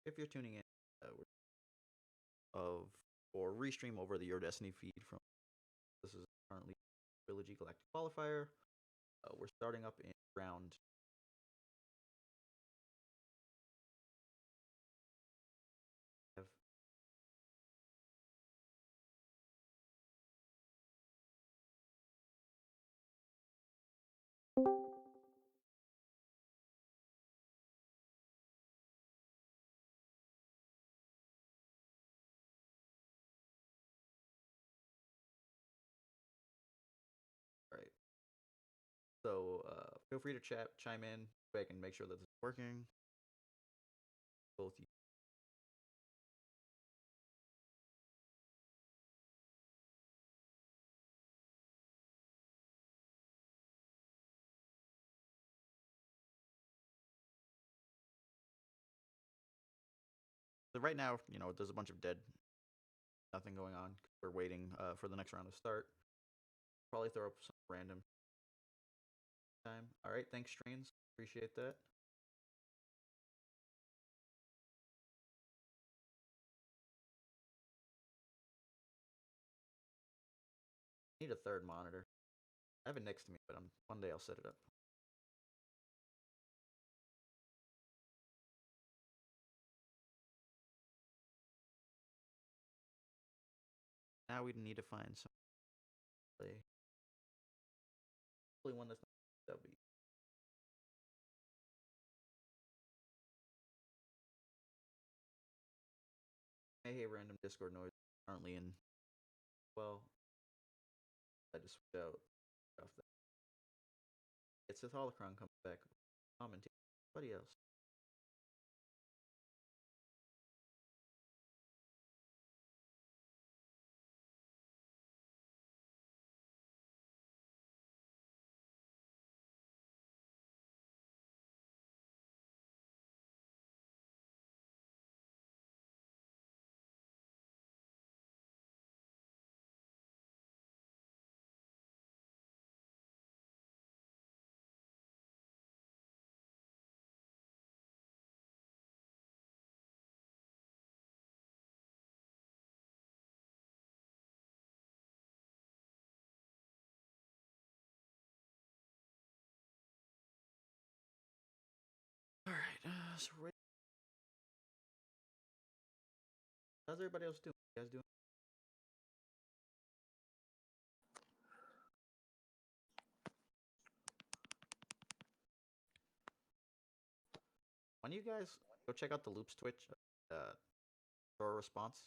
if you're tuning in, of or restream over the YourDestiny feed from. This is currently Trilogy Galactic Qualifier. We're starting up in round. Right. So feel free to chime in so I can make sure that this is working. Both you. So right now, there's a bunch of dead, nothing going on. We're waiting for the next round to start. Probably throw up some random time. All right, thanks, Strains. Appreciate that. Need a third monitor. I have it next to me, but one day I'll set it up. Now we need to find some play. Hopefully one that's not W. Hey, random Discord noise currently in. Well, I just switched out off that. It's with Holocron coming back. Commentating. Anybody else? All right. So how's everybody else doing? You guys doing? When you guys go check out the Loops Twitch, for a response.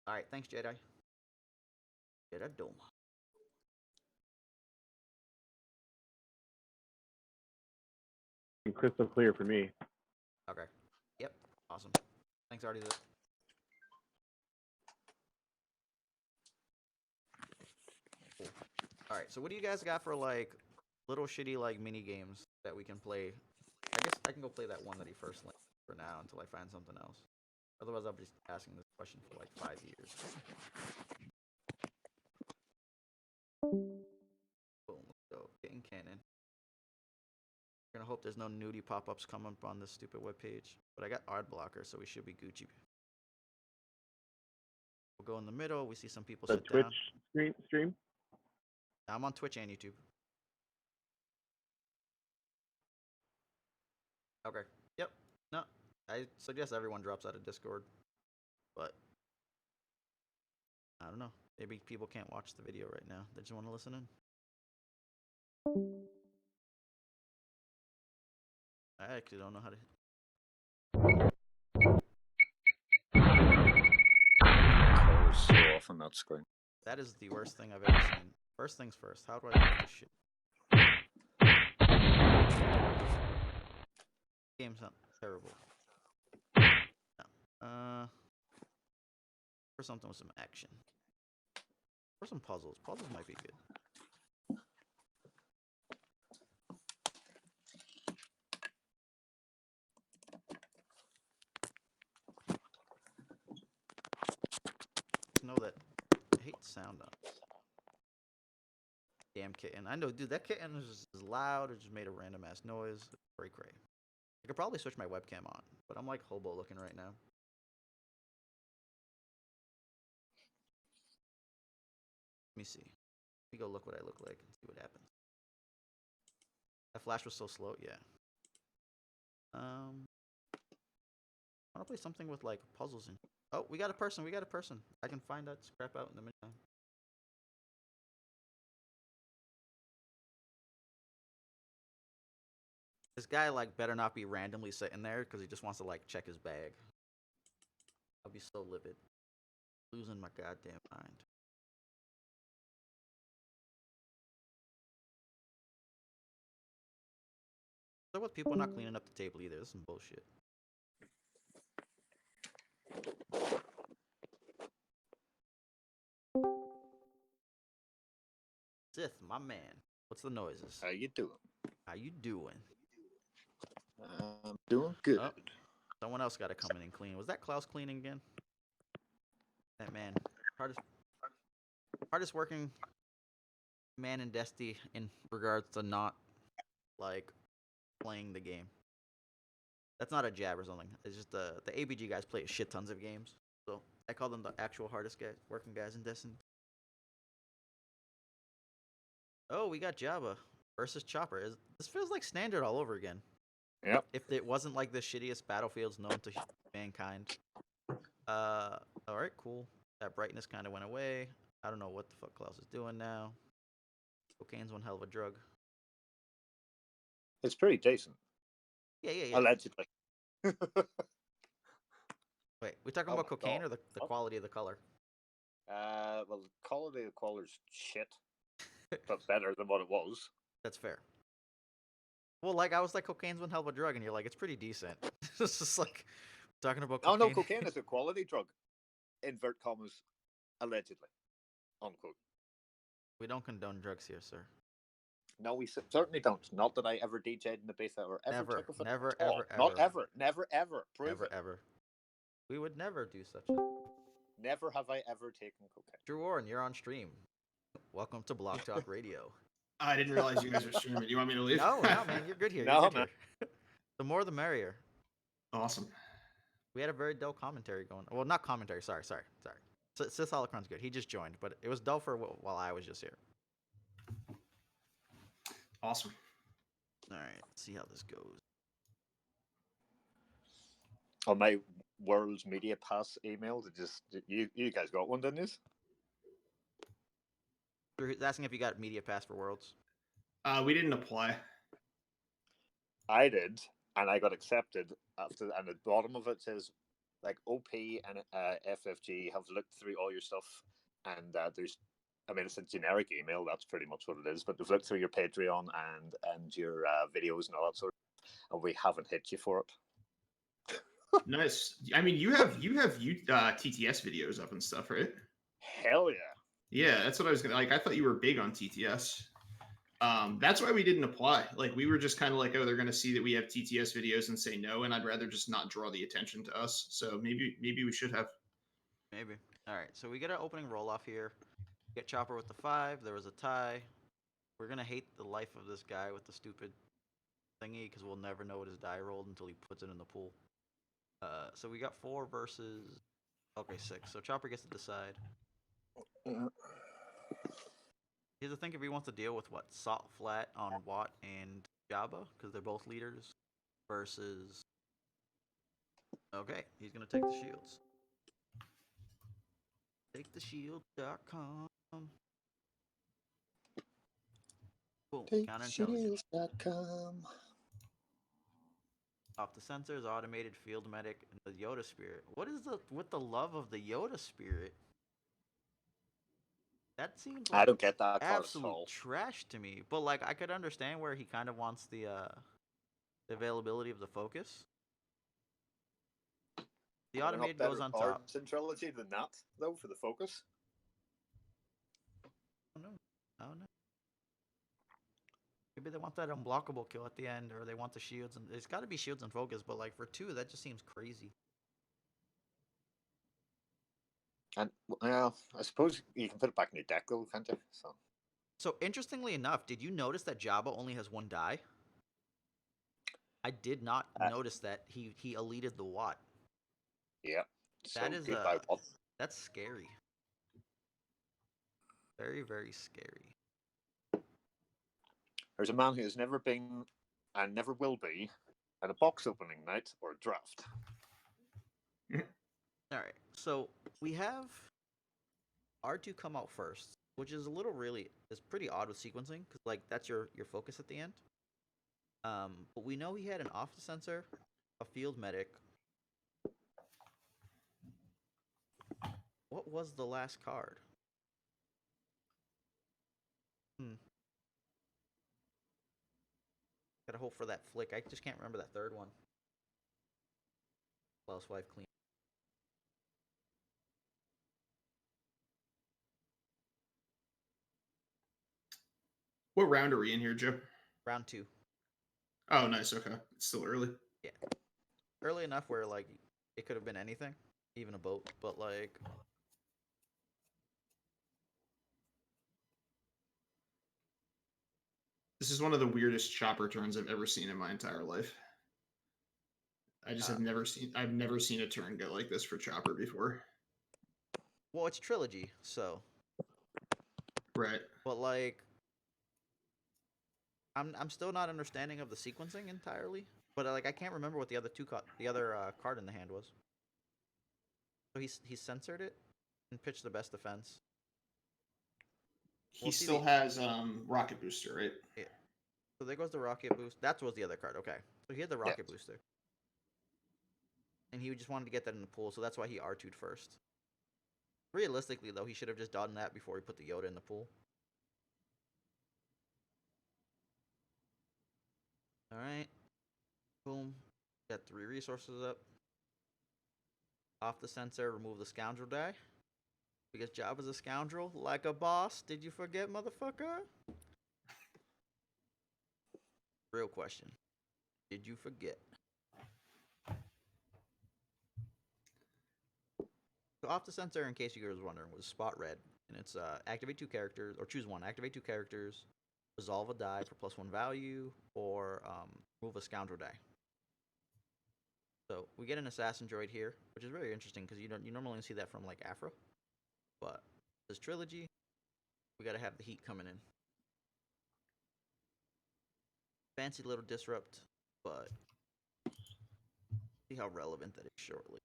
All right, thanks, Jedi. Jedi Dome. Crystal clear for me. Okay. Yep. Awesome. Thanks, Artie. Cool. All right. So what do you guys got for like little shitty like mini games that we can play? I guess I can go play that one that he first linked for now until I find something else. Otherwise, I'll be asking this question for like 5 years. Boom. Let's go. Getting canon. We're gonna hope there's no nudie pop-ups come up on this stupid webpage. But I got art blocker, so we should be Gucci. We'll go in the middle. We see some people The sit Twitch down. stream? I'm on Twitch and YouTube. Okay. Yep. No. I suggest everyone drops out of Discord. But I don't know. Maybe people can't watch the video right now. They just want to listen in. I actually don't know how to. Colors so off on that screen. That is the worst thing I've ever seen. First things first. How do I make this shit? Game's not terrible. No. For something with some action. For some puzzles. Puzzles might be good. Know that sound on? Damn kitten. I know, dude, that kitten is loud. It just made a random ass noise. Cray cray. I could probably switch my webcam on, but I'm like hobo looking right now. Let me see. Let me go look what I look like and see what happens. That flash was so slow, yeah. I want to play something with like puzzles and. Oh, we got a person. We got a person. I can find that scrap out in the meantime. This guy like better not be randomly sitting there because he just wants to like check his bag. I'll be so livid, losing my goddamn mind. So with people not cleaning up the table either. This is some bullshit. Sith, my man. What's the noises? How you doing? How you doing? I'm doing good. Oh, someone else got to come in and clean. Was that Klaus cleaning again? That man, hardest working man in Destiny in regards to not like playing the game. That's not a jab or something. It's just the ABG guys play shit tons of games, so I call them the actual hardest guys, working guys in Destiny. Oh, we got Jabba versus Chopper. This feels like standard all over again. Yep. If it wasn't like the shittiest battlefields known to mankind. All right, cool. That brightness kind of went away. I don't know what the fuck Klaus is doing now. Cocaine's one hell of a drug. It's pretty decent. Yeah. Allegedly. Wait, we talking Oh about my cocaine God. or the quality of the color? Well, the quality of the color's shit, but better than what it was. That's fair. Well, like I was like, cocaine's one hell of a drug, and you're like, it's pretty decent. It's just like talking about Oh cocaine. no, cocaine is a quality drug. Invert commas, allegedly, unquote. We don't condone drugs here, sir. No, we certainly don't. Not that I ever DJ'd in the beta or ever Never, took a photo never, at all. ever, Not ever. ever. Never, ever. Prove Never, it. ever. We would never do such a. Never have I ever taken cocaine. Drew Warren, you're on stream. Welcome to Block Talk Radio. I didn't realize you guys were streaming. You want me to leave? No, man, you're good here. No, You're good man. here. The more, the merrier. Awesome. We had a very dull commentary going. Well, not commentary. Sorry. Sith Holocron's good. He just joined, but it was dull for while I was just here. Awesome. All right, let's see how this goes. On my World's Media Pass email, you guys got one, didn't you? Drew, he's asking if you got Media Pass for Worlds. We didn't apply. I did, and I got accepted after. And at the bottom of it says, like, OP and FFG have looked through all your stuff, and there's, I mean, it's a generic email. That's pretty much what it is. But they've looked through your Patreon and your videos and all that sort of, and we haven't hit you for it. Nice. I mean, you have TTS videos up and stuff, right? Hell yeah. Yeah, that's what I was gonna like. I thought you were big on TTS. That's why we didn't apply. Like, we were just kind of like, oh, they're gonna see that we have TTS videos and say no, and I'd rather just not draw the attention to us. So maybe we should have. Maybe. All right, so we get an opening roll off here. Get Chopper with the 5. There was a tie. We're gonna hate the life of this guy with the stupid thingy because we'll never know what his die rolled until he puts it in the pool. So we got 4 versus. Okay, 6. So Chopper gets to decide. He has to think if he wants to deal with what? Salt Flat on Watt and Jabba, because they're both leaders, versus. Okay, he's going to take the shields. TakeTheShield.com. Boom, counterintelligence. TakeShields.com. Off the sensors, automated field medic, and the Yoda spirit. What is with the love of the Yoda spirit? That seems like I don't get that absolute card at all. trash to me. But like, I could understand where he kind of wants the availability of the focus. The automated goes on top. In Trilogy than that, though, for the focus. I don't know. Maybe they want that unblockable kill at the end, or they want the shields, and it's got to be shields and focus. But like for 2, that just seems crazy. And well, I suppose you can put it back in your deck though, can't you? So interestingly enough, did you notice that Jabba only has one die? I did not uh, notice that he eluded the Watt. yeah. That So is goodbye, what? that's scary. Very, very scary. There's a man who has never been and never will be at a box opening night or a draft. All right, so we have R2 come out first, which is a little really is pretty odd with sequencing because like that's your focus at the end. But we know he had an off the sensor, a field medic. What was the last card? Hmm. Gotta hope for that flick. I just can't remember that third one. Wife clean. What round are we in here, Joe? Round 2. Oh, nice. Okay, it's still early. Yeah, early enough where like it could have been anything, even a boat. But like, This is one of the weirdest chopper turns I've ever seen in my entire life. I just have never seen. I've never seen a turn go like this for chopper before. well, it's Trilogy, so. Right. But like, I'm still not understanding of the sequencing entirely. But like, I can't remember what the other card in the hand was. So he censored it and pitched the best defense. He still has rocket booster, right? Yeah. So there goes the rocket boost. That was the other card. Okay. So he had the rocket booster. And he just wanted to get that in the pool, so that's why he R2'd first. Realistically, though, he should have just done that before he put the Yoda in the pool. Alright. Boom. Got 3 resources up. Off the sensor, remove the scoundrel die. Because Jabba's a scoundrel, like a boss. Did you forget, motherfucker? Real question. Did you forget? So off the sensor, in case you guys were wondering, was spot red. And it's activate 2 characters, or choose one. Activate 2 characters, resolve a die for +1 value, or move a scoundrel die. So we get an assassin droid here, which is very interesting because you normally see that from like Afro, but this Trilogy, we got to have the heat coming in. Fancy little disrupt, but see how relevant that is shortly.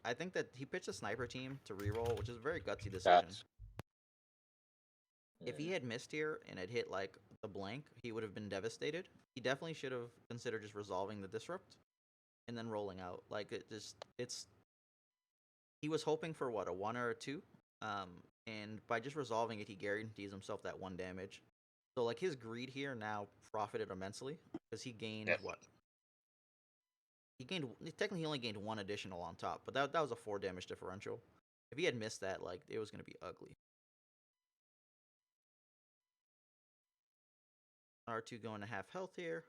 I think that he pitched a sniper team to reroll, which is a very gutsy decision. If he had missed here and had hit like the blank, he would have been devastated. He definitely should have considered just resolving the disrupt and then rolling out. Like it's he was hoping for what, a 1 or a 2, and by just resolving it, he guarantees himself that 1 damage. So like his greed here now profited immensely because he gained what? He technically he only gained 1 additional on top, but that was a 4 damage differential. If he had missed that, like it was gonna be ugly. R2 going to half health here.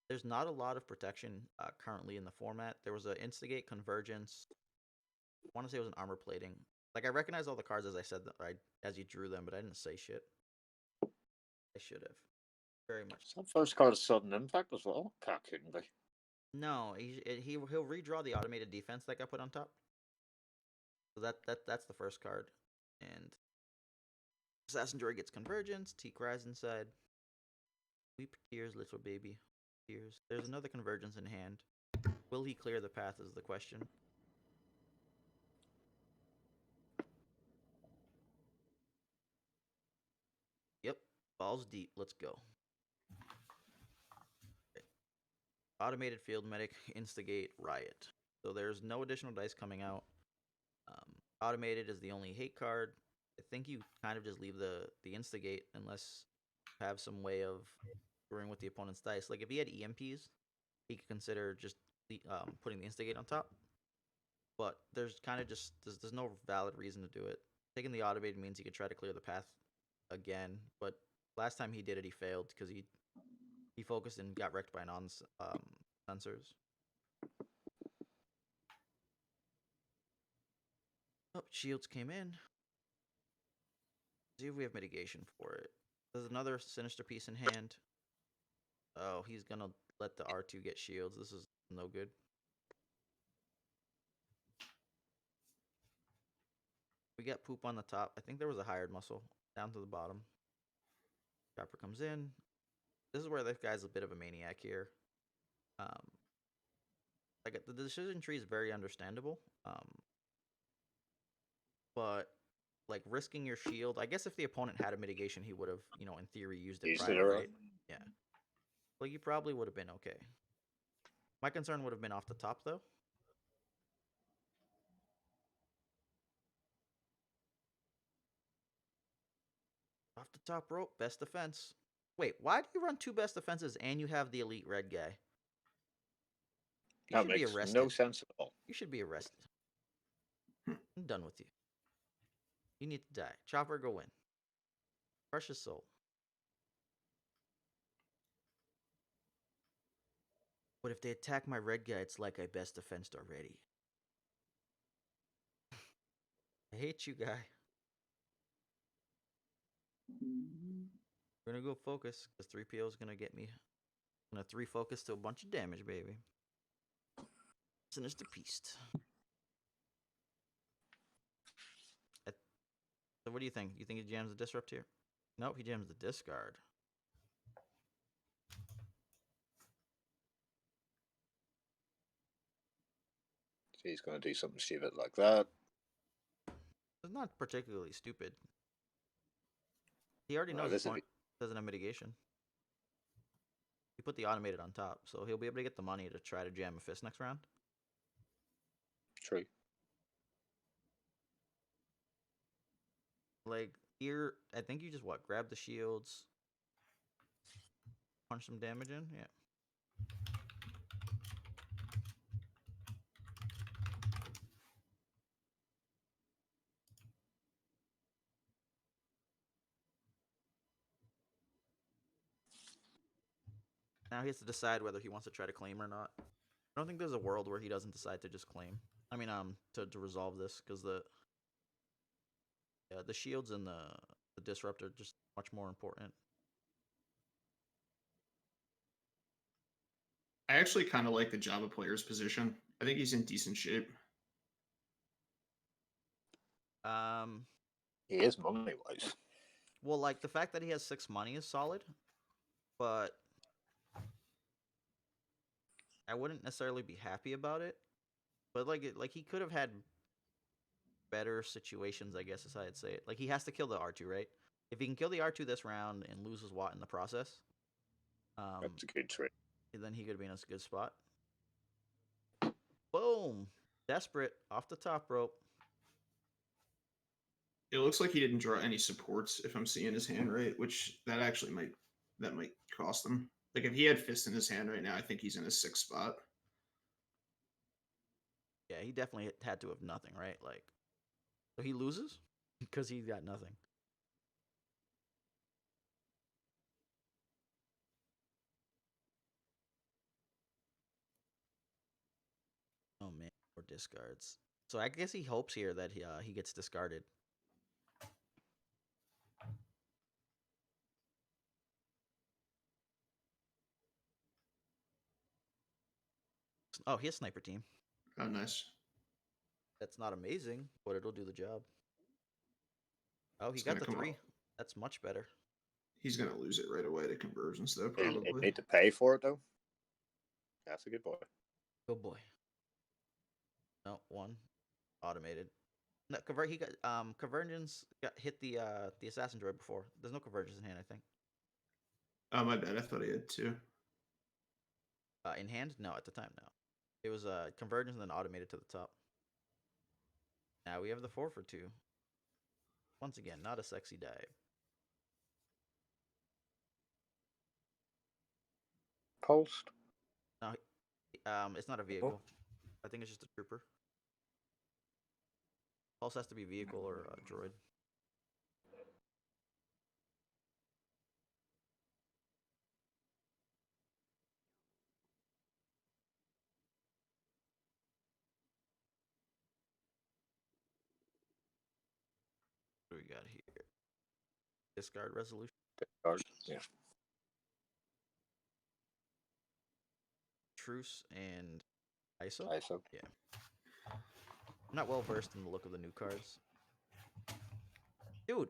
There's not a lot of protection currently in the format. There was an instigate, convergence. I want to say it was an armor plating. Like I recognize all the cards as I said as you drew them, but I didn't say shit. I should have. Very much. Is that first card a sudden impact as well? Couldn't be. No, he'll redraw the automated defense that got put on top. So that's the first card, and Assassin Droid gets convergence. T cries inside. Weep tears, little baby. Tears. There's another convergence in hand. Will he clear the path is the question. Yep. Balls deep. Let's go. Automated field medic, instigate, riot. So there's no additional dice coming out. Automated is the only hate card. I think you kind of just leave the instigate unless you have some way of screwing with the opponent's dice. Like if he had EMPs, he could consider just putting the instigate on top. But there's kind of just there's no valid reason to do it. Taking the automated means he could try to clear the path again, but last time he did it, he failed because he He focused and got wrecked by sensors. Oh, shields came in. See if we have mitigation for it. There's another sinister piece in hand. Oh, he's gonna let the R2 get shields. This is no good. We got poop on the top. I think there was a hired muscle down to the bottom. Chopper comes in. This is where this guy's a bit of a maniac here. Like the decision tree is very understandable. But like risking your shield, I guess if the opponent had a mitigation, he would have, in theory, used it prior, right? Yeah. Well, you probably would have been okay. My concern would have been off the top, though. Off the top rope, best defense. Wait, why do you run 2 best defenses and you have the elite red guy? You That should be makes arrested. no sense at all. You should be arrested. I'm done with you. You need to die. Chopper, go win. Precious soul. But if they attack my red guy, it's like I best defensed already. I hate you, guy. We're gonna go focus, because 3PO is gonna get me. I'm gonna 3 focus to a bunch of damage, baby. Sinister Beast. So what do you think? You think he jams the disrupt here? Nope, he jams the discard. So he's going to do something stupid like that. It's not particularly stupid. He already knows this his point doesn't have mitigation. He put the automated on top, so he'll be able to get the money to try to jam a fist next round. True. Like, here, I think you just, grab the shields, punch some damage in? Yeah. Now he has to decide whether he wants to try to claim or not. I don't think there's a world where he doesn't decide to just claim. I mean, to resolve this, because the shields and the disrupt are just much more important. I actually kind of like the Java player's position. I think he's in decent shape. He is money-wise. Well, like, the fact that he has 6 money is solid, but I wouldn't necessarily be happy about it. But, like, he could have had better situations, I guess is how I'd say it. Like, he has to kill the R2, right? If he can kill the R2 this round and loses Watt in the process, That's a good trick. then he could be in a good spot. Boom! Desperate, off the top rope. It looks like he didn't draw any supports if I'm seeing his hand right, which that actually might cost him. Like if he had fist in his hand right now, I think he's in a 6th spot. Yeah, he definitely had to have nothing, right? Like, so he loses because he's got nothing. Oh man, or discards. So I guess he hopes here that he gets discarded. Oh, he has sniper team. Oh, nice. That's not amazing, but it'll do the job. Oh, he It's got the gonna come 3. up. That's much better. He's gonna lose it right away to conversions, though. He'll Probably. need to pay for it, though. That's a good boy. Good boy. No, 1 automated. No, he got convergence got hit the assassin droid before. There's no convergence in hand, I think. Oh, my bad. I thought he had 2. In hand? No, at the time, no. It was convergence and then automated to the top. Now we have the 4 for 2. Once again, not a sexy dive. Post. No, it's not a vehicle. I think it's just a trooper. Pulse has to be vehicle or droid. got here? Discard resolution. Discard. Yeah. Truce and ISO. ISO. Yeah. I'm not well versed in the look of the new cards. Dude,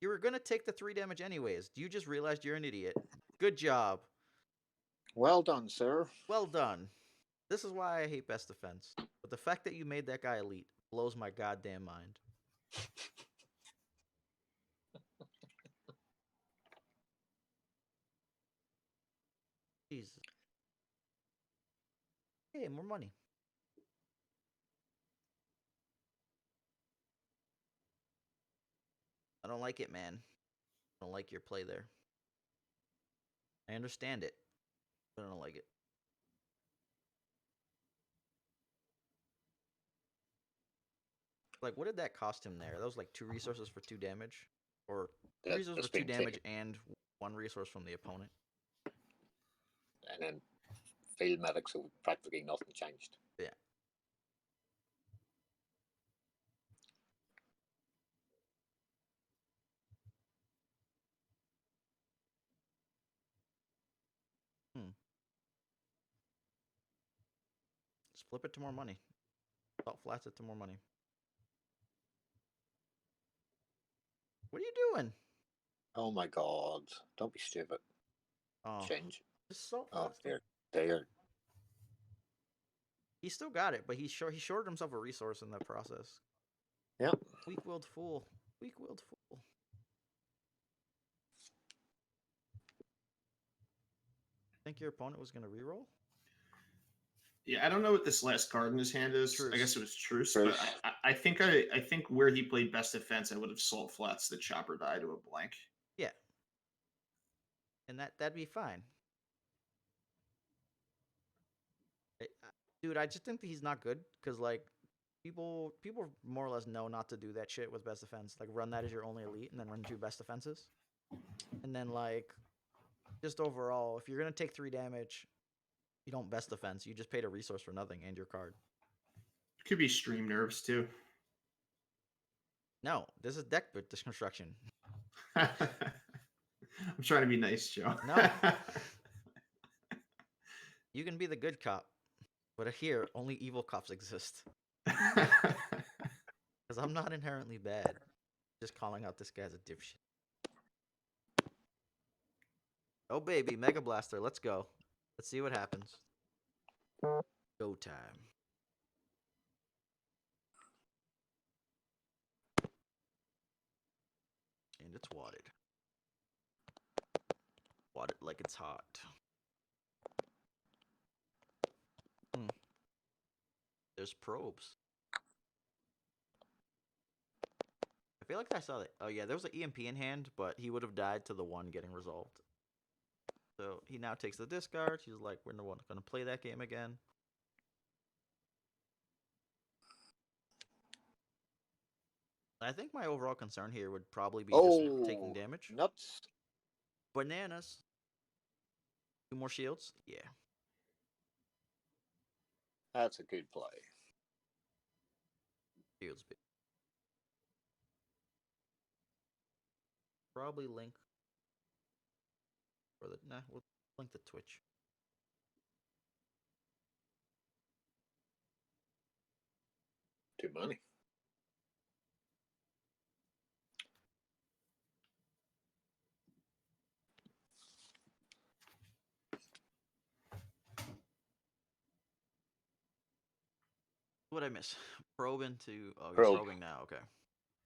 you were gonna take the 3 damage anyways. You just realized you're an idiot. Good job. Well done, sir. Well done. This is why I hate best defense. But the fact that you made that guy elite blows my goddamn mind. Jesus. Hey, more money. I don't like it, man. I don't like your play there. I understand it, but I don't like it. Like, what did that cost him there? That was like 2 resources for 2 damage? Or 2 resources That's for 2 been damage taken. and 1 resource from the opponent. And then field medics, so practically nothing changed. Yeah. Just flip it to more money. Salt flats it to more money. What are you doing? Oh my god. Don't be stupid. Oh, Change. just salt Oh, flats. there. He still got it, but he shorted himself a resource in that process. Yep. Weak-willed fool. Weak-willed fool. Think your opponent was gonna reroll? Yeah, I don't know what this last card in his hand is. Truce. I guess it was Truce, Truce. but I think where he played best defense, I would have salt flats the chopper die to a blank. Yeah. And that'd be fine. Dude, I just think that he's not good because like people more or less know not to do that shit with best defense. Like run that as your only elite and then run 2 best defenses. And then like just overall, if you're gonna take 3 damage, you don't best defense. You just paid a resource for nothing and your card. Could be stream nerves too. No, this is deck deconstruction. I'm trying to be nice, Joe. No. You can be the good cop, but here only evil cops exist. Because I'm not inherently bad. Just calling out this guy's a dipshit. Oh baby, Mega Blaster, let's go. Let's see what happens. Go time. And it's wadded. Wadded like it's hot. There's probes. I feel like I saw that. Oh yeah, there was an EMP in hand, but he would have died to the 1 getting resolved. So he now takes the discard. He's like, we're not going to play that game again. I think my overall concern here would probably be just taking damage. Nuts. Bananas. 2 more shields? Yeah. That's a good play. Shields big. Probably link. Or nah, we'll link the Twitch. Too money. What'd I miss? Probe into. Oh, you're Probe. probing now. Okay.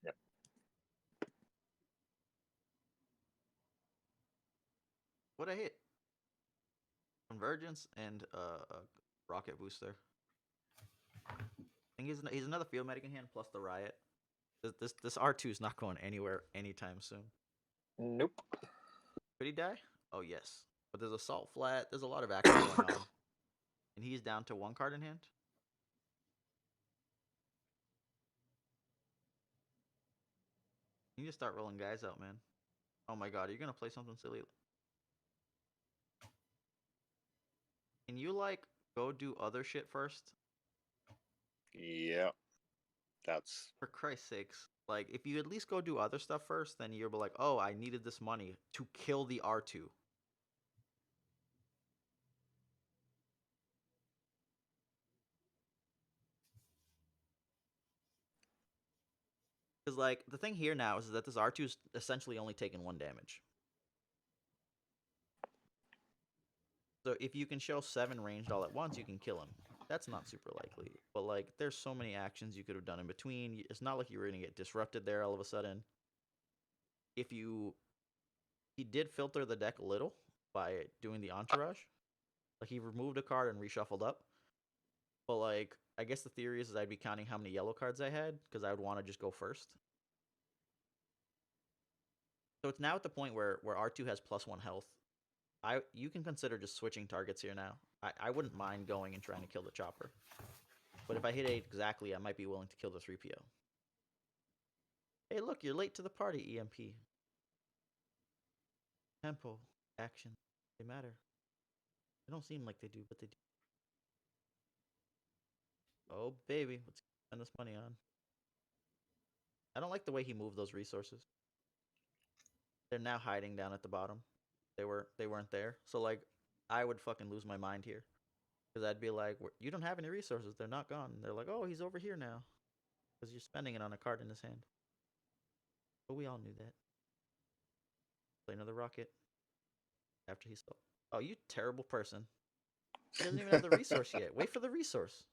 Yep. What'd I hit? Convergence and a rocket booster. I think he's another field medic in hand plus the riot. This R2 is not going anywhere anytime soon. Nope. Could he die? Oh yes. But there's a salt flat. There's a lot of action going on. And he's down to 1 card in hand. You need to start rolling guys out, man. Oh my god, are you gonna play something silly? Can you like go do other shit first? Yeah. That's For Christ's sakes. Like, if you at least go do other stuff first, then you'll be like, oh, I needed this money to kill the R2. Because, like, the thing here now is that this R2 is essentially only taking 1 damage. So if you can show 7 ranged all at once, you can kill him. That's not super likely. But, like, there's so many actions you could have done in between. It's not like you were going to get disrupted there all of a sudden. If you... He did filter the deck a little by doing the entourage. Like, he removed a card and reshuffled up. But, like, I guess the theory is I'd be counting how many yellow cards I had, because I would want to just go first. So it's now at the point where R2 has +1 health. You can consider just switching targets here now. I wouldn't mind going and trying to kill the chopper. But if I hit 8 exactly, I might be willing to kill the 3PO. Hey, look, you're late to the party, EMP. Tempo, action, they matter. They don't seem like they do, but they do. Oh, baby, let's spend this money on. I don't like the way he moved those resources. They're now hiding down at the bottom. They weren't there. So, like, I would fucking lose my mind here. Because I'd be like, you don't have any resources. They're not gone. And they're like, oh, he's over here now. Because you're spending it on a card in his hand. But we all knew that. Play another rocket. After he stole. Oh, you terrible person. He doesn't even have the resource yet. Wait for the resource.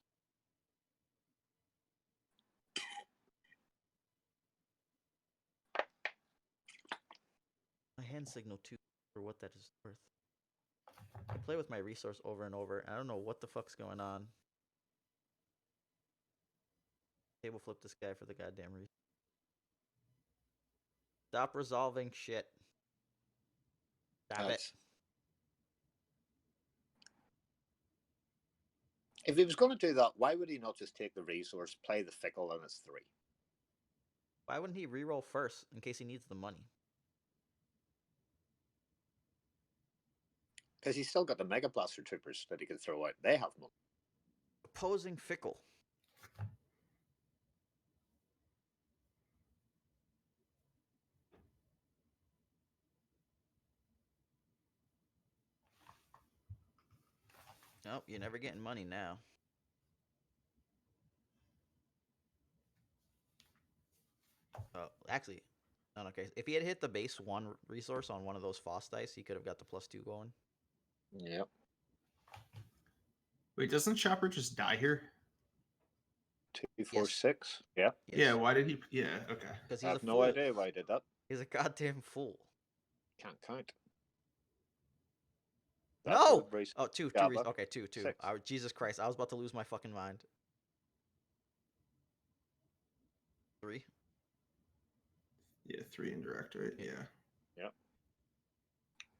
My hand signal too, for what that is worth. I play with my resource over and over, and I don't know what the fuck's going on. Table flip this guy for the goddamn reason. Stop resolving shit. Stop it. If he was going to do that, why would he not just take the resource, play the fickle, and it's 3? Why wouldn't he reroll first in case he needs the money? Because he's still got the Mega Blaster Troopers that he can throw out. They have money. Opposing fickle. Nope, you're never getting money now. Oh, actually, no, okay. If he had hit the base 1 resource on one of those Foss dice, he could have got the +2 going. Yep. Wait, doesn't Chopper just die here? 2, 4, 6. Yeah. Yes. Yeah, why did he? Yeah, okay. Because I he's have a no fool. idea why he did that. He's a goddamn fool. Can't count. No! Oh, two reasons. Okay, two. 6. Jesus Christ, I was about to lose my fucking mind. 3. Yeah, 3 indirect, right? Yeah. Yep.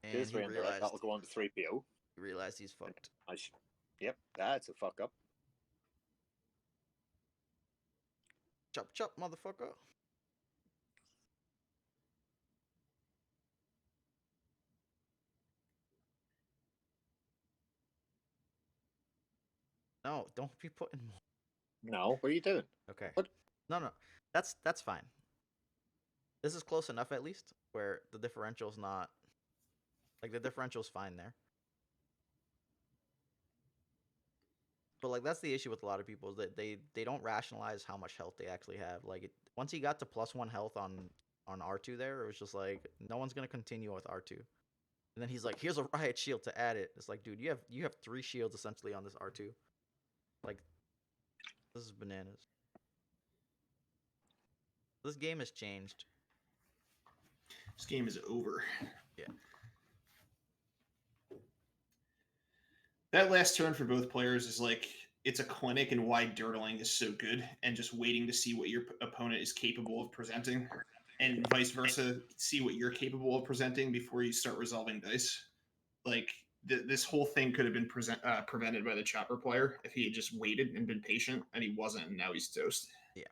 And he realized that'll go on to 3PO. He realized he's fucked. Yep, that's a fuck up. Chop, chop, motherfucker. No, don't be putting more. No, what are you doing? Okay. What? No. That's fine. This is close enough at least where the differential's not like the differential's fine there. But like that's the issue with a lot of people is that they don't rationalize how much health they actually have. Like once he got to +1 health on R2 there, it was just like no one's gonna continue with R2. And then he's like, here's a riot shield to add it. It's like, dude, you have 3 shields essentially on this R2. Like this is bananas. This game has changed. This game is over. Yeah. That last turn for both players is like it's a clinic in why dirtling is so good and just waiting to see what your opponent is capable of presenting and vice versa, see what you're capable of presenting before you start resolving dice. Like this whole thing could have been prevented by the chopper player if he had just waited and been patient, and he wasn't, and now he's toast. Yeah.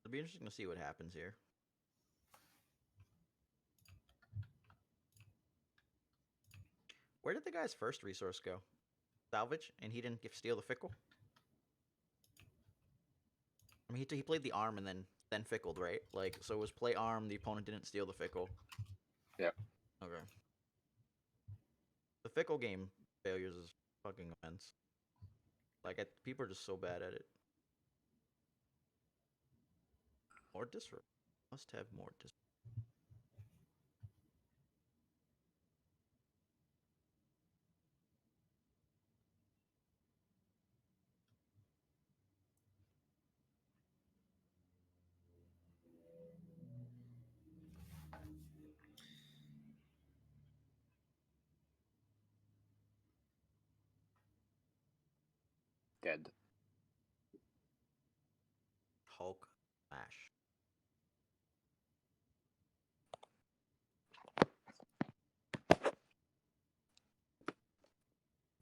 It'll be interesting to see what happens here. Where did the guy's first resource go? Salvage, and he didn't steal the fickle? I mean, he played the arm and then fickled, right? Like, so it was play arm, the opponent didn't steal the fickle. Yeah. Okay. The fickle game failures is fucking immense. Like, people are just so bad at it. More disrupt. Must have more disrupt. Dead. Hulk smash.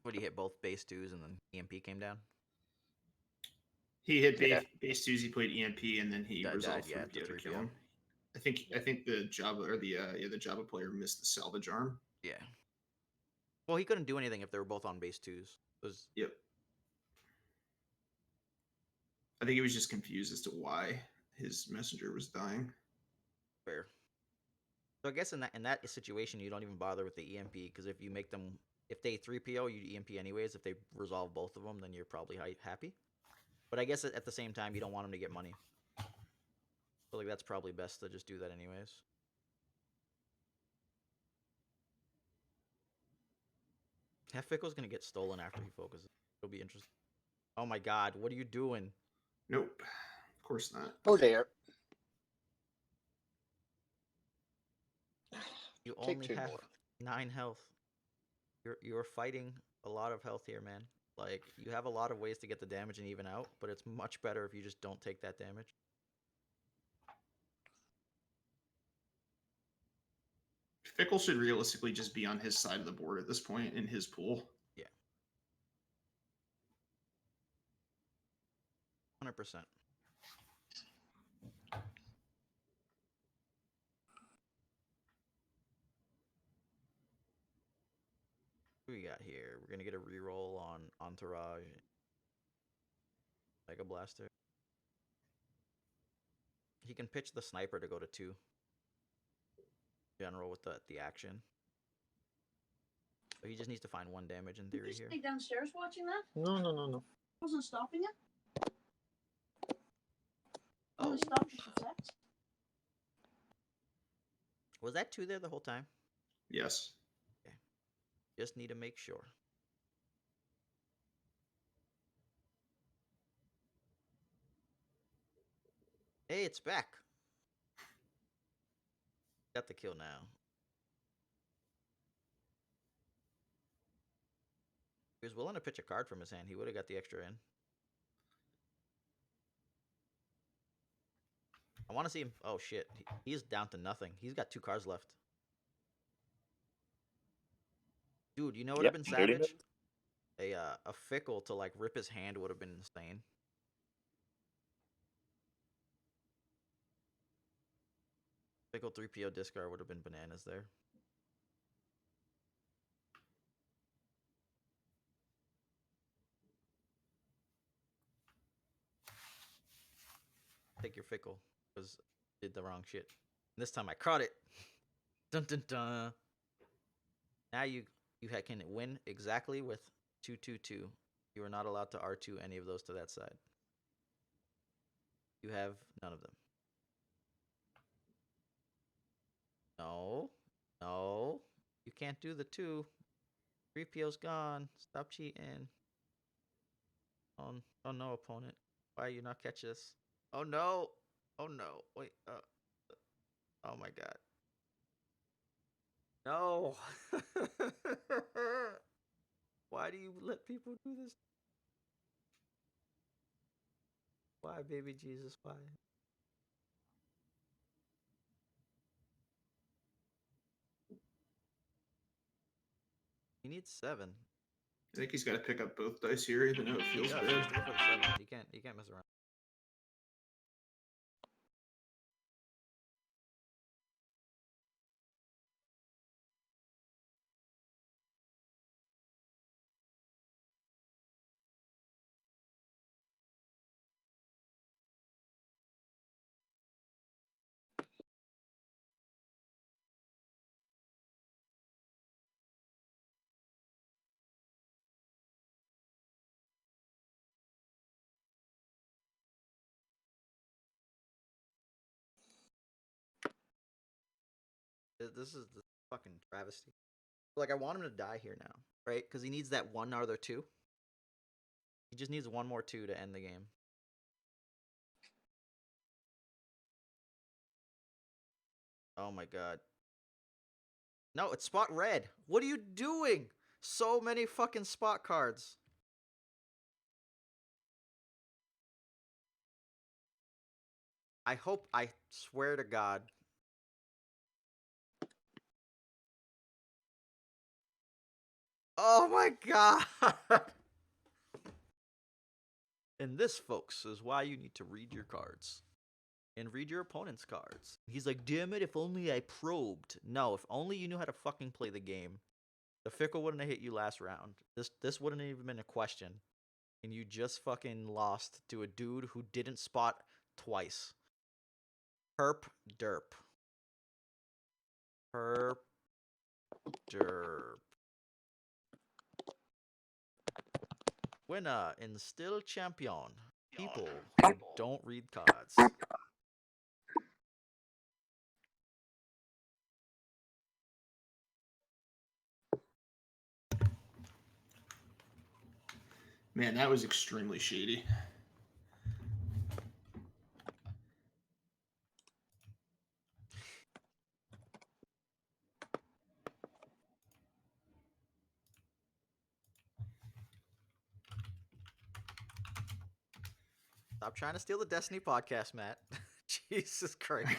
What, he hit both base 2s and then EMP came down? He hit Yeah. base 2s, he played EMP, and then he Died, resolved yeah, 3PO to 3PO. kill him. I think the Java or the Java player missed the salvage arm. Yeah. Well, he couldn't do anything if they were both on base 2s. Yep. I think he was just confused as to why his messenger was dying. Fair. So I guess in that situation, you don't even bother with the EMP, because if you make them, if they 3PO, you EMP anyways. If they resolve both of them, then you're probably happy. But I guess at the same time, you don't want them to get money. So like that's probably best to just do that anyways. Half Fickle's gonna get stolen after he focuses. It'll be interesting. Oh my god, what are you doing? Nope. Of course not. Oh dear. You Take only 2 have more. 9 health. You're fighting a lot of health here, man. Like, you have a lot of ways to get the damage and even out, but it's much better if you just don't take that damage. Fickle should realistically just be on his side of the board at this point in his pool. Yeah. 100%. What we got here? We're gonna get a reroll on Entourage. Mega Blaster. He can pitch the sniper to go to 2. General with the action. So he just needs to find 1 damage in theory Did you here. stay downstairs watching that? No. Wasn't stopping it? Oh, Only stopped it for text? was that 2 there the whole time? Yes. Just need to make sure. Hey, it's back. Got the kill now. He was willing to pitch a card from his hand. He would have got the extra in. I want to see him. Oh, shit. He's down to nothing. He's got 2 cards left. Dude, you know what would have been savage? A Fickle to, like, rip his hand would have been insane. Fickle 3PO discard would have been bananas there. Take your Fickle, because did the wrong shit. This time I caught it. Dun dun dun. Now you can win exactly with 2/2/2. You are not allowed to R2 any of those to that side. You have none of them. No. No. You can't do the 2. 3PO's gone. Stop cheating. Oh no, opponent. Why are you not catch this? Oh no. Oh no. Wait. Oh my god. No. Why do you let people do this? Why, baby Jesus? Why? He needs 7. I think he's got to pick up both dice here, even though it He feels does. bad. He has to go for the 7. He can't mess around. This is the fucking travesty. Like, I want him to die here now, right? Because he needs that one other 2. He just needs one more 2 to end the game. Oh my god. No, it's spot red. What are you doing? So many fucking spot cards. I swear to God. Oh my god. And this, folks, is why you need to read your cards. And read your opponent's cards. He's like, damn it, if only I probed. No, if only you knew how to fucking play the game. The Fickle wouldn't have hit you last round. This wouldn't have even been a question. And you just fucking lost to a dude who didn't spot twice. Herp derp. Herp derp. Winner and still champion. People who don't read cards. Man, that was extremely shady. Stop trying to steal the Destiny podcast, Matt. Jesus Christ.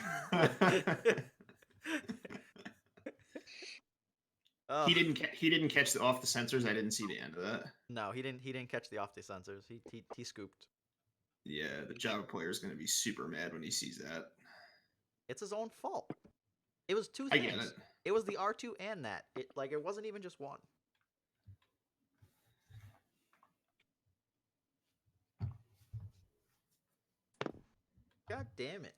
He didn't catch the off the sensors. I didn't see the end of that. No, he didn't catch the off the sensors. He scooped. Yeah, the Java player is going to be super mad when he sees that. It's his own fault. It was 2 I things. get it. It was the R2 and that. It wasn't even just one. God damn it.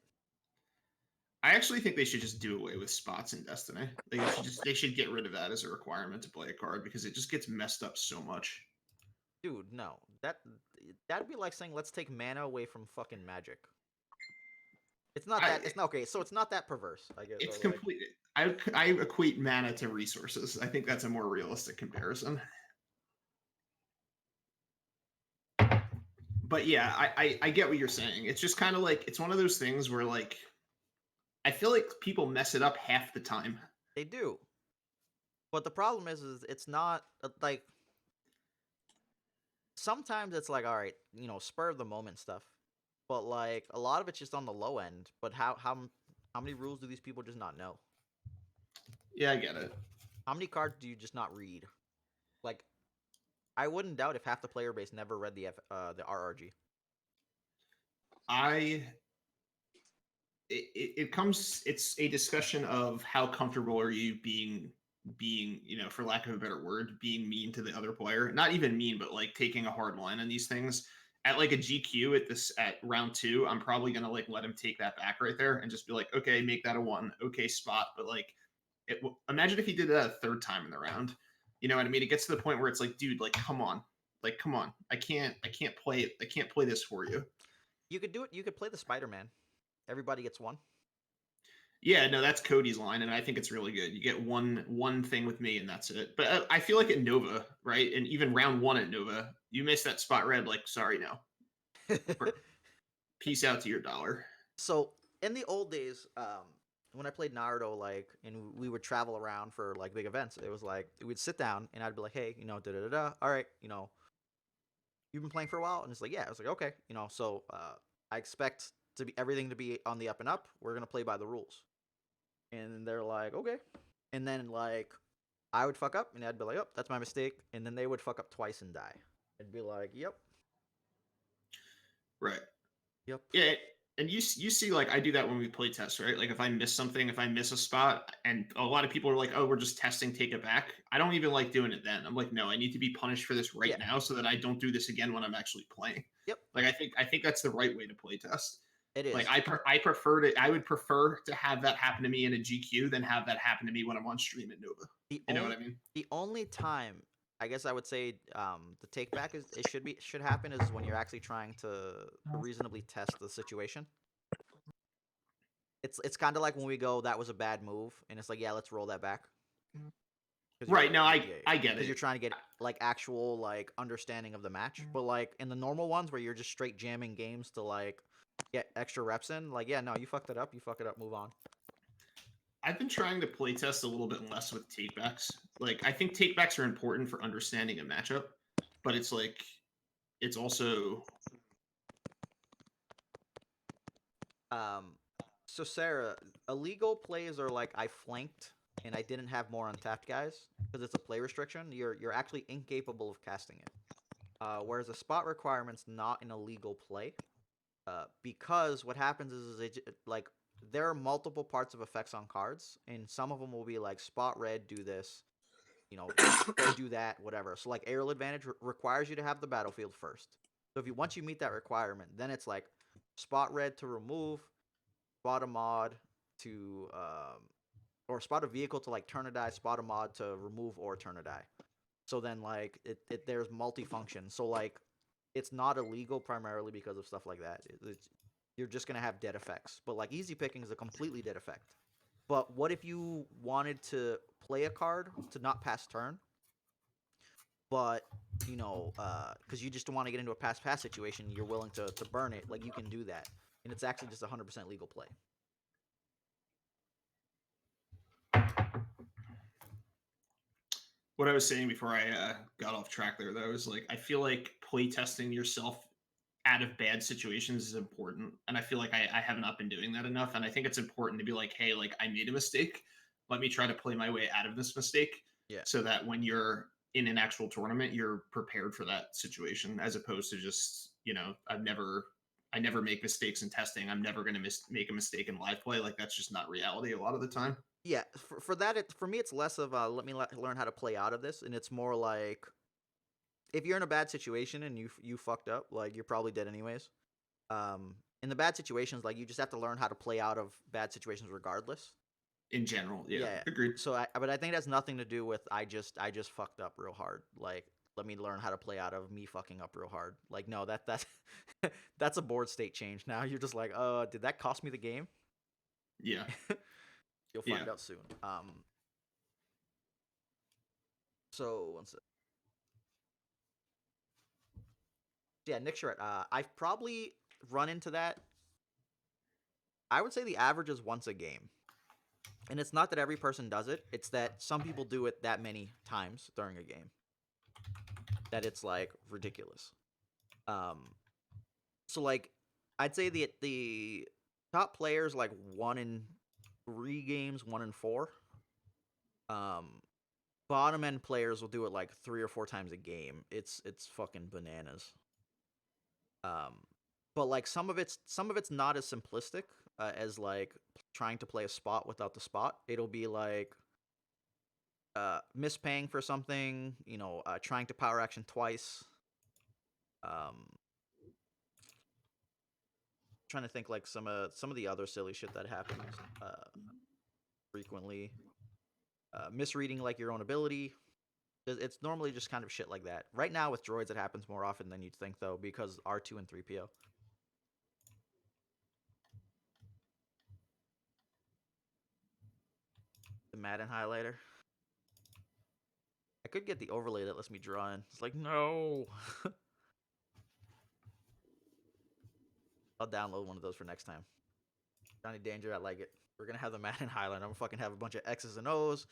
I actually think they should just do away with spots in Destiny. They should get rid of that as a requirement to play a card because it just gets messed up so much. Dude, no. That'd be like saying let's take mana away from fucking magic. It's not that. It's not okay. So it's not that perverse. I guess It's or like- complete. I equate mana to resources. I think that's a more realistic comparison. But yeah, I get what you're saying. It's just kind of like it's one of those things where like I feel like people mess it up half the time. They do. But the problem is it's not like sometimes it's like all right, spur of the moment stuff. But like a lot of it's just on the low end. But how many rules do these people just not know? Yeah, I get it. How many cards do you just not read? Like, I wouldn't doubt if half the player base never read the RRG. It's a discussion of how comfortable are you being for lack of a better word, being mean to the other player. Not even mean, but like taking a hard line on these things. At like a GQ at round 2, I'm probably gonna like let him take that back right there and just be like, okay, make that a 1, okay spot. But like, imagine if he did that a third time in the round. You know what I mean? It gets to the point where it's like, dude, like, come on, I can't play it. I can't play this for you. You could do it. You could play the Spider-Man. Everybody gets 1. Yeah, no, that's Cody's line, and I think it's really good. You get one thing with me, and that's it. But I feel like at Nova, right, and even round 1 at Nova, you miss that spot red. Like, sorry, no. Peace out to your dollar. So in the old days, when I played Naruto, like, and we would travel around for like big events, it was like we'd sit down and I'd be like, hey, da da da da. All right, you've been playing for a while, and it's like, yeah. I was like, okay, so I expect everything to be on the up and up. We're gonna play by the rules. And they're like, okay. And then like I would fuck up and I'd be like, oh, that's my mistake. And then they would fuck up twice and die. I'd be like, yep. Right. Yep. Yeah, and you see, like, I do that when we play test, right? Like, if I miss something, if I miss a spot, and a lot of people are like, oh, we're just testing, take it back. I don't even like doing it then. I'm like, no, I need to be punished for this right now so that I don't do this again when I'm actually playing. Yep. Like, I think that's the right way to play test. It is. Like, I would prefer to have that happen to me in a GQ than have that happen to me when I'm on stream at Nova. You know what I mean? The only time I guess I would say the take back should happen is when you're actually trying to reasonably test the situation. it's kind of like when we go, that was a bad move, and it's like, yeah, let's roll that back. Right. No, I get Because it. you're trying to get like actual like understanding of the match. But like in the normal ones where you're just straight jamming games to like get extra reps in, like yeah, no, you fucked it up, move on. I've been trying to playtest a little bit less with takebacks. Like, I think takebacks are important for understanding a matchup, but it's like, it's also. So Sarah, illegal plays are like I flanked and I didn't have more untapped guys because it's a play restriction. You're actually incapable of casting it. Whereas a spot requirement's not an illegal play. Because what happens is like there are multiple parts of effects on cards, and some of them will be like spot red, do this, go do that, whatever. So like aerial advantage requires you to have the battlefield first. So if you once you meet that requirement, then it's like spot red to remove, spot a mod to or spot a vehicle to like turn a die, spot a mod to remove or turn a die. So then like there's multifunction. So like it's not illegal primarily because of stuff like that. You're just gonna have dead effects. But like easy picking is a completely dead effect. But what if you wanted to play a card to not pass turn, but because you just want to get into a pass situation, you're willing to burn it. Like you can do that, and it's actually just 100% legal play. What I was saying before I got off track there, though, is like I feel like playtesting yourself out of bad situations is important, and I feel like I have not been doing that enough. And I think it's important to be like, hey, like I made a mistake. Let me try to play my way out of this mistake, Yeah. so that when you're in an actual tournament, you're prepared for that situation, as opposed to just I never make mistakes in testing. I'm never going to make a mistake in live play. Like that's just not reality a lot of the time. Yeah, for that, for me, it's less of let me learn how to play out of this, and it's more like if you're in a bad situation and you fucked up, like you're probably dead anyways. In the bad situations, like you just have to learn how to play out of bad situations regardless. In general, yeah, Yeah. agreed. So, but I think that's nothing to do with I just fucked up real hard. Like, let me learn how to play out of me fucking up real hard. Like, no, that's that's a board state change. Now you're just like, did that cost me the game? Yeah. You'll find out soon. So one sec. Yeah, Nick Charette. I've probably run into that. I would say the average is once a game. And it's not that every person does it, it's that some people do it that many times during a game. That it's like ridiculous. So like I'd say the top players like 1 in 3 games, 1 in 4. Bottom end players will do it like 3 or 4 times a game. It's fucking bananas. But like some of it's not as simplistic as like trying to play a spot without the spot. It'll be like mispaying for something, trying to power action twice. Trying to think like some of the other silly shit that happens frequently. Misreading like your own ability. It's normally just kind of shit like that. Right now with droids, it happens more often than you'd think though, because R2 and 3PO. The Madden highlighter. I could get the overlay that lets me draw in. It's like, no. I'll download one of those for next time. Johnny Danger, I like it. We're gonna have the Madden highlight. I'm gonna fucking have a bunch of X's and O's.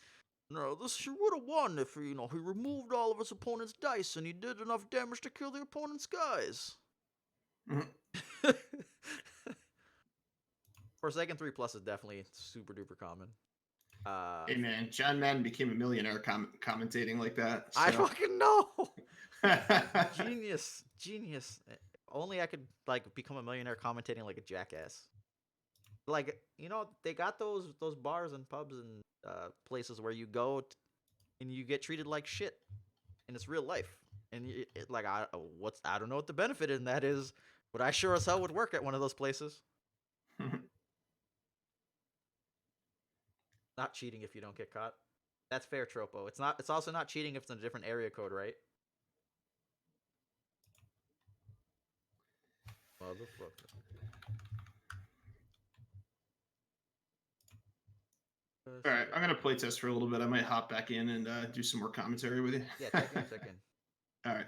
No, this would have won if he removed all of his opponent's dice and he did enough damage to kill the opponent's guys. Forsaken 3+ is definitely super duper common. Hey man, John Madden became a millionaire commentating like that. So. I fucking know. Genius. Only I could like become a millionaire commentating like a jackass. Like they got those bars and pubs and places where you go and you get treated like shit, and it's real life. And I don't know what the benefit in that is, but I sure as hell would work at one of those places. Not cheating if you don't get caught. That's fair, Tropo. It's also not cheating if it's in a different area code, right? Motherfucker. All right, I'm gonna play test for a little bit. I might hop back in and do some more commentary with you. Yeah, check in, check in. All right.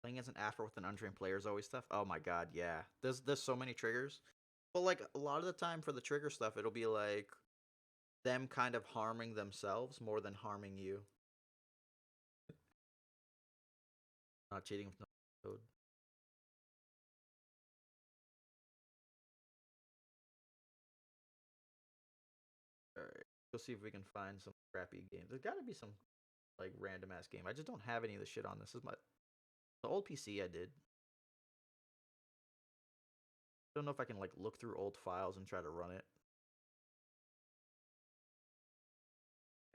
Playing as an afro with an untrained player is always tough. Oh my god, yeah. There's so many triggers. But like a lot of the time for the trigger stuff, it'll be like them kind of harming themselves more than harming you. Not cheating with no code. Alright. Let's see if we can find some crappy games. There's gotta be some like random ass game. I just don't have any of the shit on this. This is my the old PC I did. Don't know if I can like look through old files and try to run it.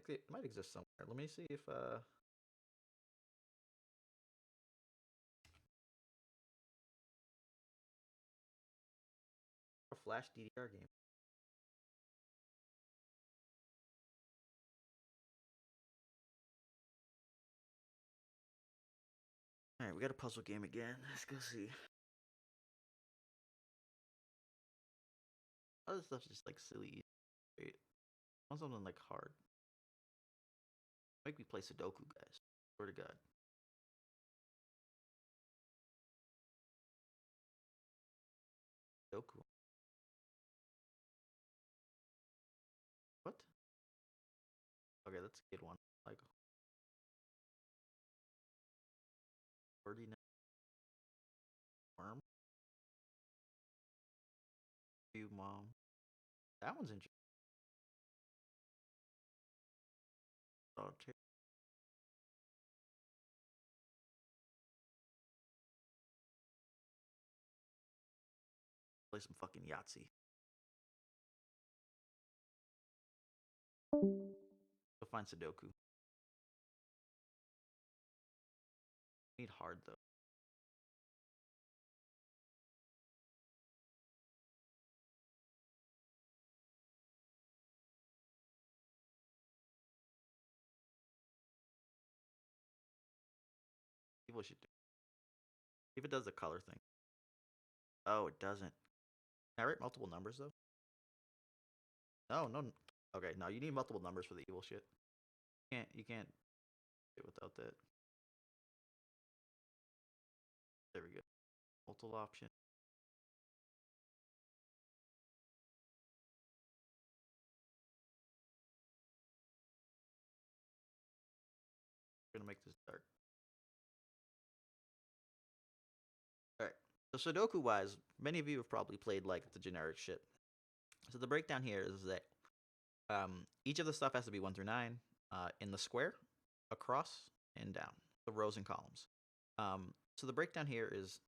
It might exist somewhere. Let me see if a Flash DDR game. Alright, we got a puzzle game again. Let's go see. Other stuff's just like silly. Wait. I want something like hard. Make me play Sudoku, guys. Swear to God. Sudoku. What? Okay, that's a good one. Like, wordy worm. You mom. That one's interesting. Oh, play some fucking Yahtzee. Go find Sudoku. Need hard though. People should do. If it does the color thing. Oh, it doesn't. Can I write multiple numbers though? No, no. Okay, no, you need multiple numbers for the evil shit. You can't do it without that. There we go. Multiple option. I'm gonna make this dark. Alright. So Sudoku wise, many of you have probably played like the generic shit. So the breakdown here is that each of the stuff has to be 1 through 9 in the square, across, and down. The rows and columns. So the breakdown here is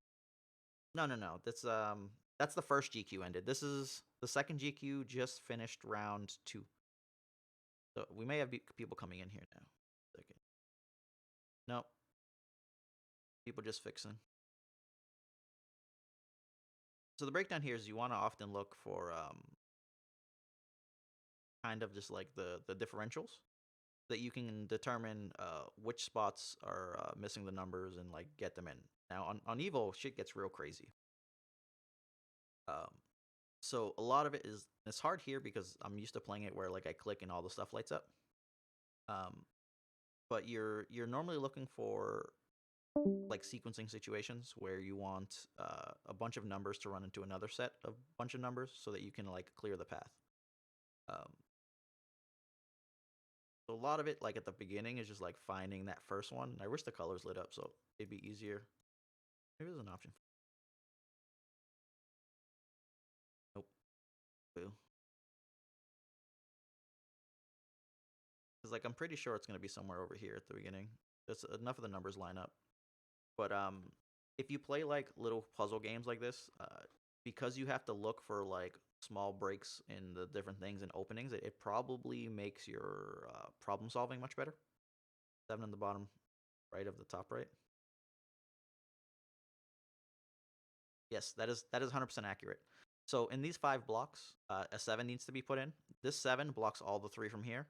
no. That's the first GQ ended. This is the second GQ just finished round 2. So we may have people coming in here now. Second. Nope. People just fixing. So the breakdown here is you want to often look for kind of just like the differentials that you can determine which spots are missing the numbers and like get them in. Now on Evil, shit gets real crazy. So a lot of it is it's hard here because I'm used to playing it where like I click and all the stuff lights up. But you're normally looking for like sequencing situations where you want a bunch of numbers to run into another set of bunch of numbers so that you can like clear the path. So a lot of it, like at the beginning, is just like finding that first one. I wish the colors lit up so it'd be easier. Maybe there's an option. Nope. Boo. Because like I'm pretty sure it's gonna be somewhere over here at the beginning. Just enough of the numbers line up. But if you play like little puzzle games like this, because you have to look for like small breaks in the different things and openings, it probably makes your problem solving much better. 7 in the bottom right of the top right. Yes, that is 100% accurate. So in these 5 blocks, a 7 needs to be put in. This 7 blocks all the 3 from here.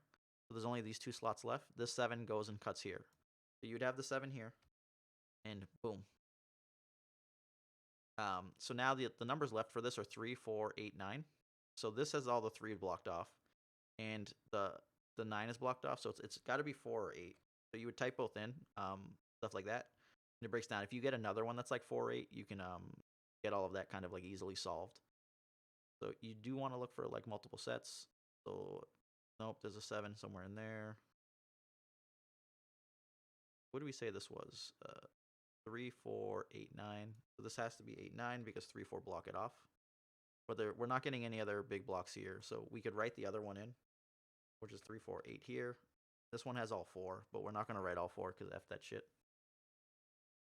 So there's only these 2 slots left. This 7 goes and cuts here. So you'd have the 7 here, and boom. So now the numbers left for this are 3, 4, 8, 9. So this has all the 3 blocked off, and the 9 is blocked off. So it's got to be 4 or 8. So you would type both in, stuff like that, and it breaks down. If you get another one that's like 4 or 8, you can get all of that kind of like easily solved. So you do want to look for like multiple sets. So nope, there's a 7 somewhere in there. What do we say this was? 3, 4, 8, 9. So this has to be 8, 9 because 3, 4 block it off. But we're not getting any other big blocks here. So we could write the other one in, which is 3, 4, 8 here. This one has all 4, but we're not going to write all 4 because F that shit.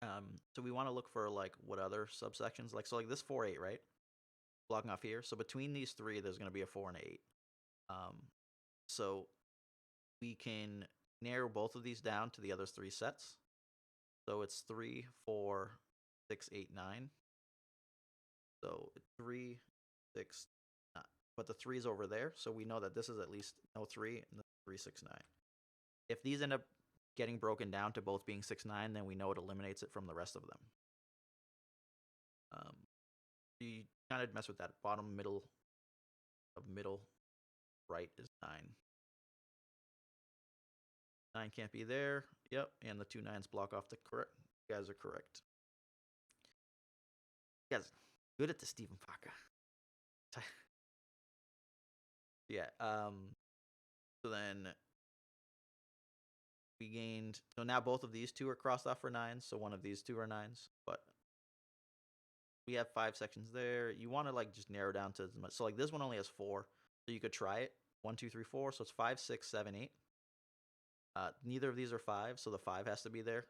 So we want to look for like what other subsections, like, so like this 4, 8, right? Blocking off here. So between these 3, there's going to be a 4 and an 8. So we can narrow both of these down to the other 3 sets. So it's 3, 4, 6, 8, 9. So 3, 6, 9. But the 3 is over there, so we know that this is at least no 3 and 3, 6, 9. If these end up getting broken down to both being 6, 9, then we know it eliminates it from the rest of them. You kind of mess with that bottom middle right is 9. 9 can't be there. Yep, and the 2 9s block off the correct. You guys are correct. You guys are good at the Stephen Parker. Yeah. So then we gained. So now both of these 2 are crossed off for 9s. So one of these 2 are 9s. But we have 5 sections there. You want to like just narrow down to as much. So like this one only has 4. So you could try it. 1, 2, 3, 4. So it's 5, 6, 7, 8. Neither of these are 5, so the 5 has to be there.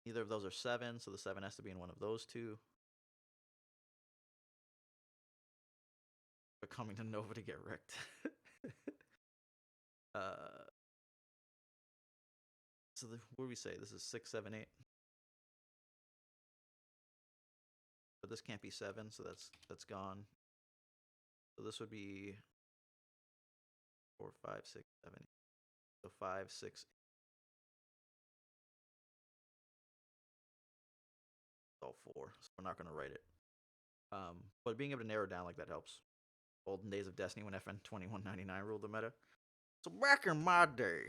Neither of those are 7, so the 7 has to be in one of those 2. But coming to Nova to get wrecked. So what do we say? This is 6, 7, 8. But this can't be 7, so that's gone. So this would be 4, 5, 6, 7, 8. So 5, 6, 8. All 4. So we're not going to write it. But being able to narrow down like that helps. Olden days of Destiny when FN 2199 ruled the meta. So back in my day,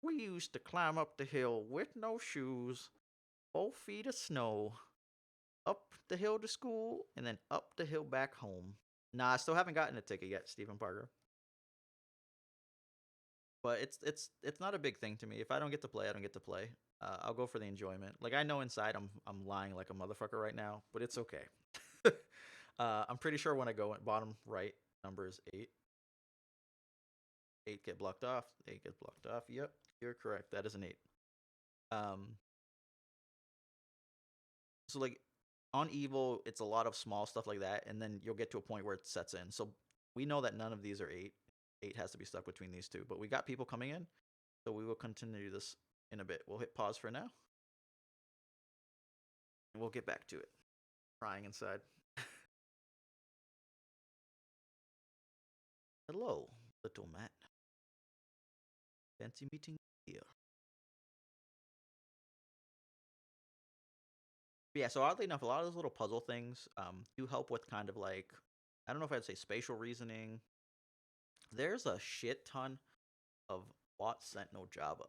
we used to climb up the hill with no shoes, 4 feet of snow, up the hill to school, and then up the hill back home. Nah, I still haven't gotten a ticket yet, Stephen Parker. But it's not a big thing to me. If I don't get to play, I don't get to play. I'll go for the enjoyment. Like, I know inside I'm lying like a motherfucker right now, but it's okay. I'm pretty sure when I go at bottom right, number is 8. 8 get blocked off. 8 gets blocked off. Yep, you're correct. That is an 8. So like on Evil, it's a lot of small stuff like that, and then you'll get to a point where it sets in. So we know that none of these are 8. 8 has to be stuck between these 2. But we got people coming in, so we will continue this in a bit. We'll hit pause for now. And we'll get back to it. Crying inside. Hello, little Matt. Fancy meeting here. But yeah, so oddly enough, a lot of those little puzzle things do help with kind of like, I don't know if I'd say spatial reasoning. There's a shit ton of bot Sentinel Java.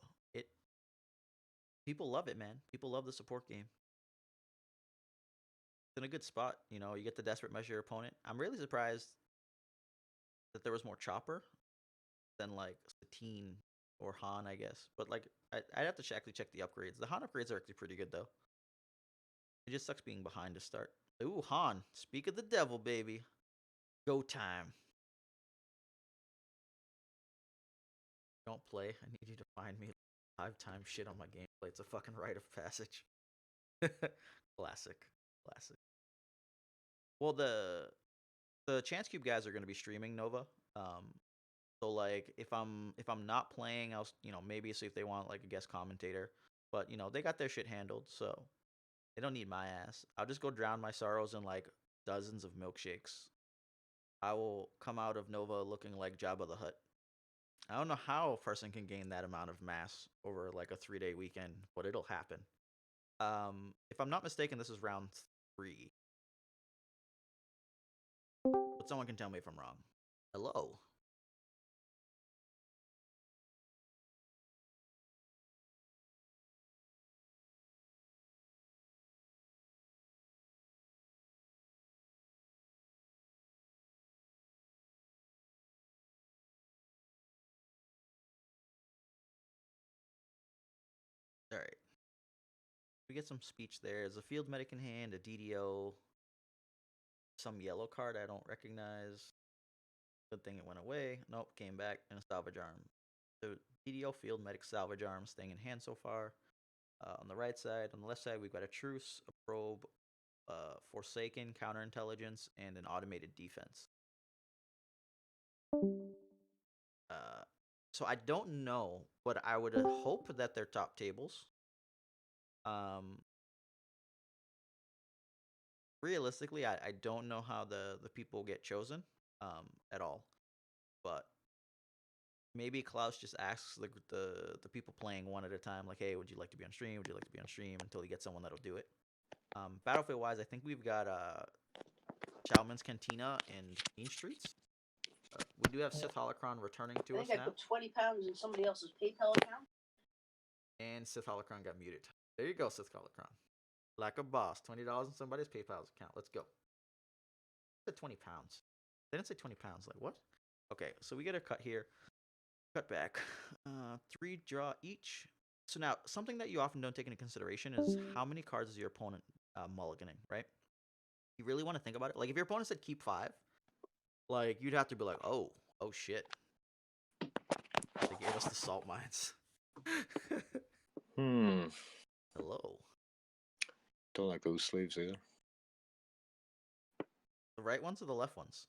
People love it, man. People love the support game. It's in a good spot. You know, you get the desperate measure your opponent. I'm really surprised that there was more Chopper than like Satine or Han, I guess. But like, I'd have to actually check the upgrades. The Han upgrades are actually pretty good though. It just sucks being behind to start. Ooh, Han. Speak of the devil, baby. Go time. Don't play. I need you to find me 5 times shit on my gameplay. It's a fucking rite of passage. Classic. Well, the Chance Cube guys are going to be streaming Nova. So like if I'm not playing, I'll maybe see if they want like a guest commentator. But they got their shit handled, so they don't need my ass. I'll just go drown my sorrows in like dozens of milkshakes. I will come out of Nova looking like Jabba the Hutt. I don't know how a person can gain that amount of mass over like a 3-day weekend, but it'll happen. If I'm not mistaken, this is round 3. But someone can tell me if I'm wrong. Hello. All right. We get some speech there. There's a field medic in hand, a DDO, some yellow card I don't recognize. Good thing it went away. Nope, came back, and a salvage arm. So DDO, field medic, salvage arm staying in hand so far. On the right side, on the left side, we've got a truce, a probe, forsaken, counterintelligence, and an automated defense. So I don't know, but I would hope that they're top tables. Realistically, I don't know how the people get chosen at all, but maybe Klaus just asks the people playing one at a time, like, hey, would you like to be on stream? Would you like to be on stream? Until he gets someone that'll do it. Battlefield wise, I think we've got Chalman's Cantina and Mean Streets. We do have Sith Holocron returning to I us think I now, put 20 pounds in somebody else's PayPal account. and Sith Holocron got muted. There you go, Sith Holocron. Like a boss, $20 in somebody's PayPal account. Let's go. I said 20 pounds. They didn't say 20 pounds. Like what? Okay, so we get a cut here. Cut back. 3 draw each. So now, something that you often don't take into consideration is how many cards is your opponent mulliganing, right? You really want to think about it. Like, if your opponent said keep 5, like, you'd have to be like, oh shit. They gave us the salt mines. Hello. Don't like those sleeves either. The right ones or the left ones?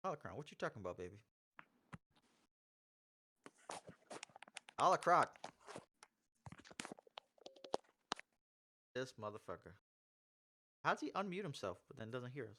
Holocron, what you talking about, baby? Holocron. This motherfucker. How does he unmute himself but then doesn't hear us?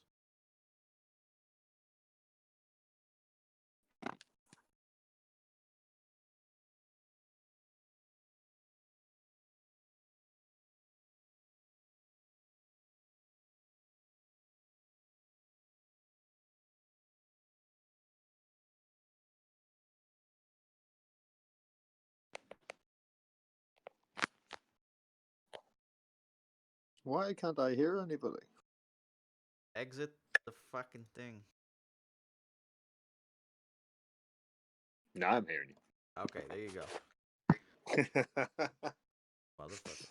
Why can't I hear anybody? Exit the fucking thing. Now I'm hearing Okay, there you go. you. Motherfucker.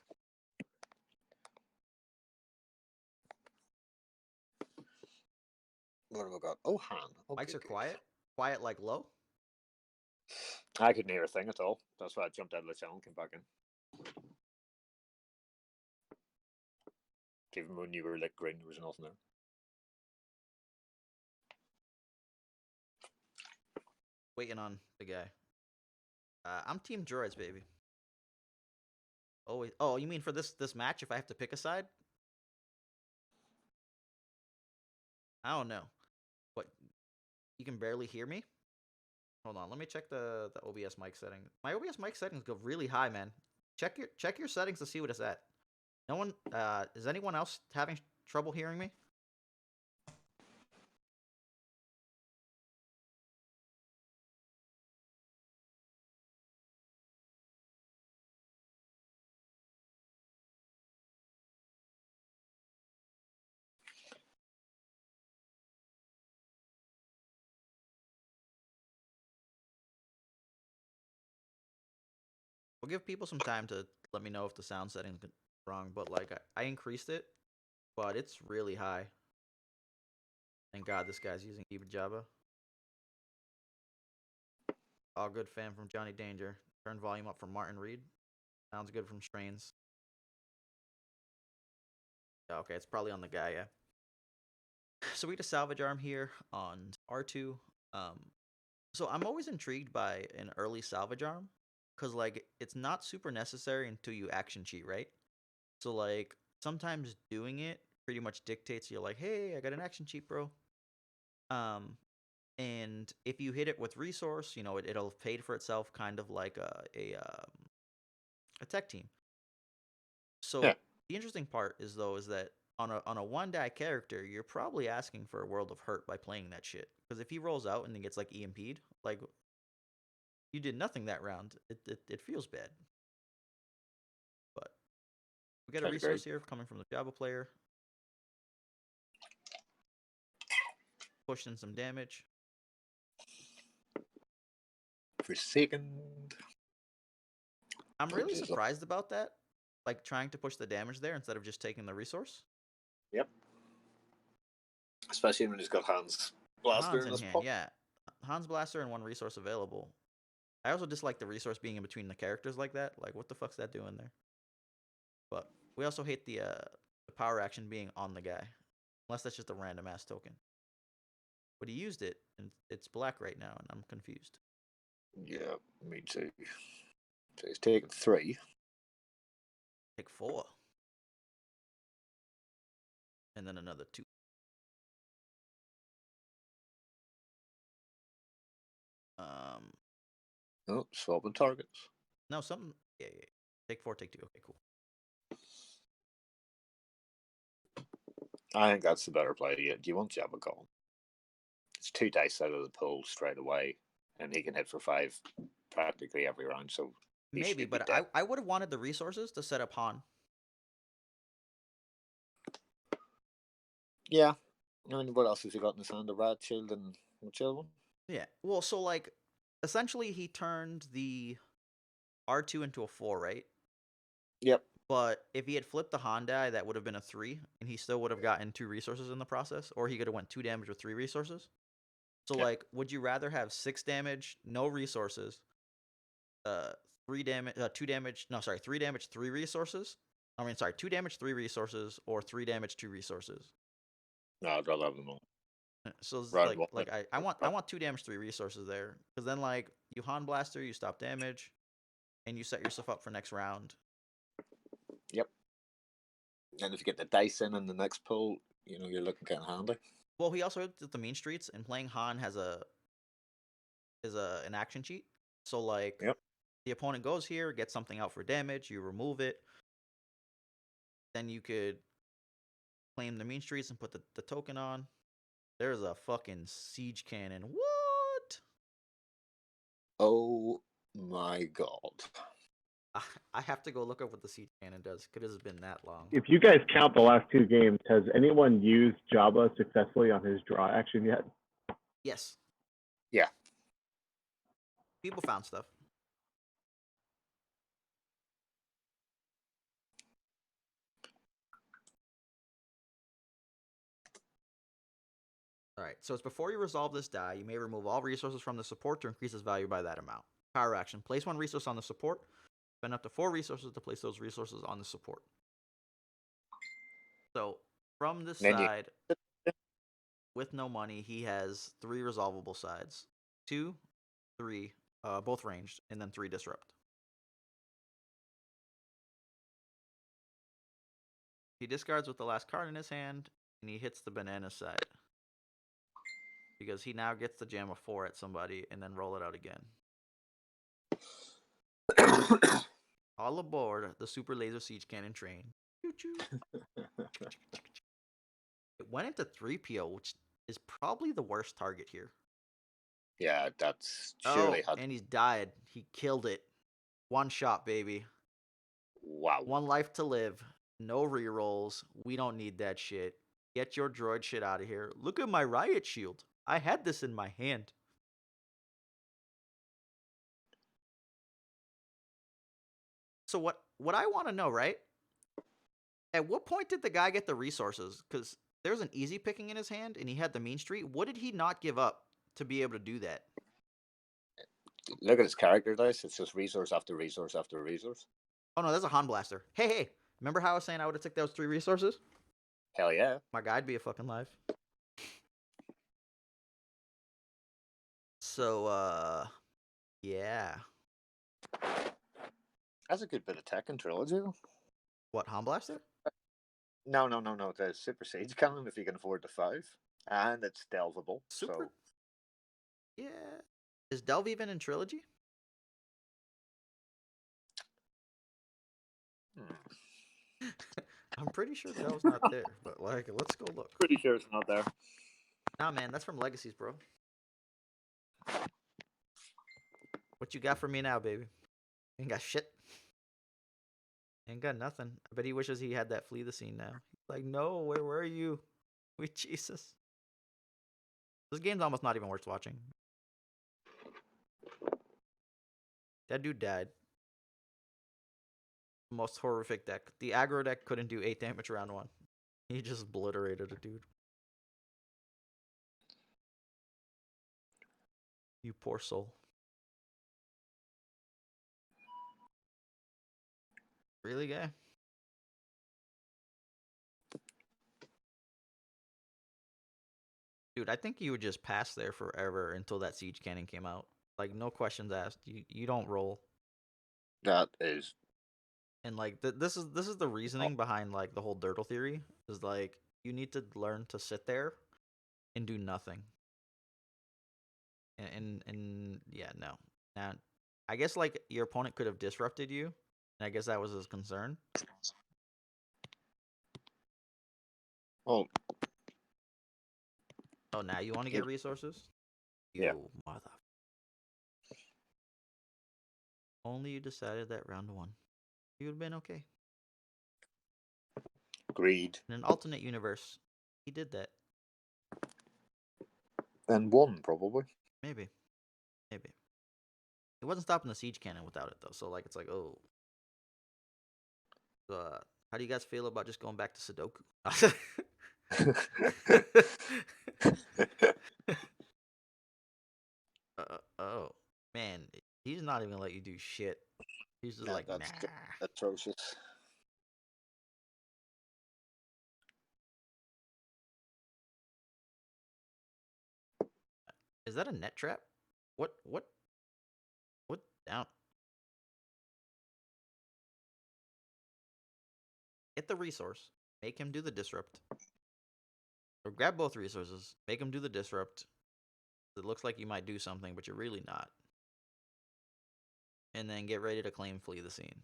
What have I got? Oh, Han. Okay, Mics are good. quiet? Quiet like low? I couldn't hear a thing at all. That's why I jumped out of the channel and came back in. Even when you were lit green, there was nothing there. Waiting on the guy. I'm Team Droids, baby. Always. Oh, you mean for this match? If I have to pick a side? I don't know. What? You can barely hear me? Hold on. Let me check the OBS mic setting. My OBS mic settings go really high, man. Check your settings to see what it's at. No one. Is anyone else having trouble hearing me? We'll give people some time to let me know if the sound setting's wrong, but like I increased it, but it's really high. Thank God this guy's using Eva Jabba. All good fan from Johnny Danger. Turn volume up from Martin Reed. Sounds good from Strains. Yeah, okay, it's probably on the guy, yeah. So we get a salvage arm here on R2. So I'm always intrigued by an early salvage arm, because like it's not super necessary until you action cheat, right? So like sometimes doing it pretty much dictates you're like, hey, I got an action cheat, bro. And if you hit it with resource, it'll pay for itself, kind of like a tech team. So Yeah. the interesting part is that on a one die character, you're probably asking for a world of hurt by playing that shit. Because if he rolls out and he gets like EMP'd, like you did nothing that round, it feels bad. But we got a Totally agree. resource here coming from the Java player. Pushed in some damage. For second. I'm really Jesus. surprised about that. Like trying to push the damage there instead of just taking the resource. Yep. Especially when he's got Hans Blaster Hans in in his hand, pocket. yeah. Hans Blaster and one resource available. I also dislike the resource being in between the characters like that. Like, what the fuck's that doing there? But we also hate the power action being on the guy. Unless that's just a random ass token. But he used it, and it's black right now, and I'm confused. Yeah, me too. So he's taken 3. Take 4. And then another 2. Oh, swapping targets. No, something. Yeah. Take 4, take 2. Okay, cool. I think that's the better play. Do you want Jabba Call? It's 2 dice out of the pool straight away, and he can hit for 5 practically every round. So Maybe, but I would have wanted the resources to set up Han. Yeah. And what else has he got in his hand? A Rat Shield and what other one? Yeah. Well, so like, essentially, he turned the R2 into a 4, right? Yep. But if he had flipped the Han die, that would have been a 3, and he still would have gotten 2 resources in the process, or he could have went 2 damage with 3 resources. So Yeah. like, would you rather have 6 damage, no resources, 3 damage, 2 damage? No, sorry, 3 damage, 3 resources. 2 damage, 3 resources, or 3 damage, 2 resources. No, I'd rather have them all. So it's Round one. like I want 2 damage, 3 resources there, because then like you Han Blaster, you stop damage, and you set yourself up for next round. Yep. And if you get the dice in the next pull, you're looking kind of handy. Well, he also did the mean streets, and playing Han has an action cheat. So like, Yep. the opponent goes here, gets something out for damage, you remove it, then you could claim the mean streets and put the token on. There's a fucking siege cannon. What? Oh my god. I have to go look up what the siege cannon does, because it's been that long. If you guys count the last 2 games, has anyone used Jabba successfully on his draw action yet? Yes. Yeah. People found stuff. Alright, so it's before you resolve this die, you may remove all resources from the support to increase its value by that amount. Power action. Place 1 resource on the support. Spend up to 4 resources to place those resources on the support. So, from this side, with no money, he has 3 resolvable sides. 2, 3, both ranged, and then 3 disrupt. He discards with the last card in his hand, and he hits the banana side. Because he now gets to jam a 4 at somebody and then roll it out again. All aboard the Super Laser Siege Cannon train. Choo-choo. It went into 3PO, which is probably the worst target here. Yeah, that's surely had. And he's died. He killed it. 1 shot, baby. Wow. 1 life to live. No rerolls. We don't need that shit. Get your droid shit out of here. Look at my riot shield. I had this in my hand. So what I want to know, right? At what point did the guy get the resources? Because there's an easy picking in his hand, and he had the mean street. What did he not give up to be able to do that? Look at his character dice. It's just resource after resource after resource. Oh no, that's a Han Blaster. Hey. Remember how I was saying I would have took those 3 resources? Hell yeah. My guy'd be a fucking life. So, yeah. That's a good bit of tech in Trilogy. What, Han Blaster? No. The Super Siege Cannon, if you can afford the 5. And it's delvable. Super. So Yeah. Is Delve even in Trilogy? I'm pretty sure Delve's not there, but like, let's go look. pretty sure it's not there. Nah, man, that's from Legacies, bro. What you got for me now, baby? Ain't got shit. Ain't got nothing. I bet he wishes he had that flee the scene now. He's like, no, where were you? Sweet Jesus. This game's almost not even worth watching. That dude died. Most horrific deck. The aggro deck couldn't do 8 damage round 1. He just obliterated a dude. You poor soul. Really, guy? Dude, I think you would just pass there forever until that siege cannon came out. Like, no questions asked. You don't roll. That is. And like this is the reasoning behind like the whole Dirtle theory is like you need to learn to sit there and do nothing. And yeah, no. Now, I guess like your opponent could have disrupted you, and I guess that was his concern. Oh, Oh, now you want to get resources? Yeah. You mother. Only you decided that round 1. You would have been okay. agreed. In an alternate universe, he did that. And won, probably. Maybe. Maybe. He wasn't stopping the siege cannon without it though, so like it's like, oh. How do you guys feel about just going back to Sudoku? Oh man, he's not even gonna let you do shit. He's just like, nah. That's atrocious. Is that a net trap? What down? Get the resource. Make him do the disrupt. Or grab both resources. Make him do the disrupt. It looks like you might do something, but you're really not. And then get ready to claim flee the scene.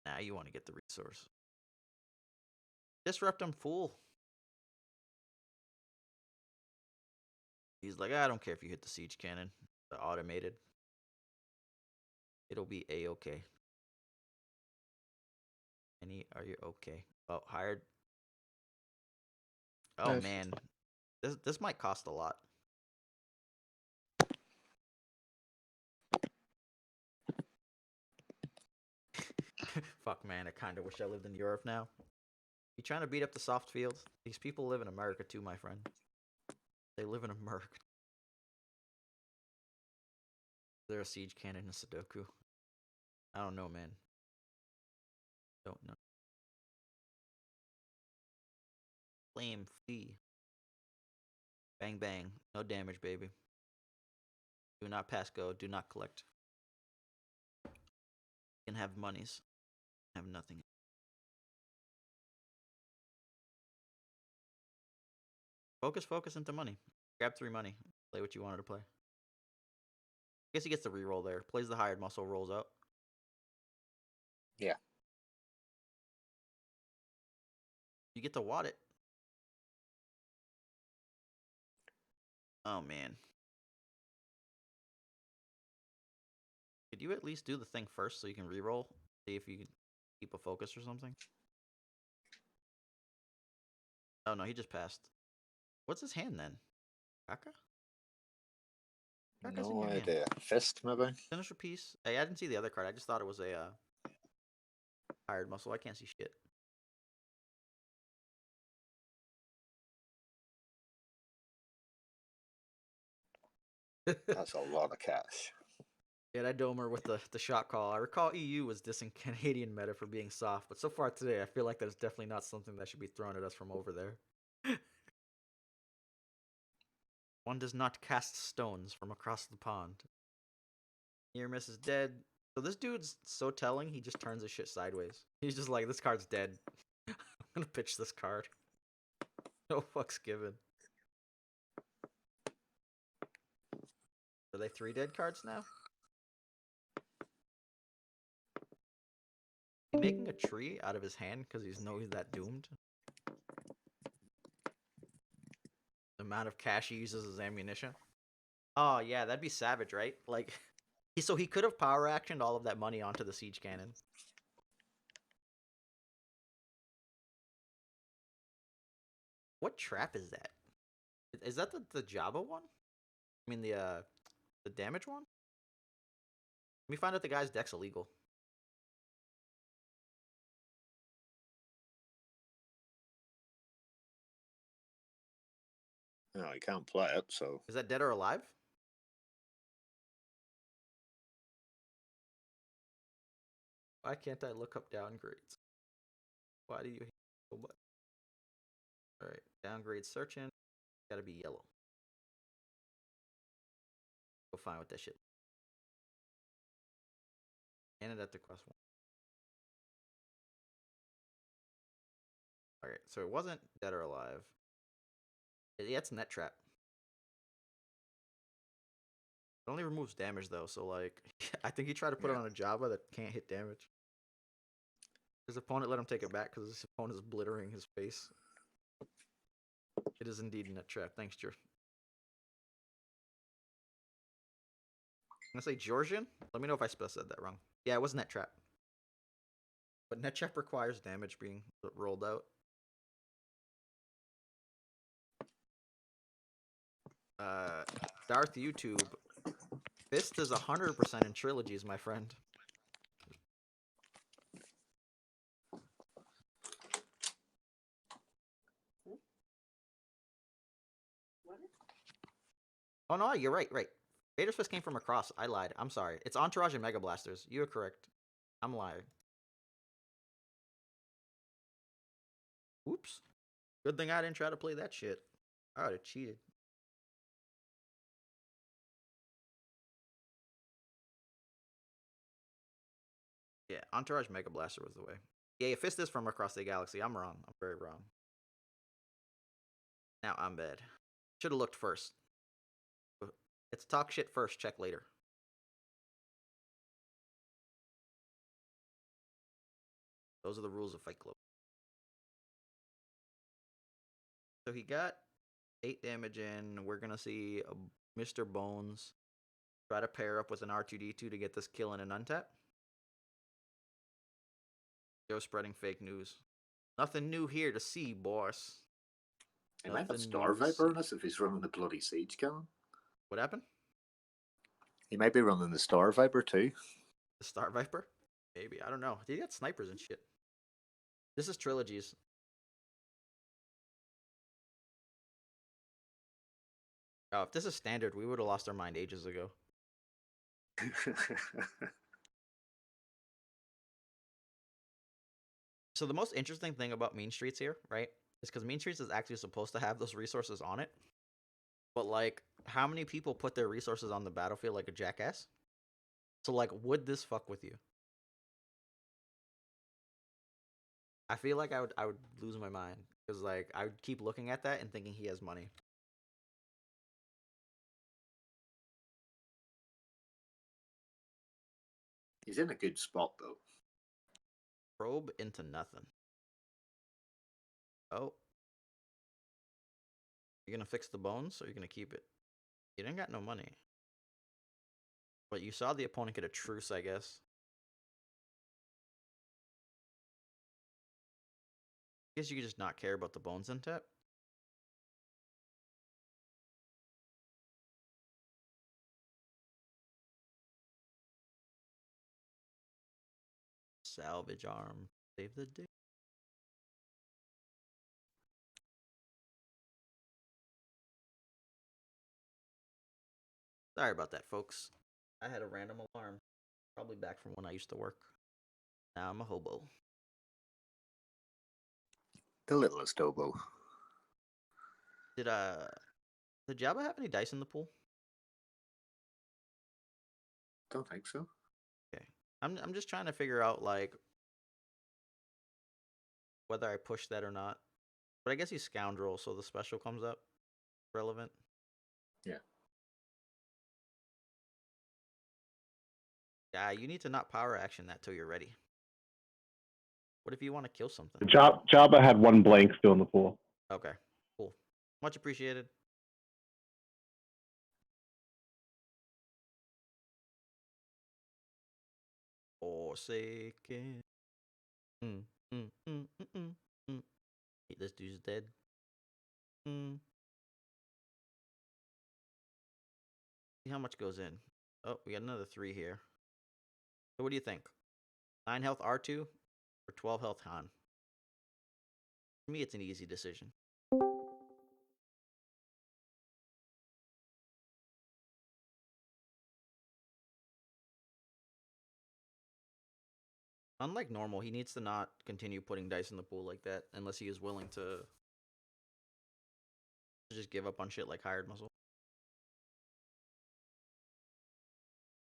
Now you want to get the resource. Disrupt him, fool. He's like, I don't care if you hit the siege cannon. The automated. It'll be a-okay. Any, are you okay? Oh, hired. Oh Nice. man, this might cost a lot. Fuck man, I kind of wish I lived in Europe now. You trying to beat up the soft fields? These people live in America too, my friend. They live in America. They're a siege cannon in Sudoku. I don't know, man. Don't know. Flame flee. Bang bang. No damage, baby. Do not pass go. Do not collect. You can have monies. Have nothing. Focus into money. Grab 3 money. Play what you wanted to play. I guess he gets the reroll there. Plays the hired muscle, rolls out. Yeah. You get to wad it. Oh man. Could you at least do the thing first so you can reroll? See if you can keep a focus or something? Oh no, he just passed. What's his hand then? Kaka? Kaka's in No your hand. idea. Fist, maybe? Finish a piece. Hey, I didn't see the other card. I just thought it was a hired muscle. I can't see shit. That's a lot of cash. Yeah, that Domer with the shot call. I recall EU was dissing Canadian meta for being soft, but so far today, I feel like that's definitely not something that should be thrown at us from over there. One does not cast stones from across the pond. Near miss is dead. So this dude's so telling, he just turns his shit sideways. He's just like, this card's dead. I'm gonna pitch this card. No fucks given. Are they 3 dead cards now? He's making a tree out of his hand because he's that doomed. The amount of cash he uses as ammunition. Oh yeah, that'd be savage, right? Like, so he could have power actioned all of that money onto the siege cannon. What trap is that? Is that the Java one? I mean the damage one? Let me find out the guy's deck's illegal. No, I can't play it, so. Is that dead or alive? Why can't I look up downgrades? Why do you hate so much? Alright, downgrade searching. Gotta be yellow. Go find what that shit. And it at the quest one. Alright, so it wasn't dead or alive. Yeah, it's net trap. It only removes damage though, so like I think he tried to put it on a Java that can't hit damage. His opponent let him take it back because his opponent is blittering his face. It is indeed net trap. Thanks, George. I'm gonna say Georgian. Let me know if I said that wrong. Yeah, it was net trap. But net trap requires damage being rolled out. Darth YouTube. Fist is 100% in trilogies, my friend. What? Oh no, you're right, right. Vader's Fist came from across. I lied. I'm sorry. It's Entourage and Mega Blasters. You are correct. I'm lying. Oops. Good thing I didn't try to play that shit. I would have cheated. Yeah, Entourage Mega Blaster was the way. Yeah, Fist is from across the galaxy. I'm wrong. I'm very wrong. Now I'm bad. Should have looked first. It's talk shit first, check later. Those are the rules of Fight Club. So he got 8 damage in. We're gonna see Mr. Bones try to pair up with an R2D2 to get this kill in an untap. Joe spreading fake news. Nothing new here to see, boss. He might have Nothing Star new to Viper on see. us if he's running the bloody siege cannon. What happened? He might be running the Star Viper too. The Star Viper? Maybe. I don't know. He got snipers and shit. This is trilogies. Oh, if this is standard, we would have lost our mind ages ago. So the most interesting thing about Mean Streets here, right, is because Mean Streets is actually supposed to have those resources on it. But, like, how many people put their resources on the battlefield like a jackass? So, like, would this fuck with you? I feel like I would lose my mind. Because, like, I would keep looking at that and thinking he has money. He's in a good spot though. Probe into nothing. Oh. You're gonna fix the bones, or you're gonna keep it? You didn't got no money. But you saw the opponent get a truce, I guess. I guess you could just not care about the bones in tap. Salvage arm. Save the day. Sorry about that, folks. I had a random alarm. Probably back from when I used to work. Now I'm a hobo. The littlest hobo. Did Jabba have any dice in the pool? Don't think so. Okay. I'm just trying to figure out like whether I push that or not. But I guess he's scoundrel, so the special comes up relevant. Yeah. Yeah, you need to not power action that till you're ready. What if you want to kill something? Jabba had one blank still in the pool. Okay, cool. Much appreciated. Forsaken. Mm, mm, mm, mm, mm, mm. This dude's dead. Mm. See how much goes in. Oh, we got another 3 here. So what do you think? 9 health R2 or 12 health Han? For me, it's an easy decision. Unlike normal, he needs to not continue putting dice in the pool like that unless he is willing to just give up on shit like hired muscle.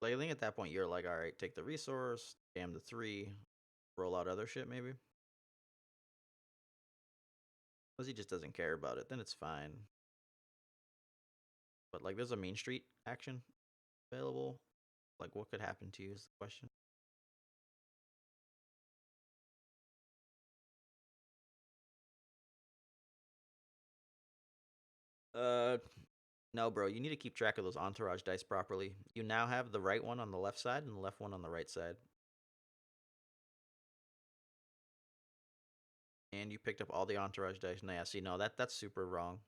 Like, I think at that point you're like, all right, take the resource, jam the 3, roll out other shit maybe. Unless he just doesn't care about it, then it's fine. But like, there's a Main Street action available. Like, what could happen to you is the question. No, bro. You need to keep track of those entourage dice properly. You now have the right one on the left side and the left one on the right side. And you picked up all the entourage dice. Now, yeah, see, no, that's super wrong.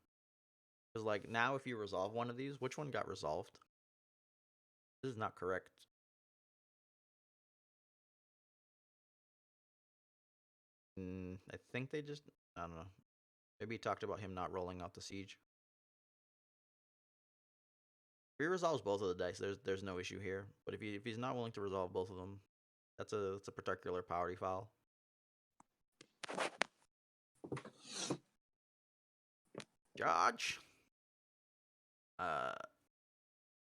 Because, like, now if you resolve one of these, which one got resolved? This is not correct. I think they just, I don't know. Maybe he talked about him not rolling out the siege. If he resolves both of the dice, there's no issue here. But if he's not willing to resolve both of them, that's a particular poverty foul. Judge. I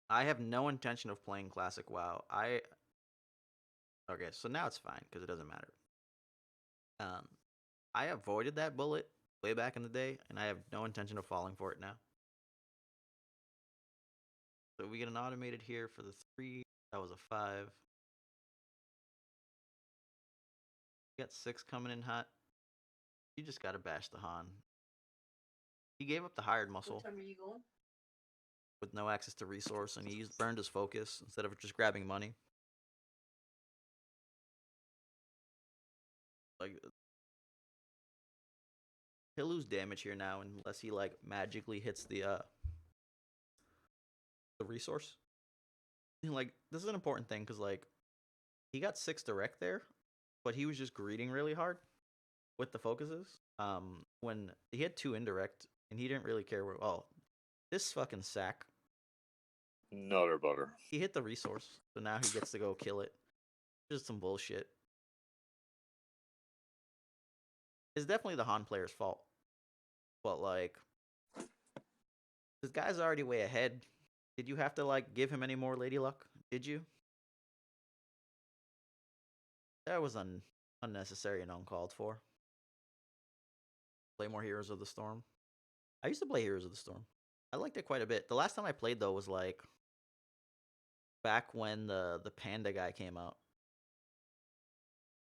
have no intention of playing classic WoW. Okay, so now it's fine because it doesn't matter. I avoided that bullet way back in the day, and I have no intention of falling for it now. So we get an automated here for the 3. That was a 5. We got 6 coming in hot. You just gotta bash the Han. He gave up the hired muscle. What time are you going? With no access to resource, and he burned his focus instead of just grabbing money. Like, he'll lose damage here now unless he like magically hits the resource. And, like, this is an important thing because like he got 6 direct there, but he was just greeting really hard with the focuses. When he had 2 indirect, and he didn't really care where. Oh, this fucking sack. Not a butter. He hit the resource, so now he gets to go kill it. Just some bullshit. It's definitely the Han player's fault. But, like, this guy's already way ahead. Did you have to, like, give him any more Lady Luck? Did you? That was unnecessary and uncalled for. Play more Heroes of the Storm. I used to play Heroes of the Storm. I liked it quite a bit. The last time I played, though, was, like, back when the panda guy came out.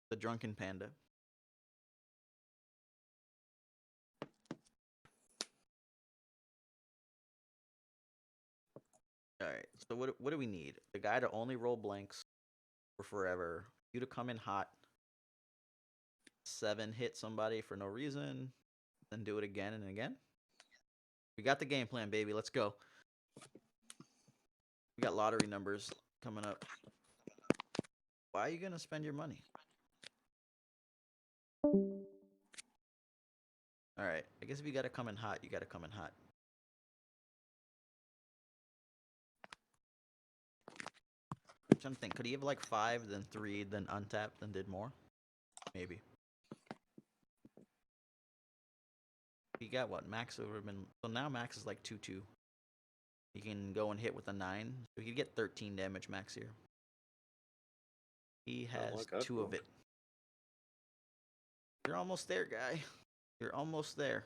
The drunken panda. Alright, so what do we need? The guy to only roll blanks for forever. You to come in hot. 7 hit somebody for no reason. Then do it again and again. We got the game plan, baby. Let's go. We got lottery numbers coming up. Why are you gonna spend your money? Alright, I guess if you gotta come in hot, you gotta come in hot. I'm trying to think. Could he have like 5, then 3, then untapped, then did more? Maybe. He got what? Max would have been. So now Max is like 2-2. He can go and hit with a 9. So he could get 13 damage max here. He Oh my has God, 2 of bro. it. You're almost there, guy. You're almost there.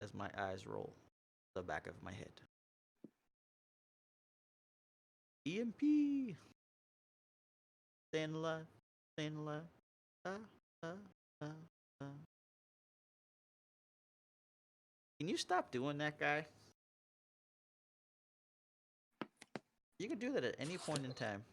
As my eyes roll the back of my head. EMP. Staying alive. Staying alive. Ah, ah, ah, ah. Can you stop doing that, guy? You can do that at any point in time.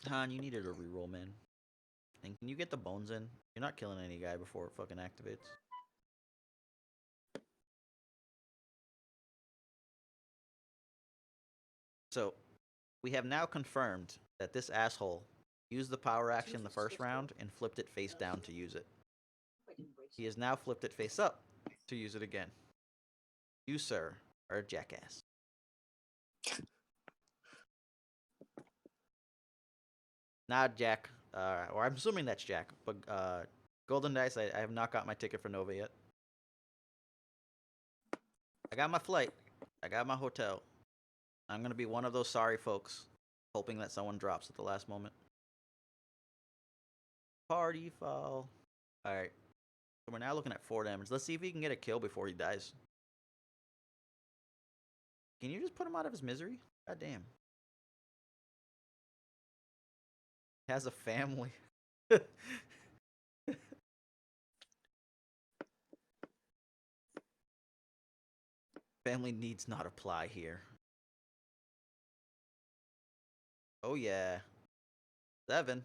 Han, you needed a reroll, man. And can you get the bones in? You're not killing any guy before it fucking activates. So, we have now confirmed that this asshole used the power action the first round and flipped it face down to use it. He has now flipped it face up to use it again. You, sir, are a jackass. Not Jack. Or I'm assuming that's Jack. But Golden Dice, I have not got my ticket for Nova yet. I got my flight. I got my hotel. I'm going to be one of those sorry folks, hoping that someone drops at the last moment. Party foul. Alright. So we're now looking at 4 damage. Let's see if he can get a kill before he dies. Can you just put him out of his misery? God damn. He has a family. Family needs not apply here. Oh yeah. 7.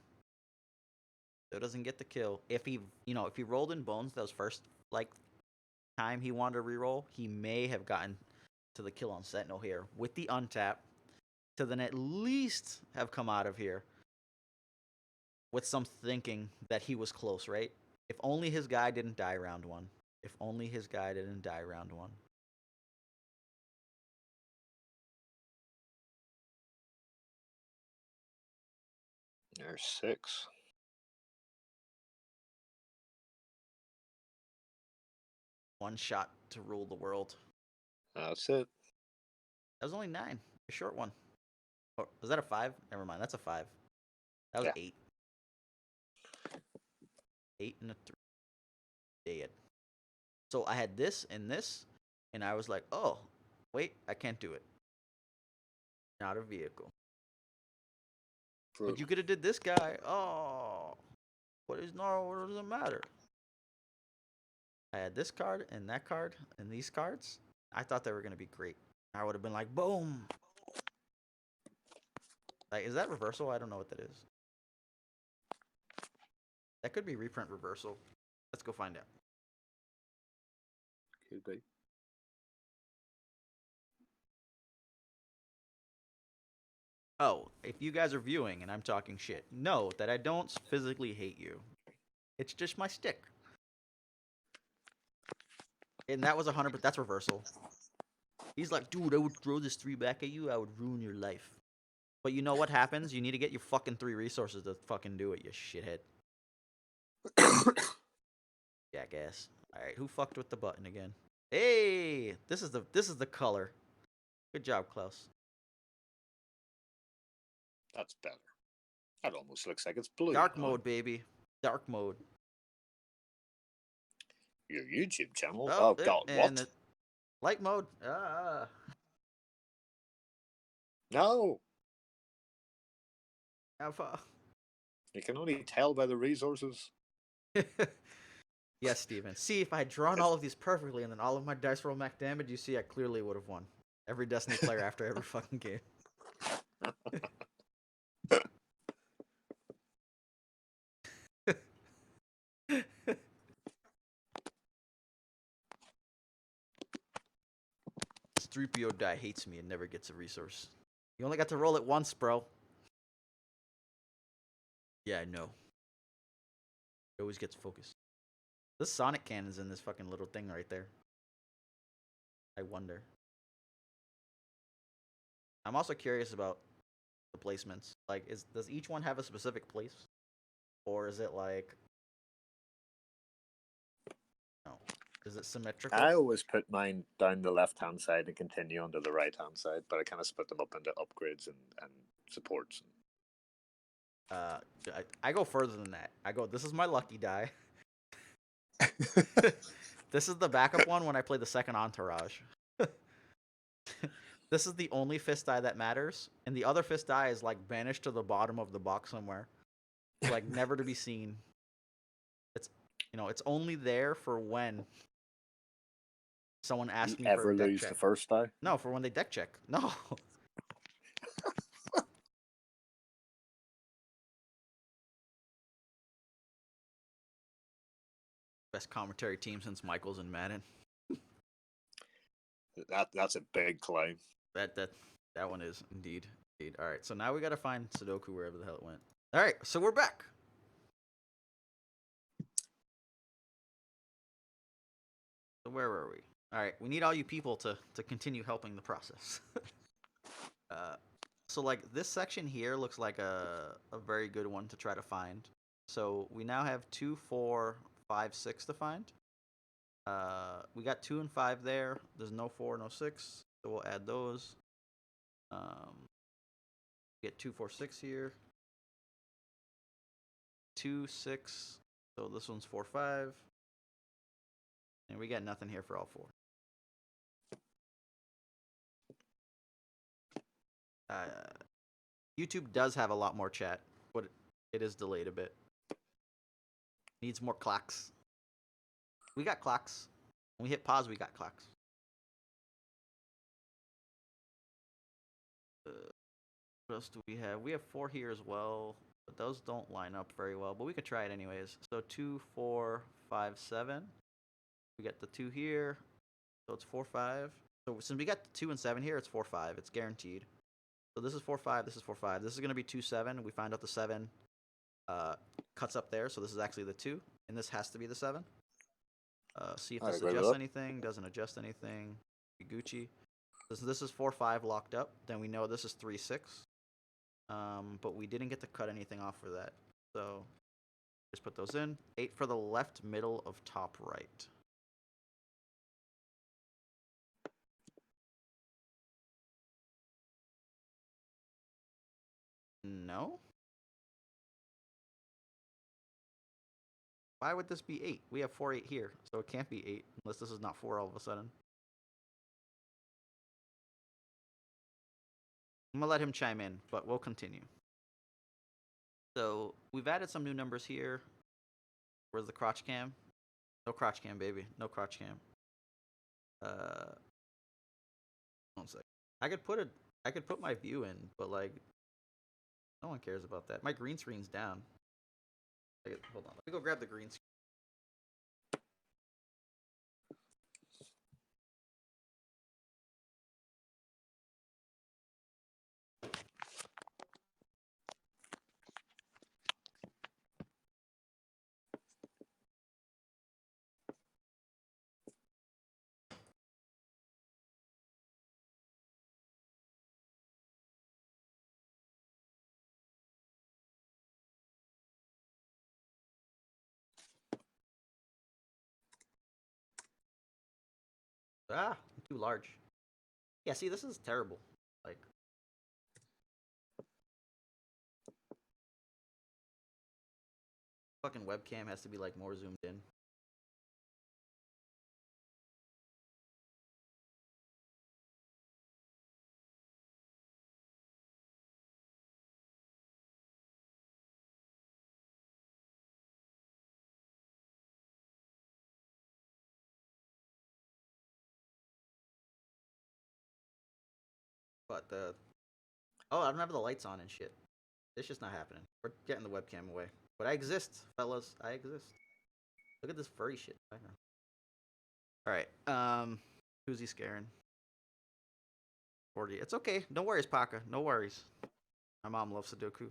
So doesn't get the kill. If he, if he rolled in bones those first, time he wanted to reroll, he may have gotten to the kill on Sentinel here with the untap to then at least have come out of here with some thinking that he was close, right? If only his guy didn't die round 1. If only his guy didn't die round 1. There's 6. One shot to rule the world. That's it. That was only 9. A short one. Oh, was that a 5? Never mind. That's a 5. That was 8. 8 and a 3. Dead. So I had this, and I was like, oh, wait, I can't do it. Not a vehicle. But you could have did this guy. Oh, what does it matter? I had this card and that card and these cards. I thought they were gonna be great. I would have been like, boom. Like, is that reversal? I don't know what that is. That could be reprint reversal. Let's go find out. Could be. Oh, if you guys are viewing and I'm talking shit, know that I don't physically hate you. It's just my stick. And that was 100%. That's reversal. He's like, dude, I would throw this 3 back at you. I would ruin your life. But you know what happens? You need to get your fucking 3 resources to fucking do it, you shithead. Jackass. Alright, who fucked with the button again? Hey! This is the color. Good job, Klaus. That's better. That almost looks like it's blue. Dark mode, baby. Dark mode. Your YouTube channel? Oh, God, what? Light mode. No! Alpha. You can only tell by the resources. Yes, Steven. See, if I had drawn all of these perfectly and then all of my dice roll max damage, you see I clearly would have won. Every Destiny player after every fucking game. This 3PO die hates me and never gets a resource. You only got to roll it once, bro. Yeah, I know. It always gets focused. This Sonic cannon's in this fucking little thing right there. I wonder. I'm also curious about the placements. Like, does each one have a specific place? Or is it like Is it symmetrical? I always put mine down the left-hand side and continue onto the right-hand side, but I kind of split them up into upgrades and supports. I go further than that. I go, this is my lucky die. This is the backup one when I play the second entourage. This is the only fist die that matters, and the other fist die is like banished to the bottom of the box somewhere, like never to be seen. It's it's only there for when someone asks You me for ever a deck lose check. the first die? No, for when they deck check. No. Best commentary team since Michaels and Madden. That's a big claim. That one is indeed. All right, so now we gotta find Sudoku wherever the hell it went. All right, so we're back. So where were we? All right, we need all you people to continue helping the process. So like this section here looks like a very good one to try to find. So we now have 2, 4, 5, 6 to find. We got 2 and 5 there. There's no 4, no 6, so we'll add those. Get 2, 4, 6 here. 2, 6. So this one's 4, 5. And we got nothing here for all 4. YouTube does have a lot more chat, but it is delayed a bit. Needs more clocks. We got clocks. When we hit pause, we got clocks. What else do we have? We have 4 here as well, but those don't line up very well, but we could try it anyways. So 2, 4, 5, 7. We got the 2 here, so it's 4, 5. So since we got the 2 and 7 here, it's 4, 5. It's guaranteed. So this is 4, 5. This is 4, 5. This is going to be 2, 7. We find out the 7 cuts up there, so this is actually the 2, and this has to be the 7. See if this adjusts anything. Doesn't adjust anything. Gucci. This is 4, 5 locked up. Then we know this is 3, 6. But we didn't get to cut anything off for that. So just put those in. 8 for the left, middle of top right. No? Why would this be 8? We have 4, 8 here, so it can't be 8 unless this is not 4 all of a sudden. I'm gonna let him chime in, but we'll continue. So we've added some new numbers here. Where's the crotch cam? No crotch cam, baby. No crotch cam. One sec. I could put my view in, but like, no one cares about that. My green screen's down. Hold on. Let me go grab the green screen. Ah, I'm too large. Yeah, see, this is terrible. Like, fucking webcam has to be like more zoomed in. But I don't have the lights on and shit. It's just not happening. We're getting the webcam away. But I exist, fellas. I exist. Look at this furry shit. Alright, who's he scaring? 40. It's okay. No worries, Paka. No worries. My mom loves Sudoku.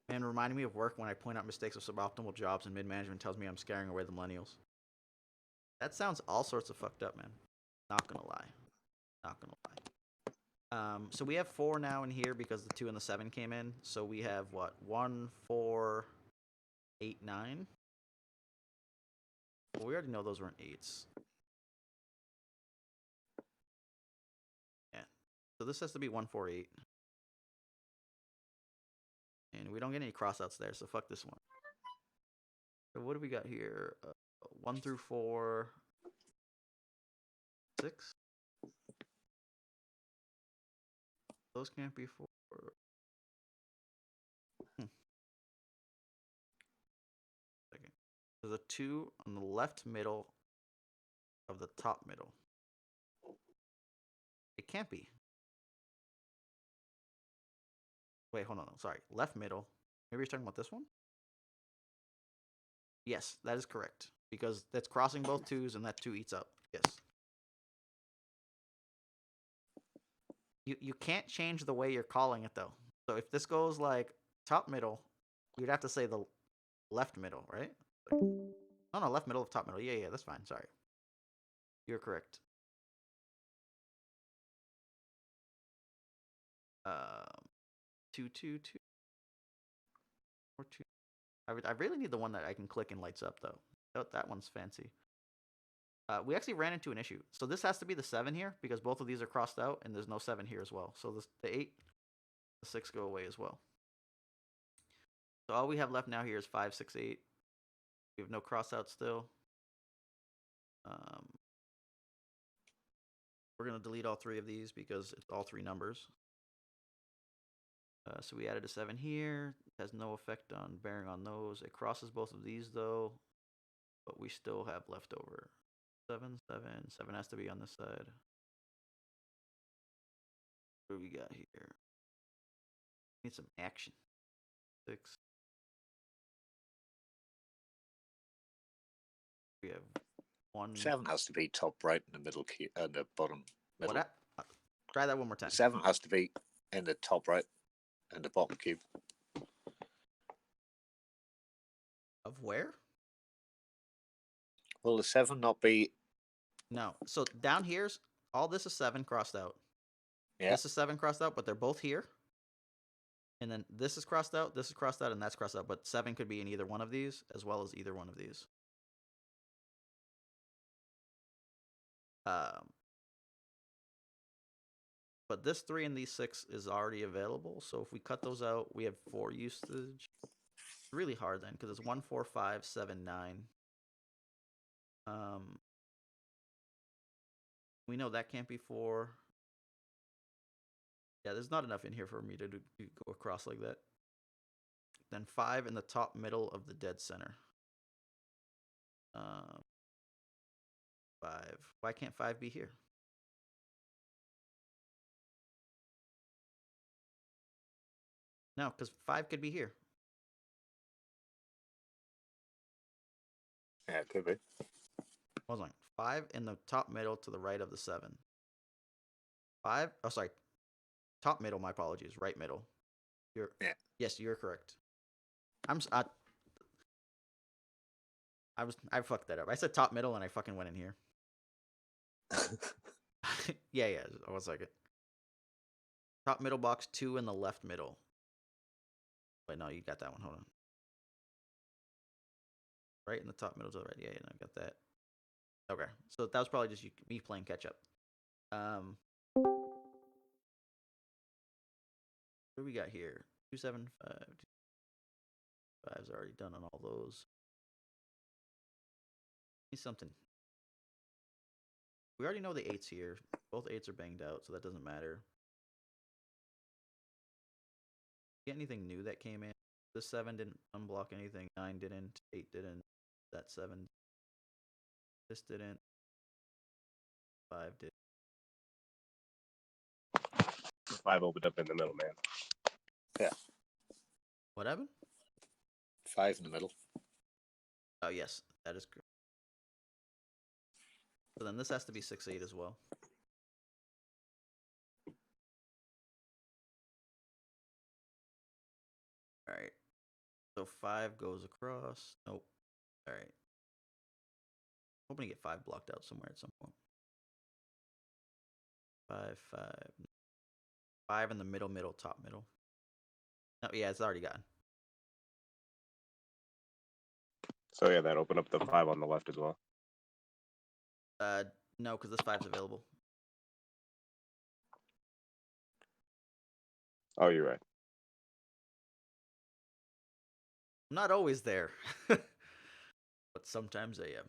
Man, reminding me of work when I point out mistakes of suboptimal jobs and mid-management tells me I'm scaring away the millennials. That sounds all sorts of fucked up, man. Not gonna lie. Not gonna lie. So we have 4 now in here because the 2 and the 7 came in. So we have what? 1, 4, 8, 9. Well, we already know those weren't 8s. So this has to be 148. And we don't get any crossouts there, so fuck this one. So what do we got here? 1 through 4. 6? Those can't be 4. Second. There's a 2 on the left middle of the top middle. It can't be. Wait, hold on. Sorry. Left middle. Maybe you're talking about this one? Yes, that is correct. Because that's crossing both 2s and that 2 eats up. Yes. You can't change the way you're calling it though. So if this goes like top middle, you'd have to say the left middle, right? Oh no, left middle of top middle. Yeah, that's fine. Sorry. You're correct. 2, 2, 2. Or 2. I really need the one that I can click and lights up though. That one's fancy. We actually ran into an issue. So this has to be the 7 here because both of these are crossed out and there's no 7 here as well. So the 8, the 6 go away as well. So all we have left now here is 5, 6, 8. We have no crossouts still. We're going to delete all 3 of these because it's all 3 numbers. So we added a 7 here. It has no effect on bearing on those. It crosses both of these though, but we still have left over. 7, 7. 7 has to be on this side. What do we got here? Need some action. 6. We have 1. 7 has to be top right in the middle key and the bottom middle. What? Try that one more time. 7 has to be in the top right and the bottom cube. Of where? Will the 7 not be? No. So down here's all this is 7 crossed out. Yeah. This is 7 crossed out, but they're both here. And then this is crossed out, this is crossed out, and that's crossed out. But 7 could be in either one of these, as well as either one of these. But this 3 and these 6 is already available. So if we cut those out, we have 4 usage. It's really hard then, because it's 1, 4, 5, 7, 9. We know that can't be 4. Yeah, there's not enough in here for me to go across like that. Then 5 in the top middle of the dead center. 5. Why can't 5 be here? No, because 5 could be here. Yeah, it could be. Hold on. 5 in the top middle to the right of the 7. 5. Oh, sorry. Top middle. My apologies. Right middle. Yeah. Yes, you're correct. I fucked that up. I said top middle and I fucking went in here. yeah. 1 second. Top middle box 2 in the left middle. Wait, no, you got that one. Hold on. Right in the top middle to the right. Yeah, I got that. Okay, so that was probably just me playing catch up. What do we got here? 2, 7, 5. 5's already done on all those. Need something. We already know the 8's here. Both 8's are banged out, so that doesn't matter. Get anything new that came in? The 7 didn't unblock anything. 9 didn't. 8 didn't. That 7. This didn't. 5 did. 5 opened up in the middle, man. Yeah. What happened? 5 in the middle. Oh, yes. That is correct. So then this has to be 6, 8 as well. Alright. So 5 goes across. Nope. Alright. Hoping to get 5 blocked out somewhere at some point. 5, 5. 5 in the middle, top middle. No, yeah, it's already gone. So yeah, that opened up the 5 on the left as well. No, because this 5's available. Oh, you're right. I'm not always there, but sometimes I am.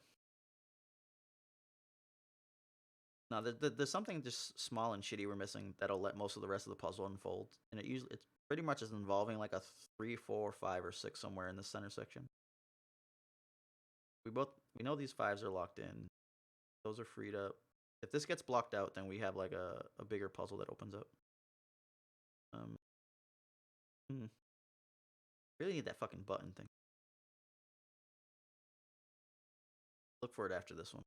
No, there's something just small and shitty we're missing that'll let most of the rest of the puzzle unfold, and it's pretty much is involving like a 3, 4, 5, or 6 somewhere in the center section. We know these 5s are locked in. Those are freed up. If this gets blocked out, then we have like a bigger puzzle that opens up. Really need that fucking button thing. Look for it after this one.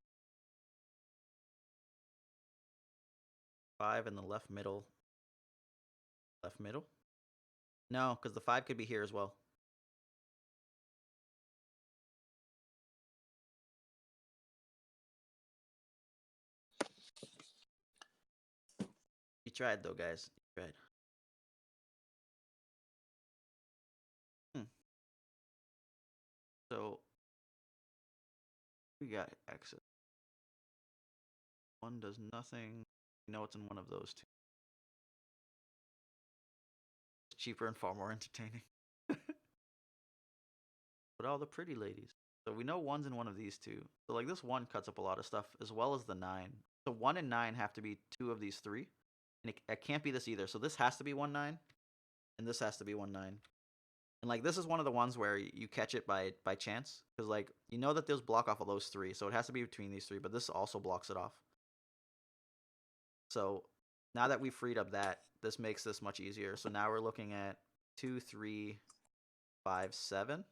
5 in the left middle. Left middle? No, because the 5 could be here as well. You tried though, guys. You tried. So we got exit. 1 does nothing. You know it's in one of those 2. It's cheaper and far more entertaining. But all the pretty ladies. So we know 1's in one of these 2. So like this 1 cuts up a lot of stuff, as well as the 9. So 1 and 9 have to be 2 of these 3. And it can't be this either. So this has to be 1, 9. And this has to be 1, 9. And like this is one of the ones where you catch it by chance. Because like you know that those block off of those 3. So it has to be between these 3. But this also blocks it off. So now that we've freed up that, this makes this much easier. So now we're looking at 2, 3, 5, 7.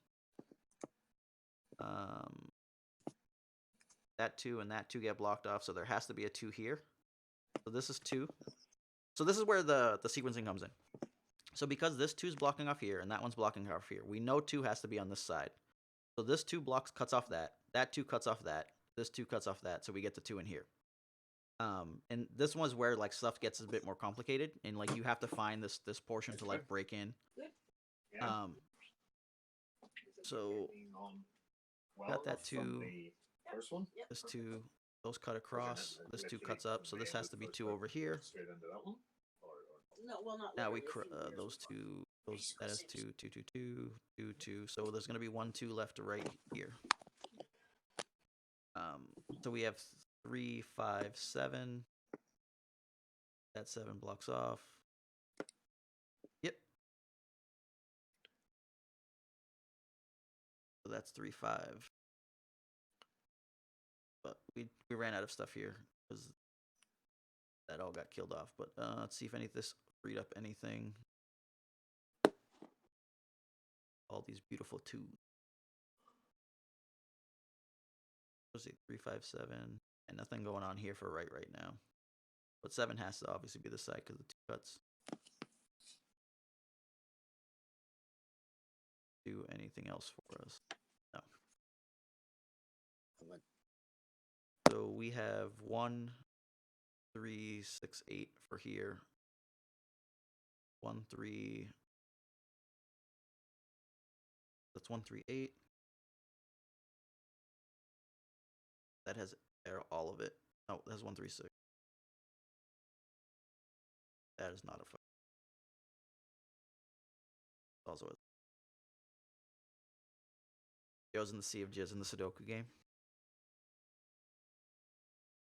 That 2 and that 2 get blocked off, so there has to be a 2 here. So this is 2. So this is where the sequencing comes in. So because this 2 is blocking off here and that one's blocking off here, we know 2 has to be on this side. So this 2 blocks cuts off that. That 2 cuts off that. This 2 cuts off that. So we get the 2 in here. And this one's where like stuff gets a bit more complicated, and like you have to find this portion to like break in. So got that 2. This 2, those cut across. This 2 cuts up, so this has to be 2 over here. No, well, not Now literally, we those 2. That is 2, 2, 2, 2, 2, 2. So there's gonna be 1, 2 left to right here. So we have 3, 5, 7. That 7 blocks off. Yep. So that's 3, 5. But we ran out of stuff here because that all got killed off. But let's see if any of this freed up anything. All these beautiful 2s. Let's see, 3, 5, 7, and nothing going on here for right now. But 7 has to obviously be the side because the 2 cuts. Do anything else for us? No. So we have 1, 3, 6, 8 for here. 1, 3. That's 1, 3, 8. That has all of it. No, that has 1, 3, 6. That is not a fuck. Also, goes in the Sea of Jizz in the Sudoku game.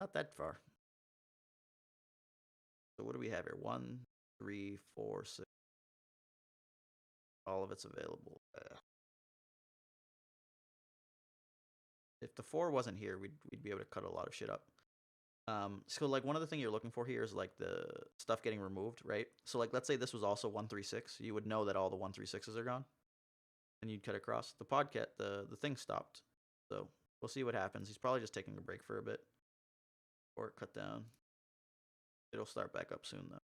Not that far. So what do we have here? 1, 3, 4, 6. All of it's available. If the 4 wasn't here, we'd be able to cut a lot of shit up. So like one of the things you're looking for here is like the stuff getting removed, right? So like let's say this was also 1, 3, 6. You would know that all the 1, 3, 6s are gone, and you'd cut across. The podcast, the thing stopped. So we'll see what happens. He's probably just taking a break for a bit, or cut down. It'll start back up soon though.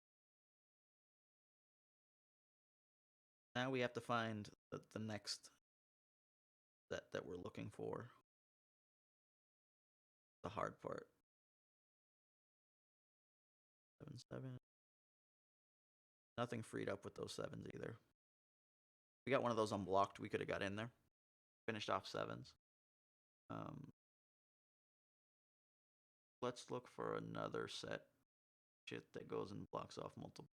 Now we have to find the next set that we're looking for. The hard part. 7, 7. Nothing freed up with those 7s either. We got one of those unblocked. We could have got in there. Finished off 7s. Let's look for another set. Shit that goes and blocks off multiple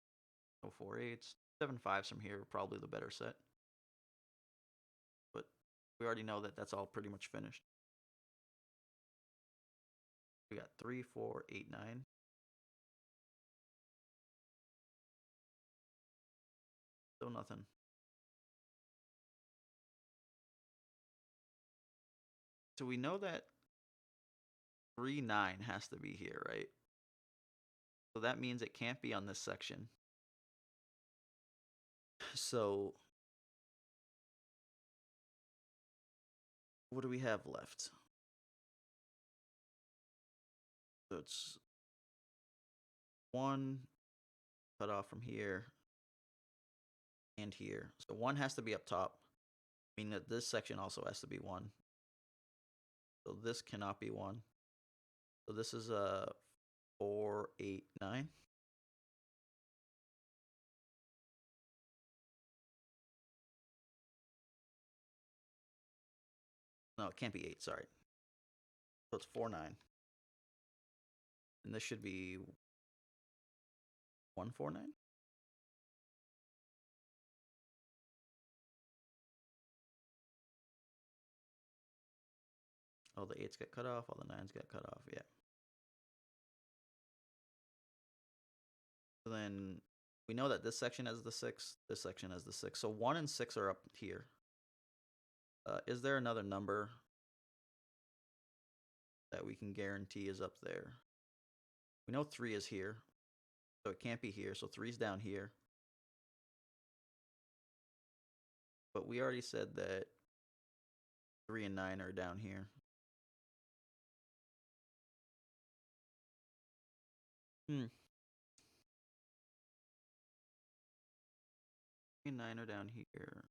4/8. 7/5s from here are probably the better set. But we already know that that's all pretty much finished. We got 3, 4, 8, 9. Still nothing. So we know that 3, 9 has to be here, right? So that means it can't be on this section. So what do we have left? So it's 1 cut off from here and here. So 1 has to be up top, meaning that this section also has to be 1. So this cannot be 1. So this is a 4, 8, 9. No, it can't be 8, sorry. So it's 4, 9. And this should be 1, 4, 9. All the 8s get cut off, all the 9s get cut off, yeah. So then we know that this section has the 6, this section has the 6. So 1 and 6 are up here. Is there another number that we can guarantee is up there? We know 3 is here, so it can't be here. So 3's down here. But we already said that 3 and 9 are down here. Hmm. 3 and 9 are down here.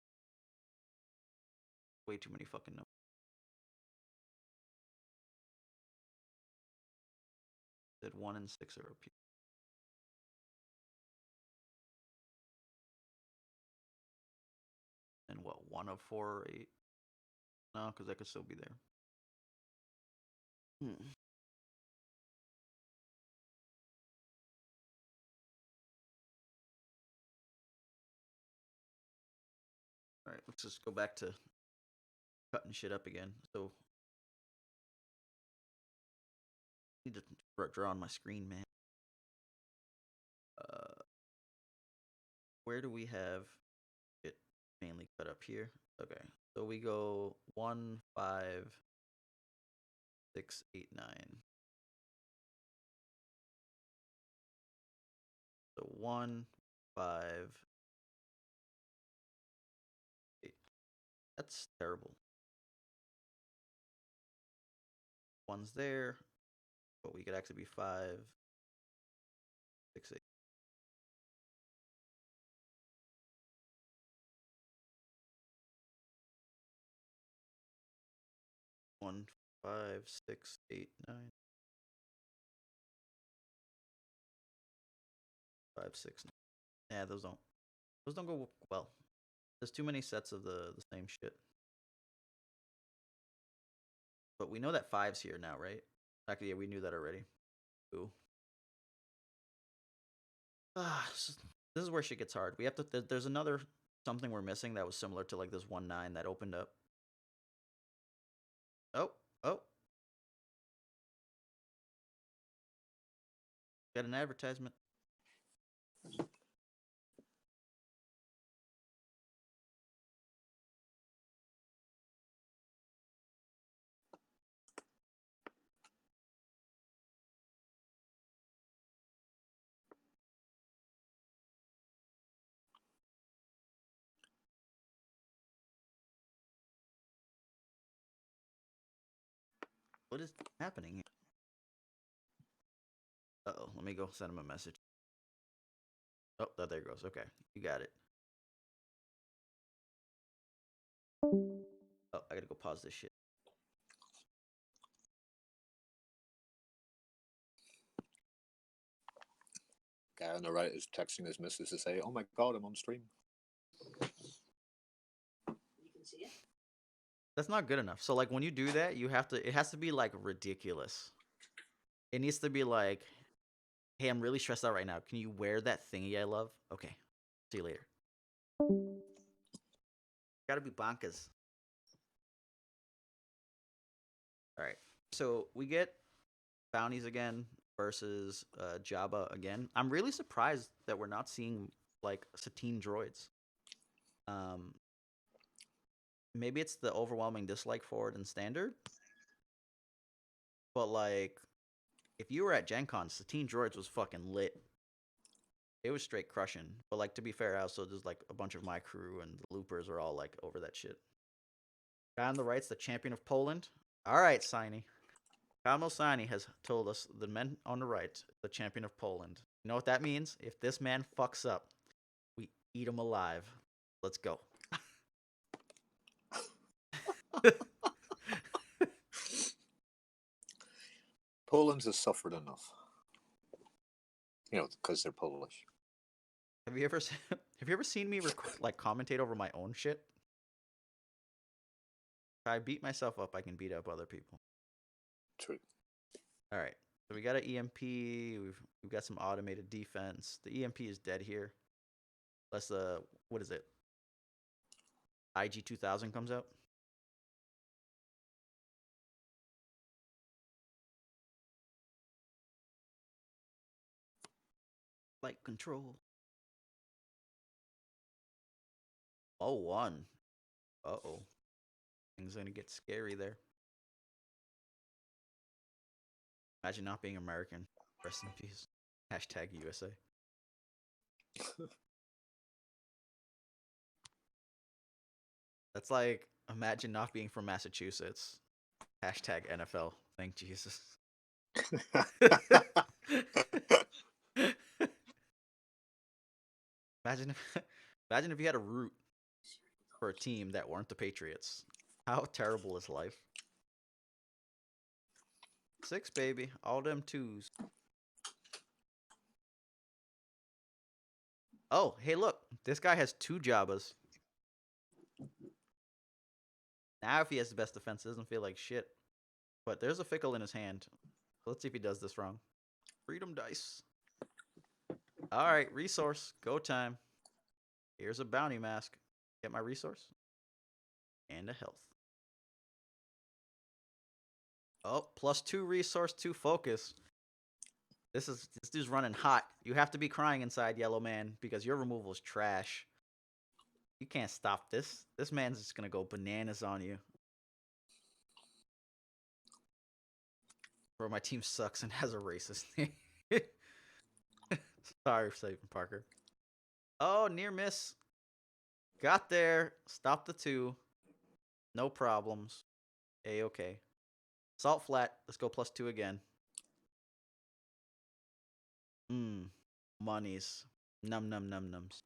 Way too many fucking numbers. Said 1 and 6 are up here. And what, 1 of 4 or 8? No, because that could still be there. Alright, let's just go back to cutting shit up again. So, need to draw on my screen, man. Where do we have it mainly cut up here? Okay, so we go 1, 5, 6, 8, 9. So 1, 5, 8. That's terrible. 1's there, but we could actually be 5, 6, 8. 1, 5, 6, 8, 9. 5, 6, 9. Yeah, those don't go well. There's too many sets of the same shit. But we know that 5's here now, right? Actually, yeah, we knew that already. Ooh. This is where shit gets hard. We have to. There's another something we're missing that was similar to like this 1, 9 that opened up. Oh. Got an advertisement. What is happening here? Uh-oh, let me go send him a message. Oh, there it goes. Okay, you got it. Oh, I gotta go pause this shit. Guy on the right is texting his missus to say, "Oh my god, I'm on stream." You can see it. That's not good enough. So like when you do that, you have to. It has to be like ridiculous. It needs to be like, hey, I'm really stressed out right now. Can you wear that thingy I love? Okay, see you later. Gotta be bonkers. All right. So we get bounties again versus Jabba again. I'm really surprised that we're not seeing like Satine droids. Um, maybe it's the overwhelming dislike for it in standard, but like if you were at Gen Con, Satine droids was fucking lit. It was straight crushing. But like to be fair, also there's like a bunch of my crew and the loopers are all like over that shit. Guy on the right's the champion of Poland. All right, Siny. Kamil Sani has told us the men on the right, the champion of Poland. You know what that means? If this man fucks up, we eat him alive. Let's go. Poland has suffered enough. You know, because they're Polish. Have you ever seen me like commentate over my own shit? If I beat myself up, I can beat up other people. True. All right. So we got an EMP. We've got some automated defense. The EMP is dead here. Unless what is it? IG 2000 comes out. Flight control. Oh, 1. Uh-oh. Things gonna get scary there. Imagine not being American. Rest in peace. Hashtag USA. That's like, imagine not being from Massachusetts. Hashtag NFL. Thank Jesus. Imagine if you had a root for a team that weren't the Patriots. How terrible is life? 6, baby. All them 2s. Oh, hey, look. This guy has 2 Jabbas. Now if he has the best defense, it doesn't feel like shit. But there's a Fickle in his hand. Let's see if he does this wrong. Freedom dice. Alright, resource. Go time. Here's a bounty mask. Get my resource. And a health. Oh, +2 resource, 2 focus. This dude's running hot. You have to be crying inside, Yellow Man, because your removal is trash. You can't stop this. This man's just gonna go bananas on you. Bro, my team sucks and has a racist name. Sorry for saving Parker. Oh, near miss. Got there. Stop the 2. No problems. A-okay. Salt flat. Let's go +2 again. Monies. Num num num nums.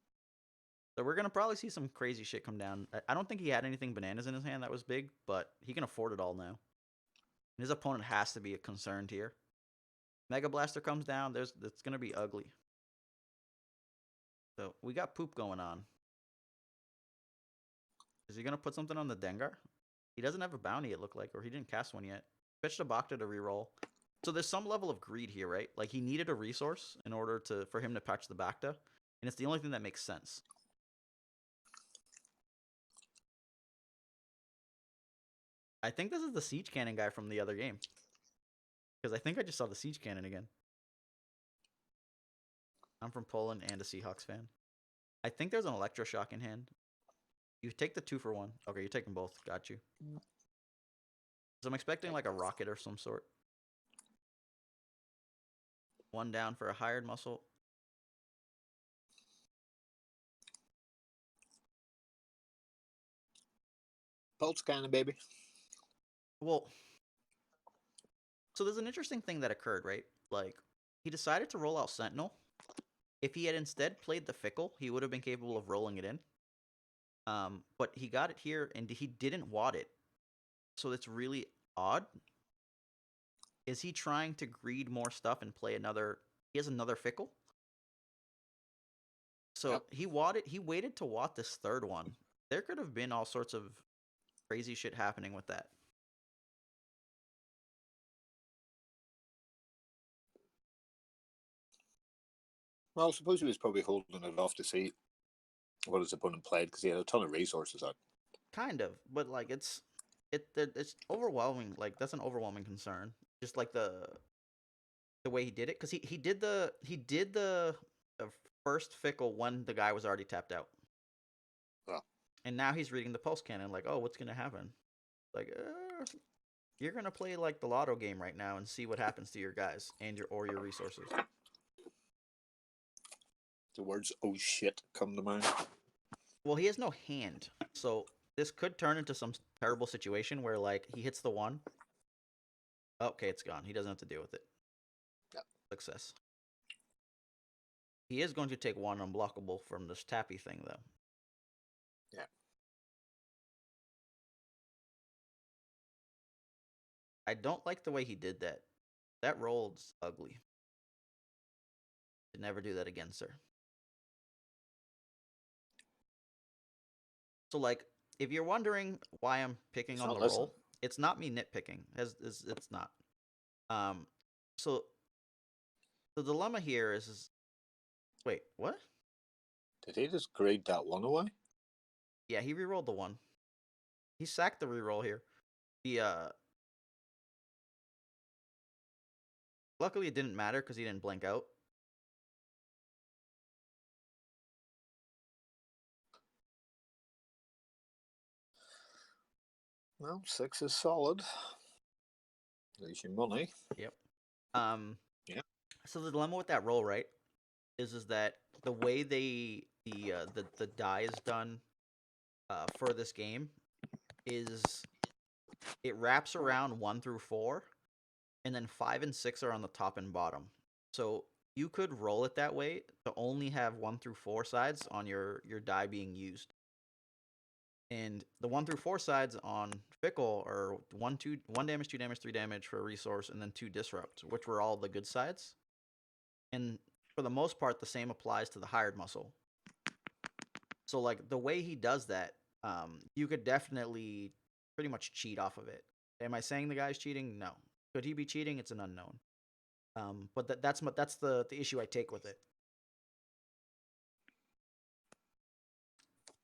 So we're gonna probably see some crazy shit come down. I don't think he had anything bananas in his hand that was big, but he can afford it all now. His opponent has to be concerned here. Mega Blaster comes down. It's gonna be ugly. So we got poop going on. Is he gonna put something on the Dengar? He doesn't have a bounty, it looked like, or he didn't cast one yet. Fetched a Bacta to reroll. So there's some level of greed here, right? Like he needed a resource in order for him to patch the Bacta, and it's the only thing that makes sense. I think this is the Siege Cannon guy from the other game. Because I think I just saw the Siege Cannon again. I'm from Poland and a Seahawks fan. I think there's an Electroshock in hand. You take the 2 for 1. Okay, you take them both. Got you. So I'm expecting like a rocket or some sort. 1 down for a hired muscle. Pulse cannon, baby. Well, so there's an interesting thing that occurred, right? Like, he decided to roll out Sentinel. If he had instead played the Fickle, he would have been capable of rolling it in. But he got it here, and he didn't wad it. So it's really odd. Is he trying to greed more stuff and play another... He has another Fickle? So Yep. he waited to wad this 3rd one. There could have been all sorts of crazy shit happening with that. Well, I suppose he was probably holding it off to see what his opponent played because he had a ton of resources out. Kind of, but like it's overwhelming. Like that's an overwhelming concern. Just like the way he did it, because he did the first fickle when the guy was already tapped out. Oh. And now he's reading the pulse cannon, like, oh, what's gonna happen? Like, you're gonna play like the lotto game right now and see what happens to your guys and your resources. The words "oh shit" come to mind. Well, he has no hand, so this could turn into some terrible situation where like he hits the one. Okay, it's gone. He doesn't have to deal with it. Yeah. Success. He is going to take one unblockable from this tappy thing, though. Yeah. I don't like the way he did that. That roll's ugly. Should never do that again, sir. So, like, if you're wondering why I'm picking He's on not the listening. roll, it's not me nitpicking. It's not. So the dilemma here is wait, what? Did he just grade that one away? Yeah, he rerolled the one. He sacked the reroll here. He luckily it didn't matter because he didn't blank out. Well, 6 is solid. There's your money. Yep. Yeah. So the dilemma with that roll, right, is that the way the die is done for this game is it wraps around 1 through 4, and then 5 and 6 are on the top and bottom. So you could roll it that way to only have 1 through 4 sides on your die being used. And the 1 through 4 sides on Fickle are 1 damage, 2 damage, 3 damage for a resource, and then 2 disrupt, which were all the good sides. And for the most part, the same applies to the hired muscle. So like the way he does that, you could definitely pretty much cheat off of it. Am I saying the guy's cheating? No. Could he be cheating? It's an unknown. But that's the issue I take with it.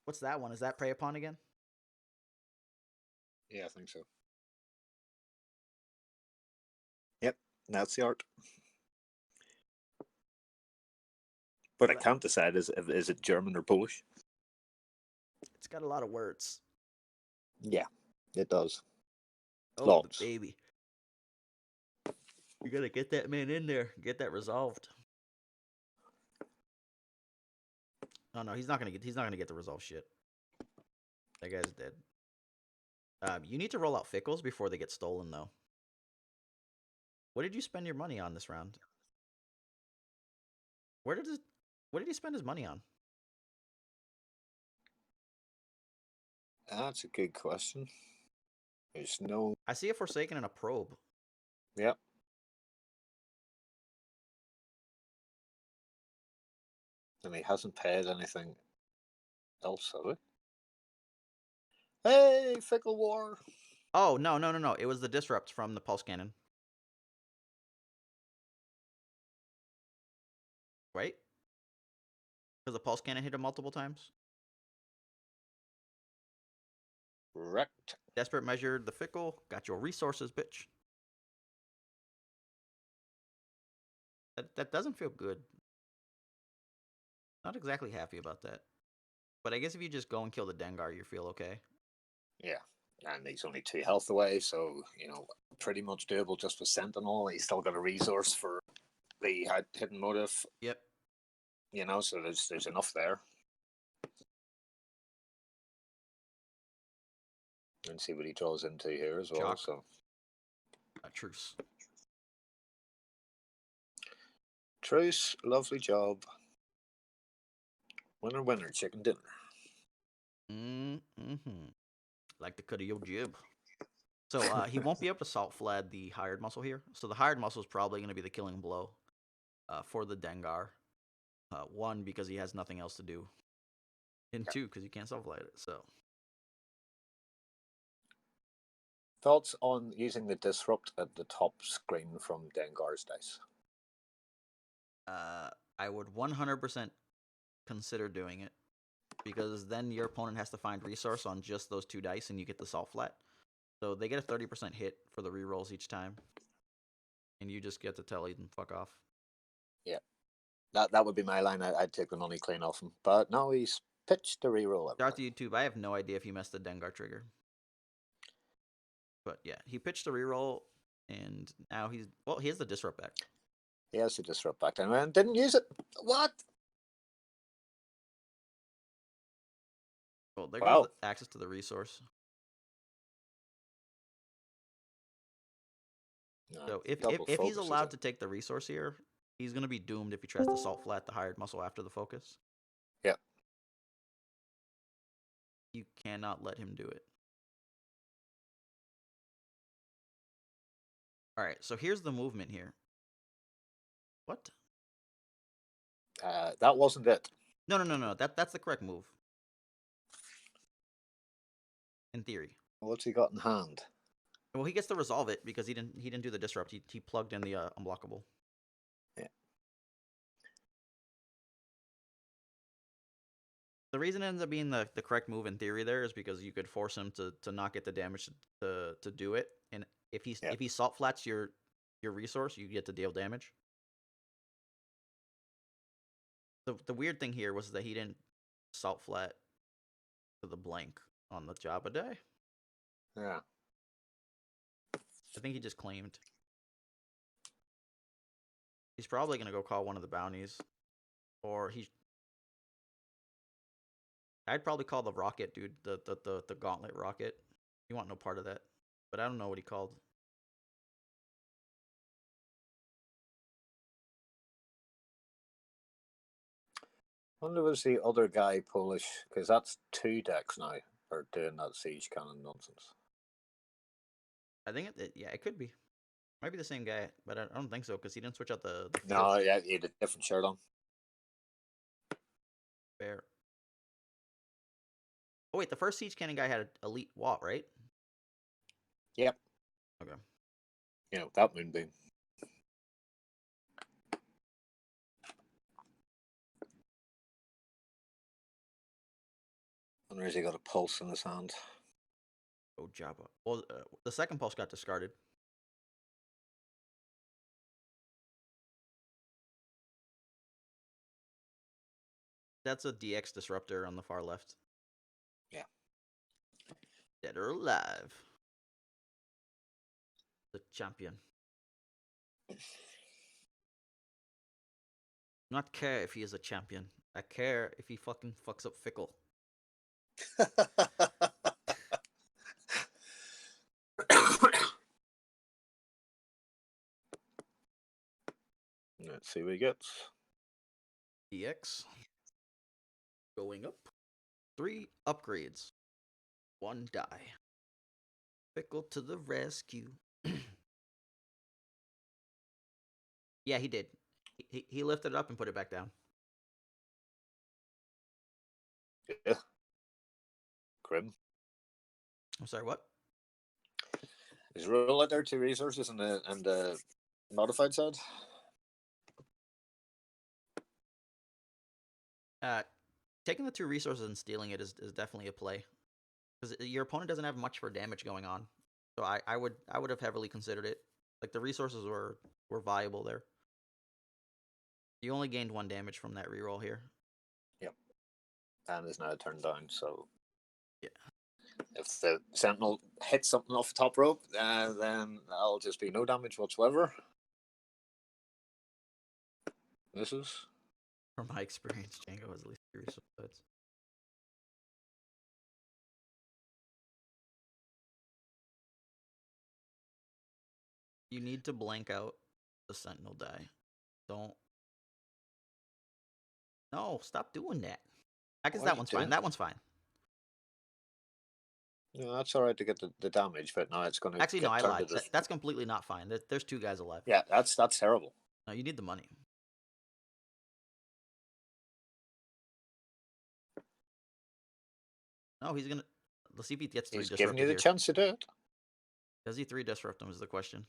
What's that one? Is that Prey Upon again? Yeah, I think so. Yep, that's the art. But I can't decide is it German or Polish. It's got a lot of words. Yeah, it does. Oh, Lots. the baby. You gotta get that man in there. Get that resolved. Oh no, he's not gonna get the resolve shit. That guy's dead. You need to roll out Fickles before they get stolen, though. What did you spend your money on this round? What did he spend his money on? That's a good question. There's no. I see a Forsaken and a Probe. Yep. And he hasn't paid anything else, has he? Hey, Fickle War! Oh, no. It was the Disrupt from the Pulse Cannon. Right? Because the Pulse Cannon hit him multiple times. Wrecked. Desperate measured the Fickle. Got your resources, bitch. That doesn't feel good. Not exactly happy about that. But I guess if you just go and kill the Dengar, you feel okay. Yeah. And he's only 2 health away, so, pretty much doable just for Sentinel. He's still got a resource for the hidden motive. Yep. So there's enough there. And see what he draws into here as well. Chalk. So Truce. Truce, lovely job. Winner, winner, chicken dinner. Like the cut of your jib. So he won't be able to salt flad the hired muscle here. So the hired muscle is probably going to be the killing blow for the Dengar. 1, because he has nothing else to do. And 2, because you can't salt flad it. So Thoughts on using the disrupt at the top screen from Dengar's dice? I would 100% consider doing it. because then your opponent has to find resource on just those 2 dice, and you get the salt flat. So they get a 30% hit for the rerolls each time, and you just get to tell Eden fuck off. Yeah, that would be my line. I'd take the money clean off him, but no, he's pitched the reroll. Shout out to YouTube. I have no idea if he messed the Dengar trigger, but yeah, he pitched a reroll, and now he has the disrupt back. He has to disrupt back then and didn't use it. What? Well, there Wow. goes the access to the resource. No, So if double he's focus allowed is to take the resource here, he's gonna be doomed if he tries to salt flat the hired muscle after the focus. Yeah. You cannot let him do it. All right, so here's the movement here. What? That wasn't it. No. That's the correct move. In theory. What's he got in hand? Well, he gets to resolve it because he didn't do the disrupt. He plugged in the unblockable. Yeah. The reason it ends up being the correct move in theory there is because you could force him to not get the damage to do it, and if he salt flats your resource, you get to deal damage. The weird thing here was that he didn't salt flat to the blank on the Jabba die. Yeah. I think he just claimed. He's probably gonna go call one of the bounties, or I'd probably call the rocket dude, the gauntlet rocket. You want no part of that, but I don't know what he called. I wonder was the other guy Polish, because that's 2 decks now are doing that siege cannon nonsense. I think it could be. Might be the same guy, but I don't think so because he didn't switch out the No, yeah, he had a different shirt on. Fair. Oh wait, the first siege cannon guy had an elite Watt, right? Yep. Okay. You know, that moonbeam. I wonder if he got a pulse in his hand. Oh, Jabba. Well, the second pulse got discarded. That's a DX disruptor on the far left. Yeah. Dead or alive. The champion. Not care if he is a champion. I care if he fucking fucks up Fickle. Let's see what he gets. DX. Going up. 3 upgrades. 1 die. Fickle to the rescue. Yeah, he did. He lifted it up and put it back down. Yeah. Grim. I'm sorry, what? Is roulette there 2 resources and the modified side? Taking the 2 resources and stealing it is definitely a play, because your opponent doesn't have much for damage going on. So I would have heavily considered it. Like the resources were viable there. You only gained 1 damage from that reroll here. Yep. And is now turned down. So yeah, if the sentinel hits something off the top rope, then that'll just be no damage whatsoever. This is. From my experience, Django has at least 3 resources. You need to blank out the sentinel die. Don't. No, stop doing that. I guess that one's fine. That one's fine. No, that's all right to get the damage, but now it's going to. Actually, no, I lied. That's completely not fine. There's 2 guys alive. Yeah, that's terrible. No, you need the money. No, he's gonna. Let's see if he gets 3 disrupted. He's giving you the chance to do it. Does he 3 disrupt him is the question.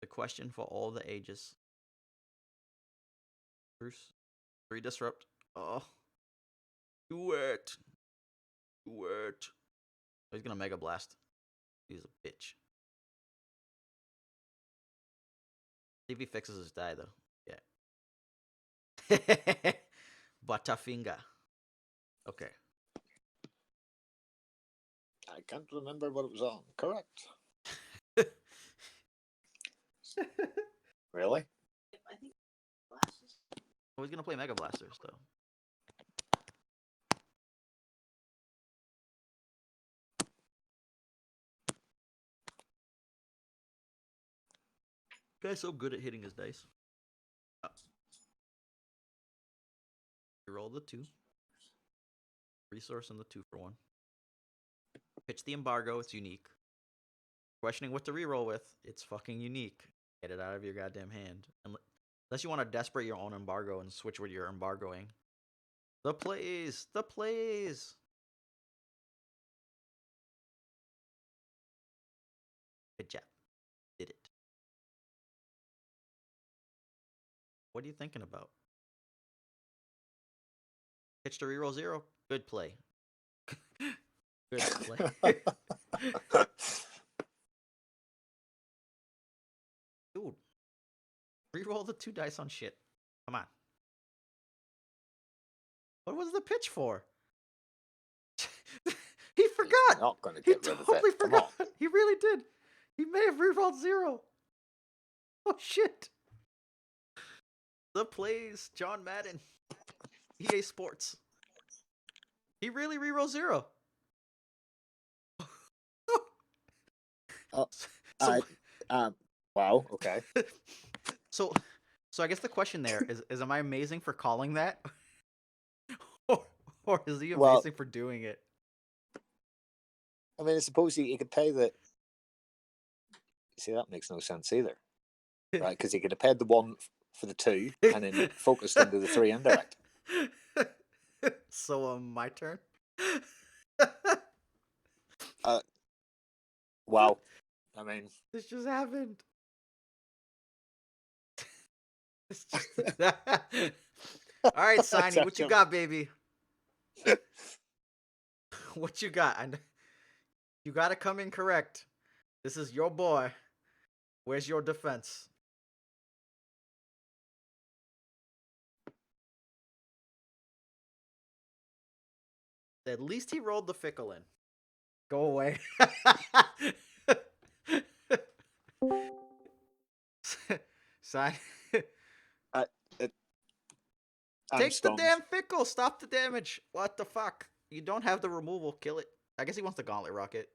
The question for all the ages. Bruce, 3 disrupt. Oh, do it. Do it. Oh, he's gonna Mega Blast. He's a bitch. See if he fixes his die, though. Yeah. Butterfinger. Okay. I can't remember what it was on. Correct. Really? I think glasses. Oh, he's gonna play Mega Blasters, though. Guy's so good at hitting his dice. Oh. You roll the 2. Resource and the 2 for 1. Pitch the embargo, it's unique. Questioning what to reroll with, it's fucking unique. Get it out of your goddamn hand. Unless you want to desperate your own embargo and switch what you're embargoing. The plays! The plays! Good job. Did it. What are you thinking about? Pitch to reroll 0. Good play. Good play. Dude. Reroll the 2 dice on shit. Come on. What was the pitch for? He forgot. Not going to He get rid of totally it. Come on. forgot. He really did. He may have rerolled 0. Oh shit. The plays, John Madden. EA Sports. He really rerolled 0. Oh, So, wow. Okay. so I guess the question there is am I amazing for calling that? or is he Well- amazing for doing it? I mean, I suppose he could pay the. See, that makes no sense either, right? Because he could have paid the 1 for the 2 and then focused into the 3 indirect. So my turn. Wow. I mean, This just happened. This just... All right, Signy, what you got, baby? What you got? You gotta come in correct. This is your boy. Where's your defense? At least he rolled the fickle in. Go away. Sign. I'm Take stunned. the damn fickle. Stop the damage. What the fuck? You don't have the removal. Kill it. I guess he wants the gauntlet rocket.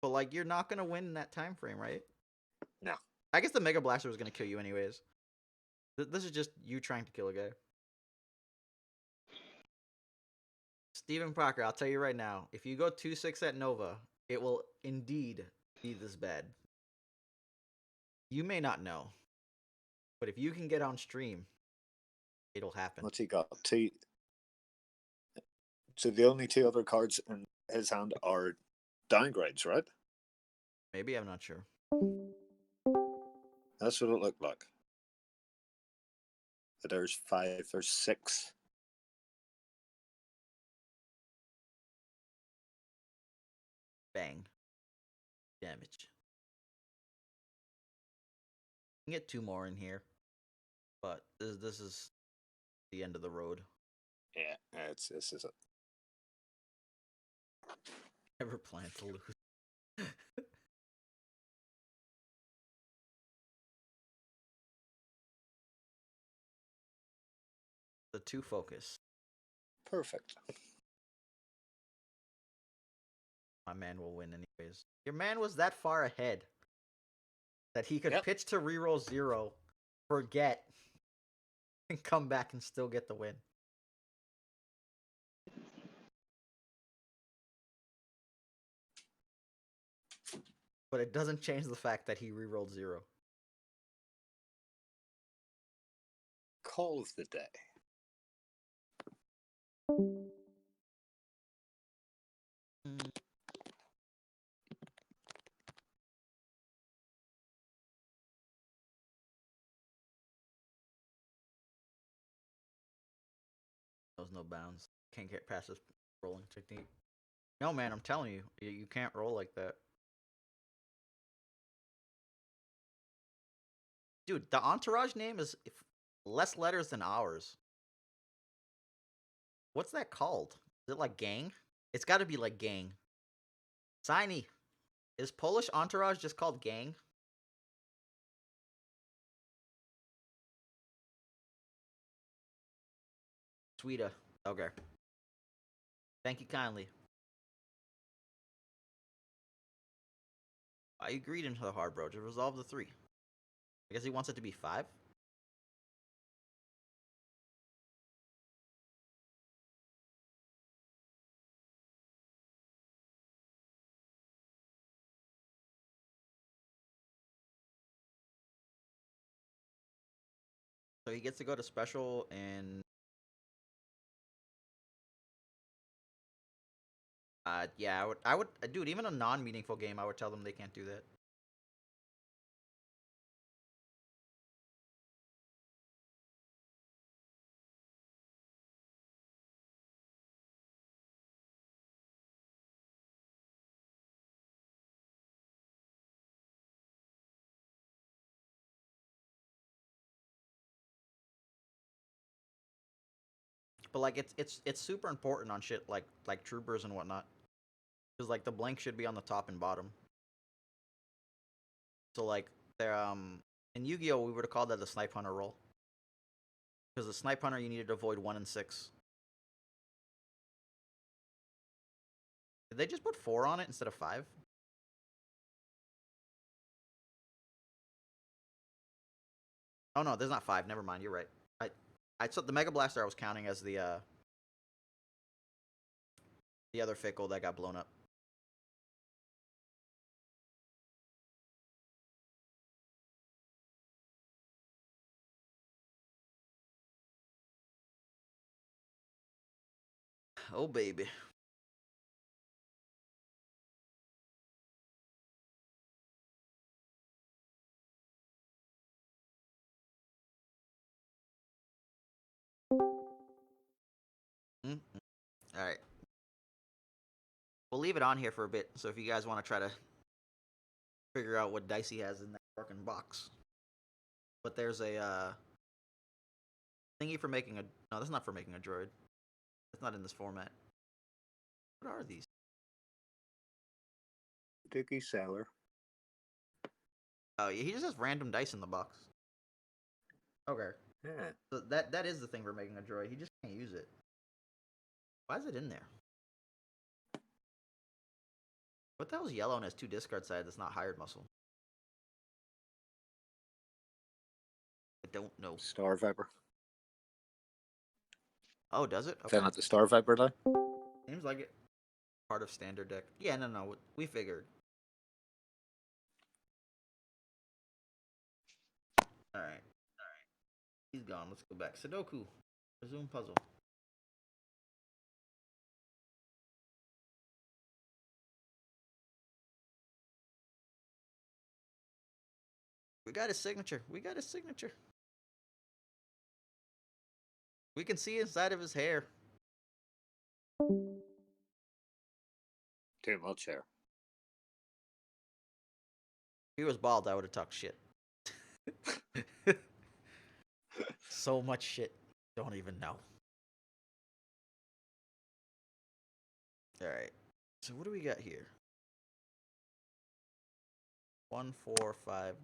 But like, you're not gonna win in that time frame, right? No. I guess the Mega Blaster was gonna kill you anyways. This is just you trying to kill a guy. Steven Parker, I'll tell you right now, if you go 2-6 at Nova, it will indeed be this bad. You may not know, but if you can get on stream, it'll happen. What's he got? 2. So the only 2 other cards in his hand are downgrades, right? Maybe, I'm not sure. That's what it looked like. But there's 5 or 6. Bang. Damage. You can get 2 more in here, but this is the end of the road. Yeah, this is it. Never plan to lose. The 2 focus. Perfect. My man will win anyways. Your man was that far ahead that he could pitch to reroll 0, forget, and come back and still get the win. But it doesn't change the fact that he rerolled 0. Call of the day. bounds. Can't get past this rolling technique. No, man, I'm telling you, you can't roll like that. Dude, the entourage name is less letters than ours. What's that called? Is it like gang? It's got to be like gang. Signy, is Polish entourage just called gang? Sweden. Okay. Thank you kindly. I agreed into the hard bro to resolve the 3. I guess he wants it to be 5. So he gets to go to special and yeah, I would, dude, even a non-meaningful game, I would tell them they can't do that. But like it's super important on shit like troopers and whatnot, because like the blank should be on the top and bottom. So like they're in Yu-Gi-Oh we would have called that the snipe hunter roll, because the snipe hunter you needed to avoid 1 and 6. Did they just put 4 on it instead of 5? Oh no, there's not 5. Never mind. You're right. I so the Mega Blaster I was counting as the other fickle that got blown up. Oh baby. Mm-mm. All right. We'll leave it on here for a bit. So if you guys want to try to figure out what dice he has in that fucking box, but there's a thingy for making a. No, that's not for making a droid. That's not in this format. What are these? Dookie Seller. Oh, yeah, he just has random dice in the box. Okay. Yeah. So that is the thing for making a droid. He just can't use it. Why is it in there? What the hell's yellow and has 2 discard sides that's not hired muscle? I don't know. Star Viper. Oh, does it? Then at the Star Viper now. Seems like it. Part of standard deck. Yeah, no. We figured. Alright. He's gone. Let's go back. Sudoku. Resume puzzle. We got his signature. We can see inside of his hair. Too much hair. If he was bald, I would have talked shit. So much shit. Don't even know. Alright. So what do we got here? 1, 4, 5.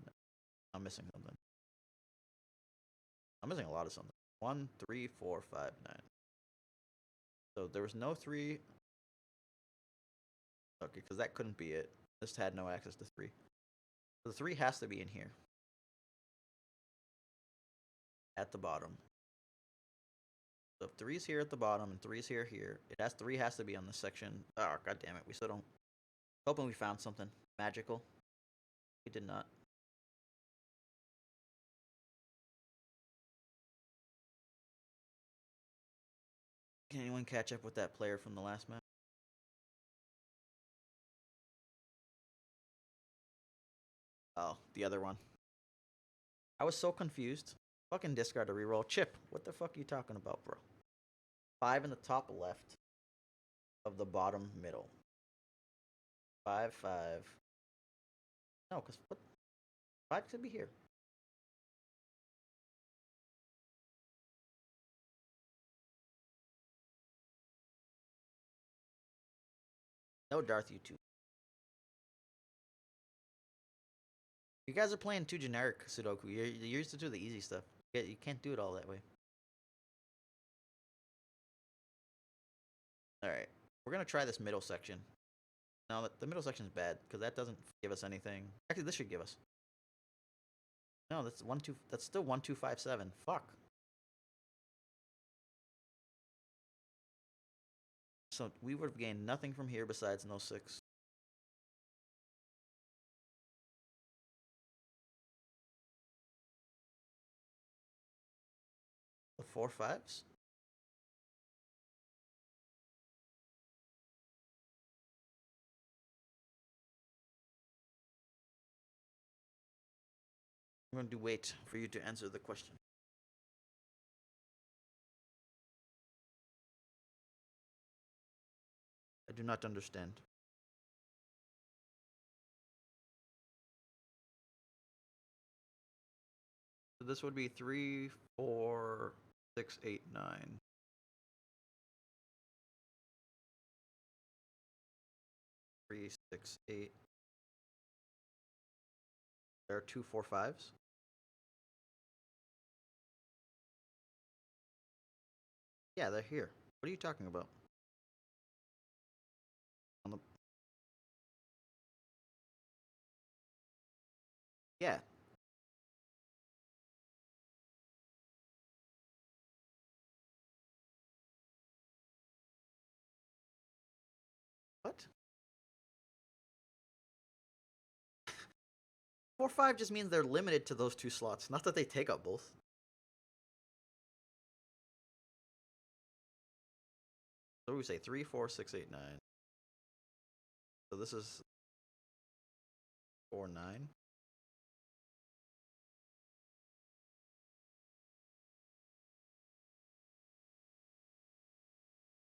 I'm missing something. I'm missing a lot of something. 1, 3, 4, 5, 9. So there was no 3. Okay, because that couldn't be it. This had no access to 3. So the 3 has to be in here. At the bottom. So if 3's here at the bottom and 3's here, it has 3 has to be on this section. Oh, god damn it. We still don't. Hoping we found something magical. We did not. Can anyone catch up with that player from the last match? Oh, the other one. I was so confused. Fucking discard a reroll. Chip, what the fuck are you talking about, bro? 5 in the top left of the bottom middle. 5, 5. No, because 5 should be here. No, Darth, you too. You guys are playing too generic Sudoku. You're used to do the easy stuff. You can't do it all that way. Alright. We're going to try this middle section. No, the middle section is bad, because that doesn't give us anything. Actually, this should give us. No, that's that's still 1257. Fuck. So we would have gained nothing from here besides no 6. The 4 5s? I'm going to wait for you to answer the question. I do not understand. So this would be 3, 4, 6, 8, 9. 3, 6, 8. There are 2 4 5s. Yeah, they're here. What are you talking about? On the... Yeah. What? 4 5 just means they're limited to those 2 slots, not that they take up both. So what do we say? 3, 4, 6, 8, 9. So this is 4, 9.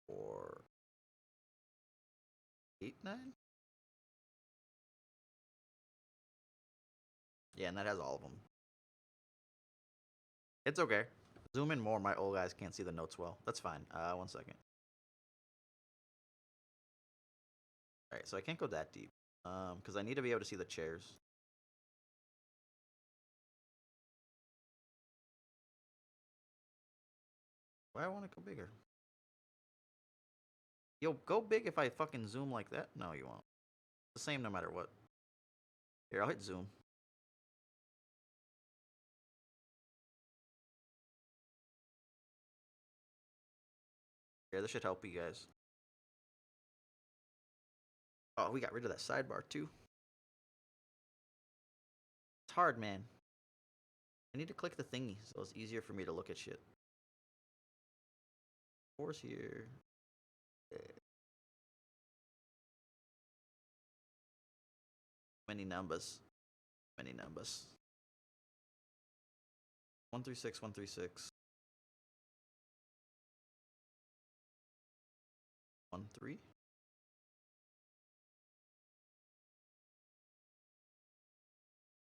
Or 8, 9? Yeah, and that has all of them. It's okay. Zoom in more. My old guys can't see the notes well. That's fine. 1 second. Alright, so I can't go that deep. Because I need to be able to see the chairs. Why do I want to go bigger? Yo, go big if I fucking zoom like that? No, you won't. It's the same no matter what. Here, I'll hit zoom. Yeah, this should help you guys. Oh, we got rid of that sidebar too. It's hard, man. I need to click the thingy so it's easier for me to look at shit. Four's here. Many numbers. Many numbers. 136, 136. 1, 3.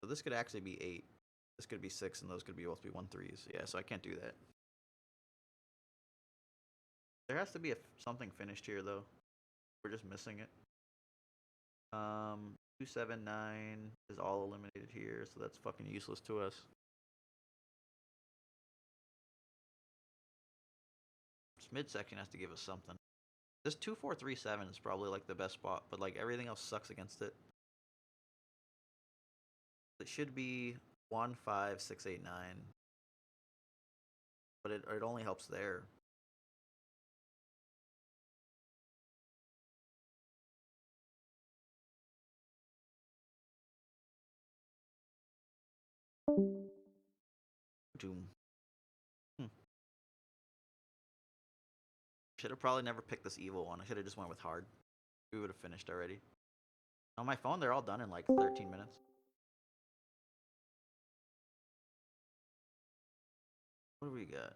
So this could actually be 8. This could be 6, and those could be both be 1 3s. Yeah, so I can't do that. There has to be something finished here, though. We're just missing it. 2, 7, 9 is all eliminated here, so that's fucking useless to us. This midsection has to give us something. This 2, 4, 3, 7 is probably like the best spot, but like everything else sucks against it. It should be 1, 5, 6, 8, 9. But it only helps there. Doom. Should have probably never picked this evil one. I should have just went with hard. We would have finished already. On my phone, they're all done in like 13 minutes. What do we got?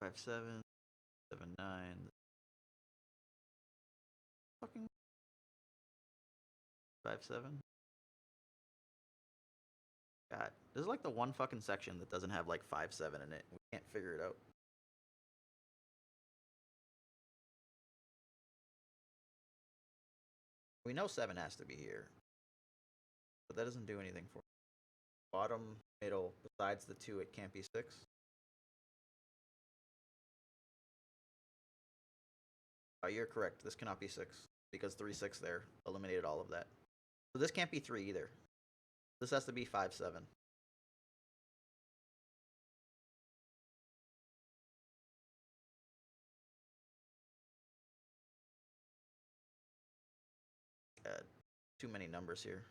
5-7, 7-9. Fucking 5-7. God, this is like the one fucking section that doesn't have like 5-7 in it. We can't figure it out. We know 7 has to be here, but that doesn't do anything for me. Bottom, middle, besides the 2, it can't be 6. Oh, you're correct. This cannot be 6 because 3-6 there eliminated all of that. So this can't be 3 either. This has to be 5-7. God, too many numbers here.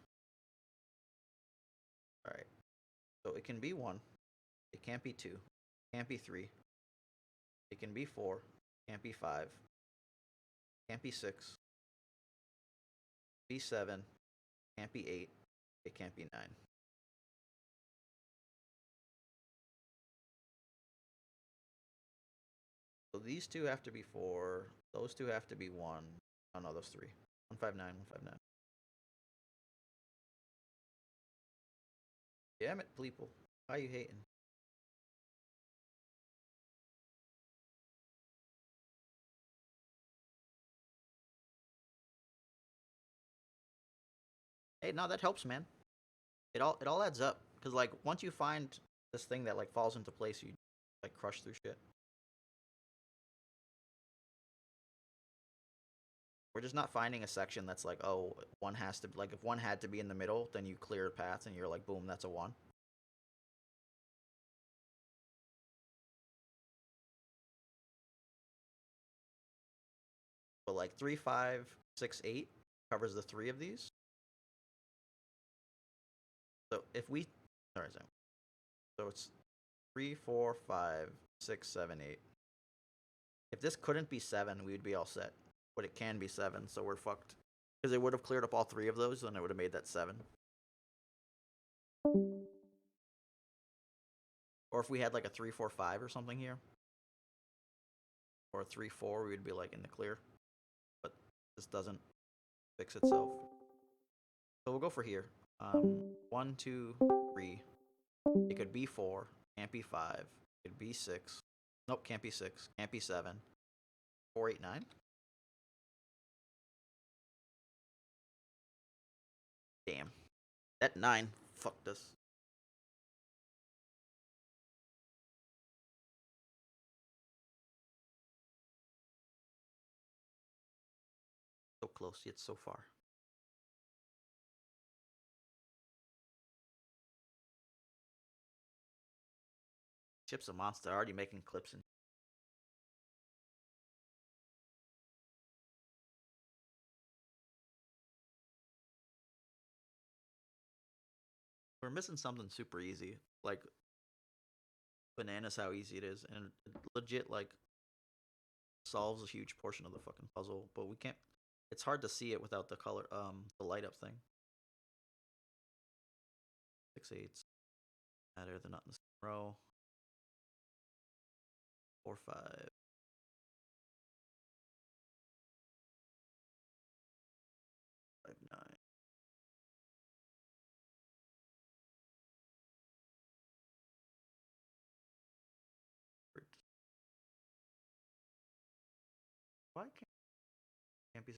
All right. So it can be 1. It can't be 2. It can't be 3. It can be 4. It can't be 5. It can't be 6. Be 7. It can't be 8. It can't be 9. So these 2 have to be 4. Those 2 have to be 1. Oh no, those 3. 159, 159. Damn it, people. Why are you hating? Hey, no, that helps, man. It all adds up. Cause like once you find this thing that like falls into place, you like crush through shit. We're just not finding a section that's like, oh, one has to, like if one had to be in the middle, then you clear a path and you're like, boom, that's a 1. But like 3, 5, 6, 8 covers the 3 of these. So if we, sorry, so it's 3, 4, 5, 6, 7, 8. If this couldn't be 7, we would be all set. But it can be 7, so we're fucked. Because it would have cleared up all 3 of those, then it would have made that 7. Or if we had like a 3, 4, 5 or something here. Or a 3, 4, we would be like in the clear. But this doesn't fix itself. So we'll go for here. 1, 2, 3. It could be 4. Can't be 5. It could be 6. Nope, can't be 6. Can't be 7. 4, 8, 9. Damn. That 9 fucked us. So close, yet so far. Chip's a monster, already making clips in. We're missing something super easy. Like, bananas how easy it is. And it legit, like, solves a huge portion of the fucking puzzle. But we can't, it's hard to see it without the color, the light up thing. 6, 8s. Matter, they're not in the same row. 4, 5. 5, 9. Why can't be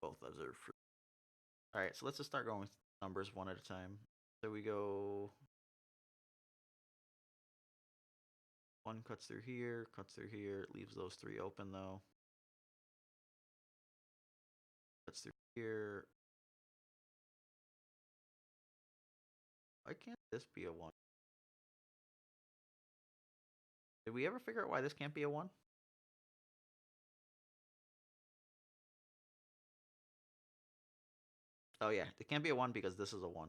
both observed fruit? Alright, so let's just start going with numbers one at a time. So we go 1 cuts through here, it leaves those 3 open though. Cuts through here. Why can't this be a 1? Did we ever figure out why this can't be a 1? Oh yeah, it can't be a 1 because this is a 1.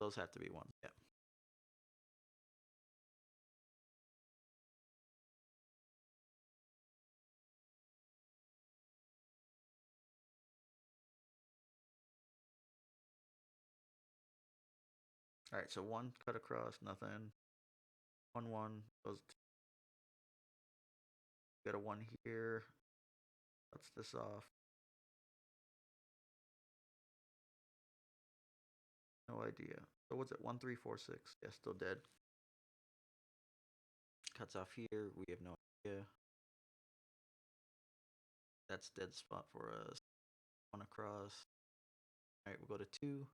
Those have to be 1s, yeah. All right, so 1 cut across, nothing. 1 1 goes. Got a 1 here. Cuts this off. No idea. So what's it? 1 3 4 6. Yeah, still dead. Cuts off here. We have no idea. That's dead spot for us. 1 across. All right, we'll go to 2.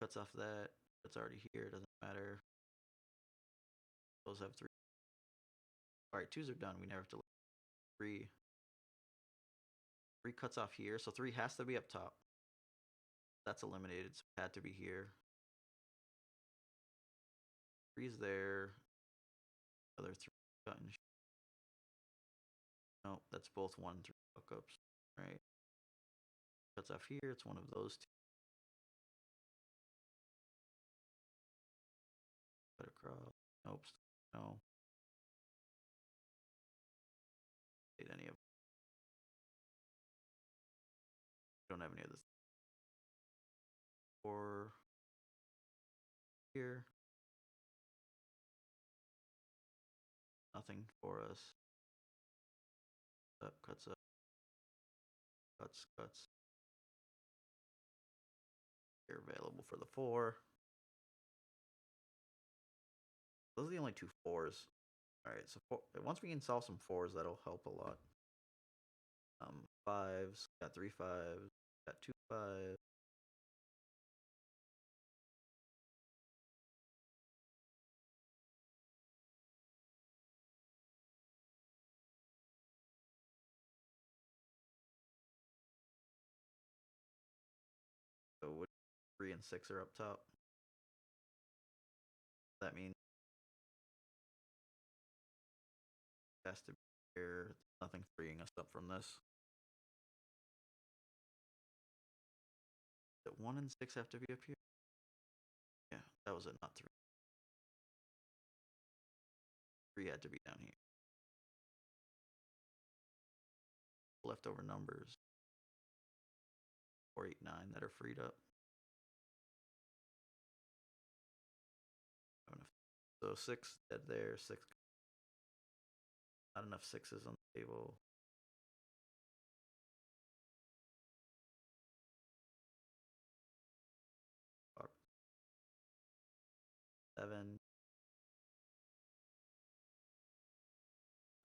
Cuts off that. That's already here. Doesn't matter. Those have 3. All right, 2s are done. We never have to look. 3. 3 cuts off here, so 3 has to be up top. That's eliminated, so it had to be here. 3's there. Other 3 cutting. No, that's both 1 3 hookups. Right. Cuts off here. It's one of those 2. Cut across. Nope. No. Hate any of them. Don't have any of this. 4 here. Nothing for us. Up, cuts up. Cuts. You're available for the 4. Those are the only 2 4s. Alright, so once we can solve some 4s, that'll help a lot. 5s, got 3 5s, got 2 5s. So what 3 and 6 are up top. That means it has to be here. Nothing freeing us up from this. That 1 and 6 have to be up here. Yeah, that was it, not 3. 3 had to be down here. Leftover numbers 4 8 9 that are freed up. So 6 dead there. 6. Not enough 6s on the table. Fuck. 7.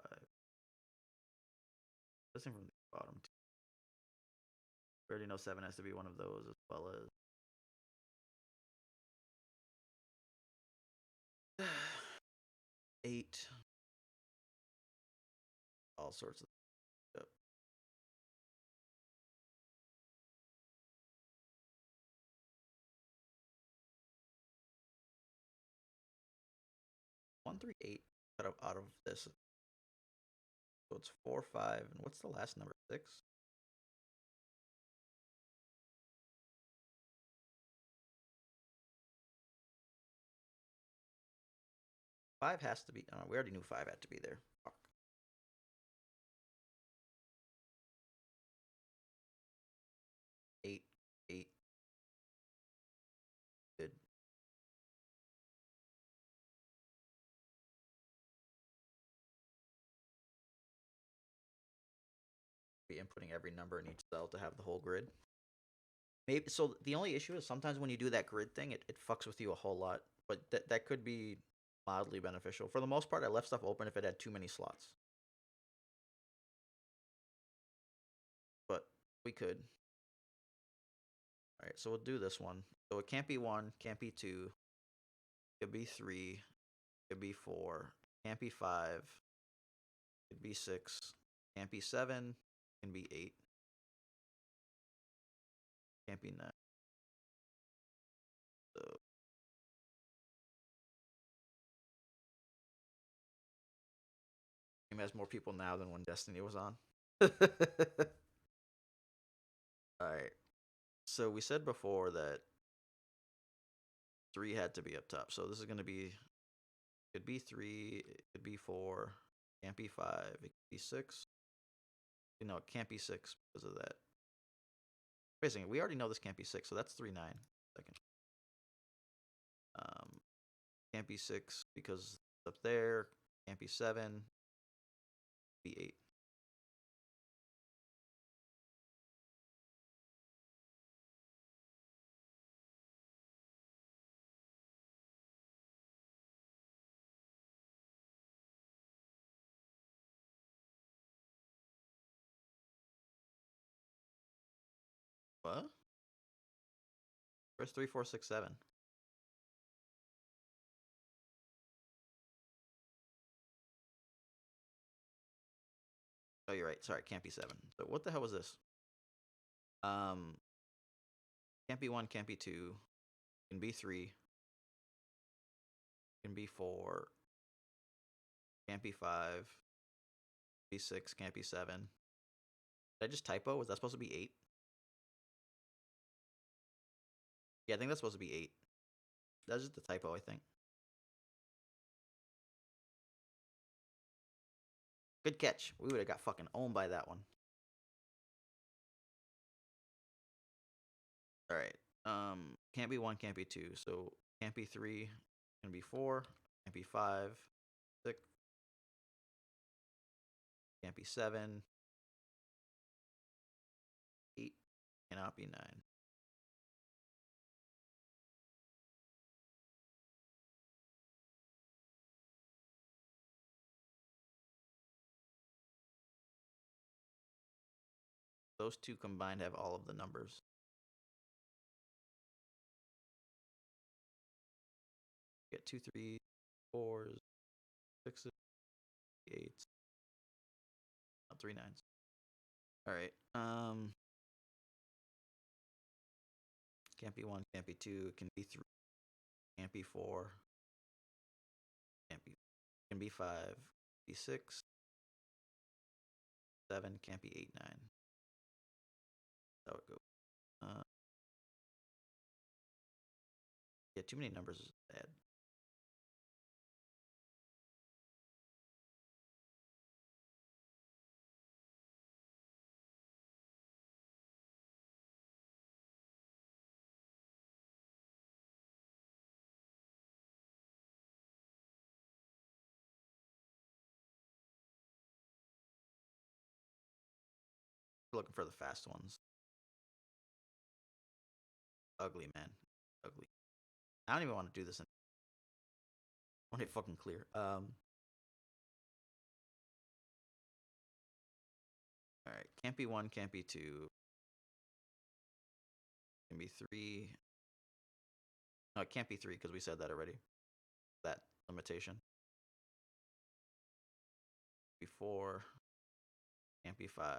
5. Listen from the bottom. We already know 7 has to be one of those, as well as 8. All sorts of stuff. 1 3 8 out of this. So it's 4 5. And what's the last number? 6. 5 has to be. We already knew 5 had to be there. Fuck. 8. 8. Good. Be inputting every number in each cell to have the whole grid. Maybe so. The only issue is sometimes when you do that grid thing, it fucks with you a whole lot. But that could be mildly beneficial. For the most part, I left stuff open if it had too many slots. But we could. All right, so we'll do this one. So it can't be 1, can't be 2. It could be 3. It could be 4. Can't be 5. It could be 6. Can't be 7. Can be 8. Can't be 9. So game has more people now than when Destiny was on. Alright. So we said before that 3 had to be up top. So this is going to be, it could be 3, it could be 4, can't be 5, it could be 6. No, it can't be 6 because of that. Basically, we already know this can't be 6, so that's 3 9. Second. Can't be 6 because it's up there. Can't be 7. Be 8. What? Where's 3, 4, 6, 7? Oh, you're right. Sorry, can't be 7. So what the hell was this? Can't be 1, can't be 2. Can be 3. Can be 4. Can't be 5. Be 6. Can't be 7. Did I just typo? Was that supposed to be 8? Yeah, I think that's supposed to be 8. That's just the typo, I think. Good catch. We would have got fucking owned by that one. Alright. Can't be 1, can't be 2. So can't be 3. Can be 4. Can't be 5. 6. Can't be 7. 8. Cannot be 9. Those two combined have all of the numbers. Get 2 3 4s, 6s, 8s, 3 9s. All right. Can't be 1, can't be 2, it can be 3, can't be 4, can be 5, be 6, 7, can't be 8, 9. That would go. Yeah, too many numbers is bad. Looking for the fast ones. Ugly, man. Ugly. I don't even want to do this. I want it fucking clear. Alright. Can't be 1, can't be 2. Can be 3. No, it can't be 3 because we said that already. That limitation. Be 4. Can't be 5.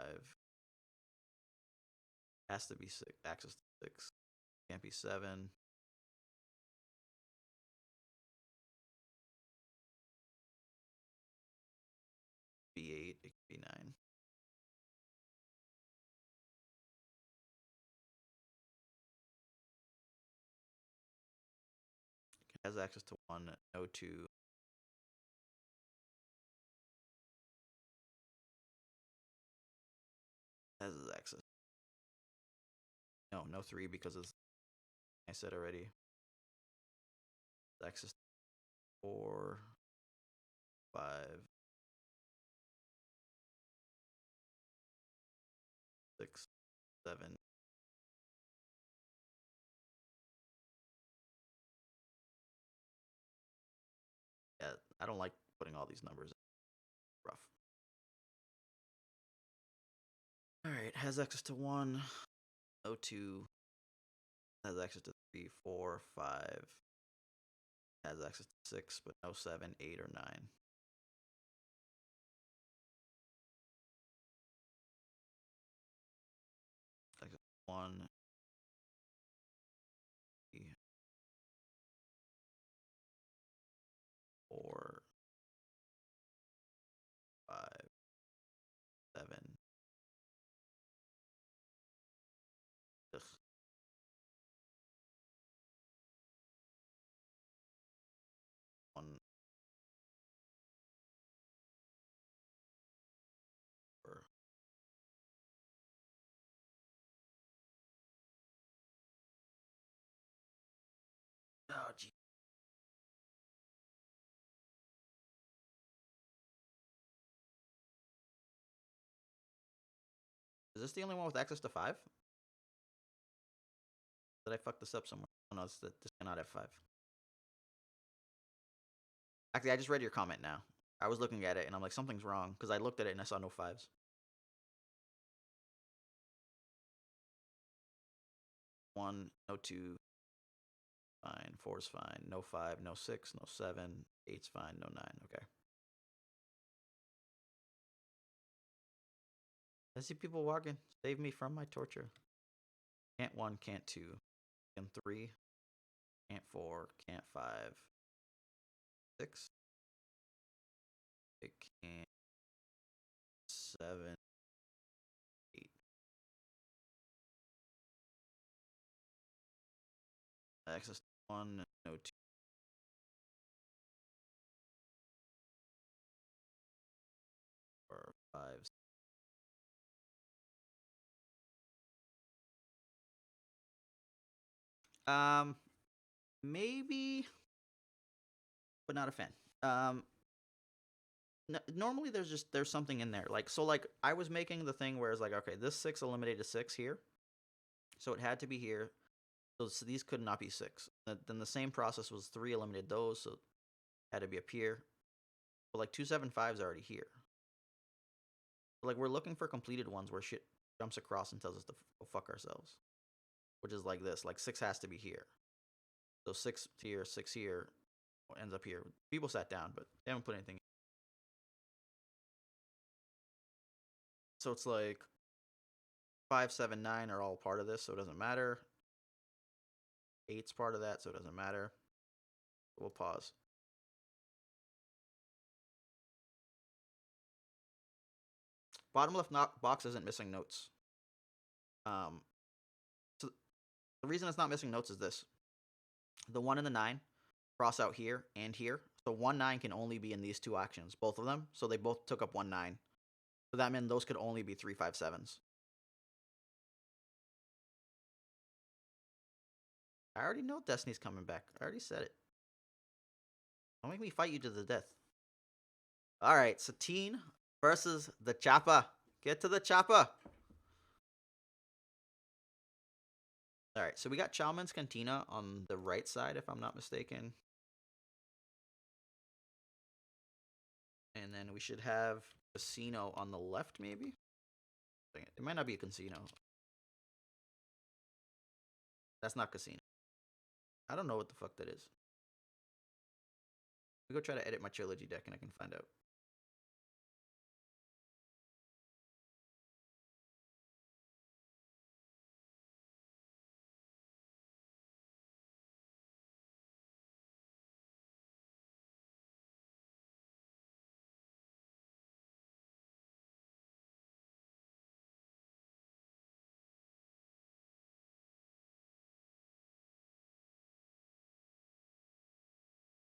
Has to be 6. Access to 6. Can't be 7. Be 8. It could be 9. It has access to 1. No 2. Has access. No 3 because it's, I said already. Access to 4, 5, 6, 7. Yeah, I don't like putting all these numbers in. Rough. Alright, has access to 1, no 2, has access to 3, 4, 5, has access to 6, but no 7, 8, or 9. Access to 1, 3, 4, 5, 7. Ugh. One, 4. Is this the only one with access to 5? Did I fuck this up somewhere? Oh no, this cannot have 5. Actually, I just read your comment now. I was looking at it and I'm like, something's wrong because I looked at it and I saw no 5s. One, no 2, fine. 4's fine. No 5, no 6, no 7. 8's fine. No 9. Okay. I see people walking. Save me from my torture. Can't 1, can't 2. Can 3. Can't 4. Can't 5. 6. It can't 7. 8. Access to 1, no 2. 4, 5. Maybe, but not a fan. Normally there's something in there. Like, so like I was making the thing where it's like, okay, this 6 eliminated 6 here. So it had to be here. So these could not be 6. Then the same process was 3 eliminated those, so it had to be up here. But like 2, 7, 5's already here. So like we're looking for completed ones where shit jumps across and tells us to go fuck ourselves. Which is like this. Like 6 has to be here. So 6 here, 6 here, ends up here. People sat down, but they haven't put anything in. So it's like 5, 7, 9 are all part of this, so it doesn't matter. 8's part of that, so it doesn't matter. We'll pause. Bottom left box isn't missing notes. So the reason it's not missing notes is this. The 1 and the 9 cross out here and here. So 1, 9 can only be in these two actions, both of them. So they both took up 1, 9. So that meant those could only be 3, 5, 7s. I already know Destiny's coming back. I already said it. Don't make me fight you to the death. Alright, Satine versus the Chopper. Get to the Chopper. Alright, so we got Chalman's Cantina on the right side, if I'm not mistaken. And then we should have Casino on the left, maybe? It might not be a casino. That's not casino. I don't know what the fuck that is. Let me go try to edit my Trilogy deck and I can find out.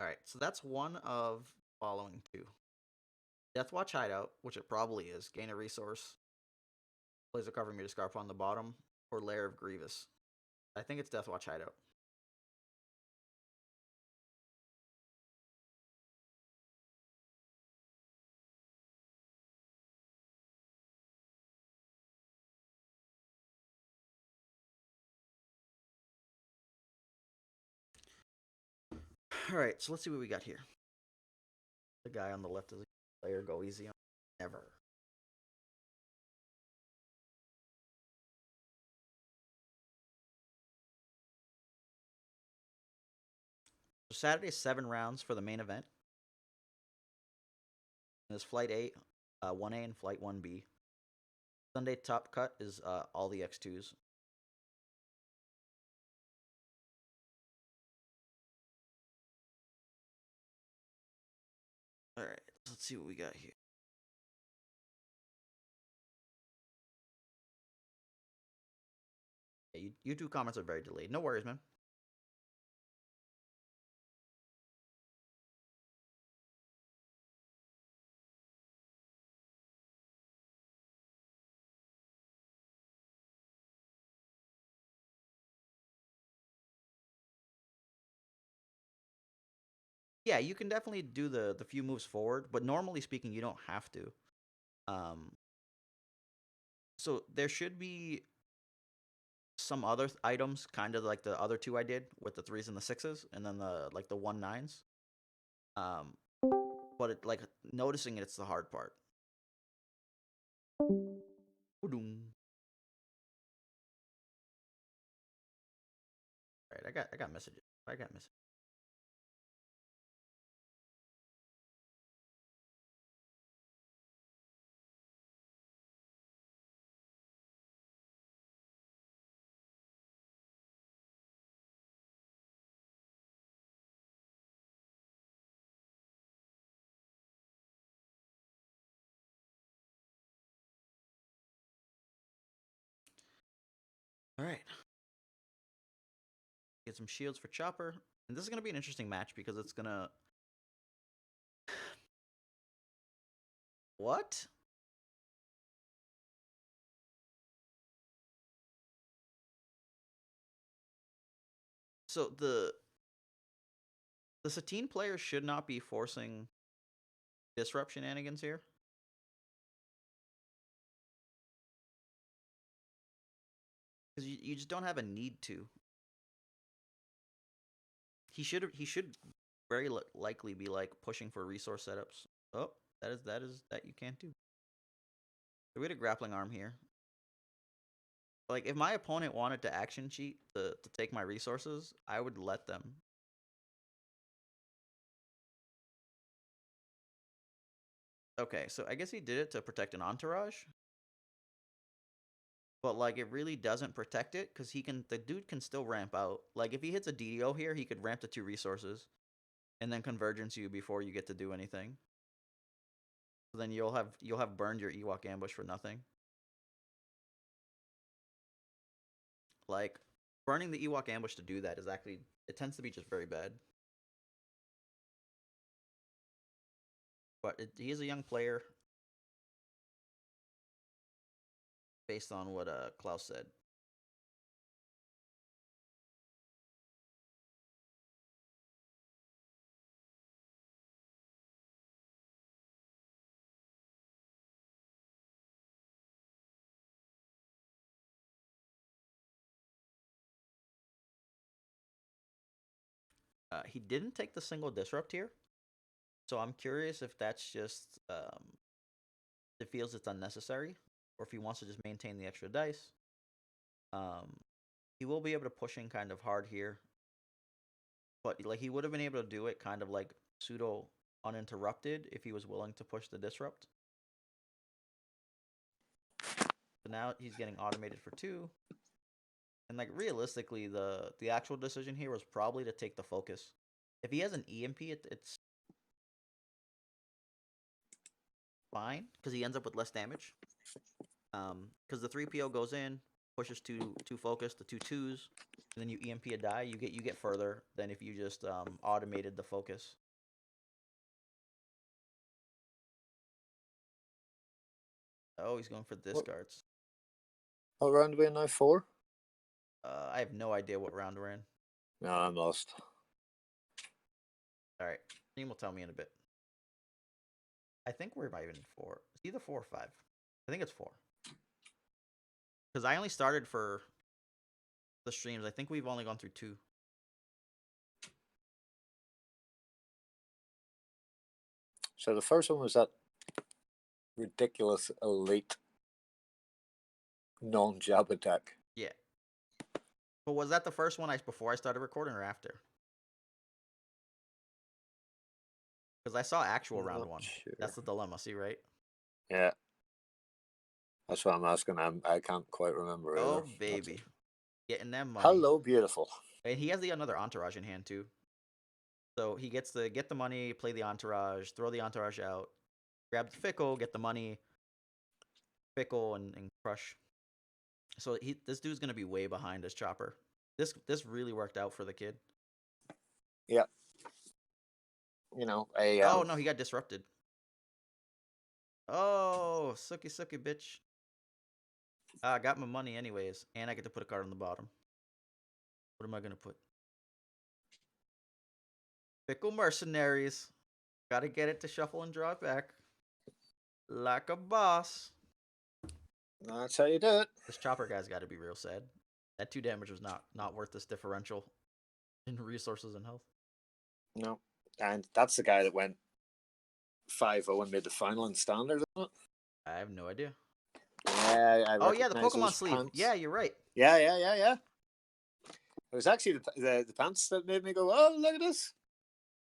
Alright, so that's one of following 2. Deathwatch Hideout, which it probably is. Gain a resource. Plays a cover me to Scarp on the bottom. Or Lair of Grievous. I think it's Deathwatch Hideout. Alright, so let's see what we got here. The guy on the left is a player. Go easy on never. So Saturday, 7 rounds for the main event. There's Flight 8, 1A and Flight 1B. Sunday top cut is all the X2s. Alright, let's see what we got here. Yeah, YouTube comments are very delayed. No worries, man. Yeah, you can definitely do the few moves forward, but normally speaking, you don't have to. So there should be some other items, kind of like the other two I did with the 3s and the 6s, and then the like the 1 9s. But it, like noticing it's the hard part. All right, I got messages. I got messages. All right. Get some shields for Chopper. And this is going to be an interesting match because it's going to... What? So the Satine player should not be forcing disrupt shenanigans here. Because you just don't have a need to. He should very likely be like pushing for resource setups. Oh, that you can't do. So we had a grappling arm here. Like if my opponent wanted to action cheat to take my resources, I would let them. Okay, so I guess he did it to protect an entourage. But like it really doesn't protect it because the dude can still ramp out. Like if he hits a DDO here, he could ramp to 2 resources and then convergence you before you get to do anything. So then you'll have burned your Ewok ambush for nothing. Like burning the Ewok ambush to do that is actually, it tends to be just very bad. But he is a young player. Based on what Klaus said. He didn't take the single disrupt here. So I'm curious if that's just it feels it's unnecessary, or if he wants to just maintain the extra dice. He will be able to push in kind of hard here, but like he would have been able to do it kind of like pseudo uninterrupted if he was willing to push the disrupt. So now he's getting automated for 2. And like realistically, the actual decision here was probably to take the focus. If he has an EMP, it's fine because he ends up with less damage. Because the 3PO goes in, pushes 2 focus, the 2 2s, and then you EMP a die. You get further than if you just automated the focus. Oh, he's going for discards. What round are we in now? 4? I have no idea what round we're in. No, I'm lost. All right, team will tell me in a bit. I think we're not even 4. It's either 4 or 5. I think it's 4. Because I only started for the streams. I think we've only gone through 2. So the first one was that ridiculous elite non-jab attack. Yeah. But was that the first one before I started recording or after? Because I saw actual round 1. Sure. That's the dilemma, see, right? Yeah. That's what I'm asking. I can't quite remember. Oh, either. baby. Getting them money. Hello, beautiful. And he has another entourage in hand, too. So he gets to get the money, play the entourage, throw the entourage out, grab the Fickle, get the money, Fickle, and crush. So this dude's going to be way behind his Chopper. This really worked out for the kid. Yeah. You know, oh, no, he got disrupted. Oh, sucky, bitch. I got my money anyways, and I get to put a card on the bottom. What am I going to put? Fickle Mercenaries. Gotta get it to shuffle and draw it back. Like a boss. That's how you do it. This chopper guy's got to be real sad. That 2 damage was not worth this differential in resources and health. No. And that's the guy that went 5-0 and made the final in standard, isn't it? I have no idea. Yeah, I Oh yeah, the recognize Pokemon those sleeve. pants. Yeah, you're right. Yeah. It was actually the pants that made me go, oh, look at this.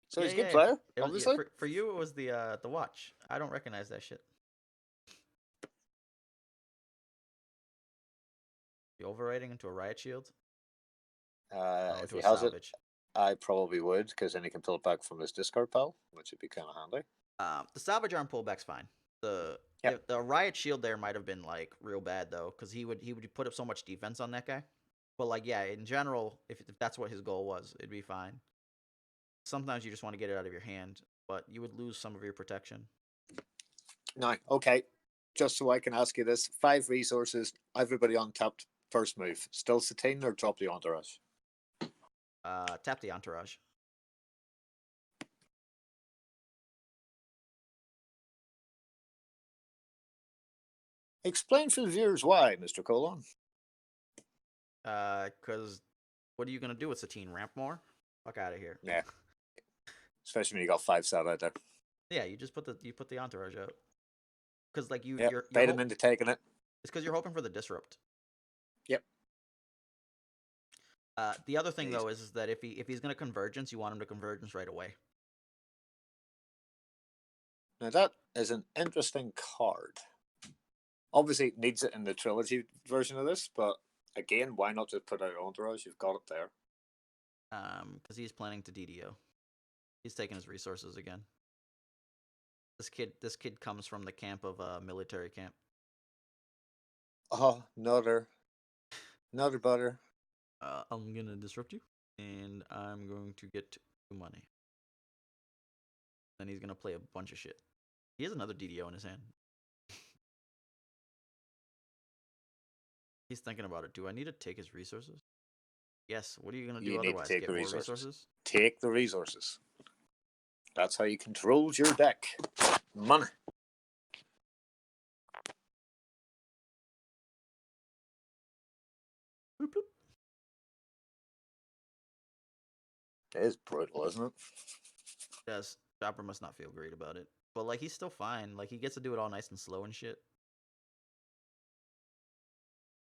So he's a good player, obviously. For you, it was the watch. I don't recognize that shit. The overriding into a riot shield. If Into he a has salvage. it, I probably would, because then he can pull it back from his discard pile, which would be kind of handy. The salvage arm pullback's fine. The riot shield there might have been like real bad though, because he would put up so much defense on that guy. But like yeah, in general, if that's what his goal was, it'd be fine. Sometimes you just want to get it out of your hand, but you would lose some of your protection. Now, okay, just so I can ask you this: 5 resources, everybody untapped. First move, still Satine or drop the entourage? Tap the entourage. Explain for the viewers why, Mr. Colon. Because what are you gonna do with Satine? Ramp more? Fuck out of here. Yeah. Especially when you got 5 sat out there. Yeah, you just put the entourage out. Because like you're bait him into taking it. It's because you're hoping for the disrupt. Yep. The other thing though is that if he's gonna convergence, you want him to convergence right away. Now that is an interesting card. Obviously, it needs it in the trilogy version of this, but again, why not just put out entourage? You've got it there. Because he's planning to DDO. He's taking his resources again. This kid comes from the camp of military camp. Oh, another butter. I'm gonna disrupt you, and I'm going to get 2 money. Then he's gonna play a bunch of shit. He has another DDO in his hand. He's thinking about it. Do I need to take his resources? Yes. What are you gonna do otherwise? Need to take Get the more resources. Take the resources. That's how you control your deck. Money. Bloop, bloop. It is brutal, isn't it? Yes. Chopper must not feel great about it, but like he's still fine. Like he gets to do it all nice and slow and shit.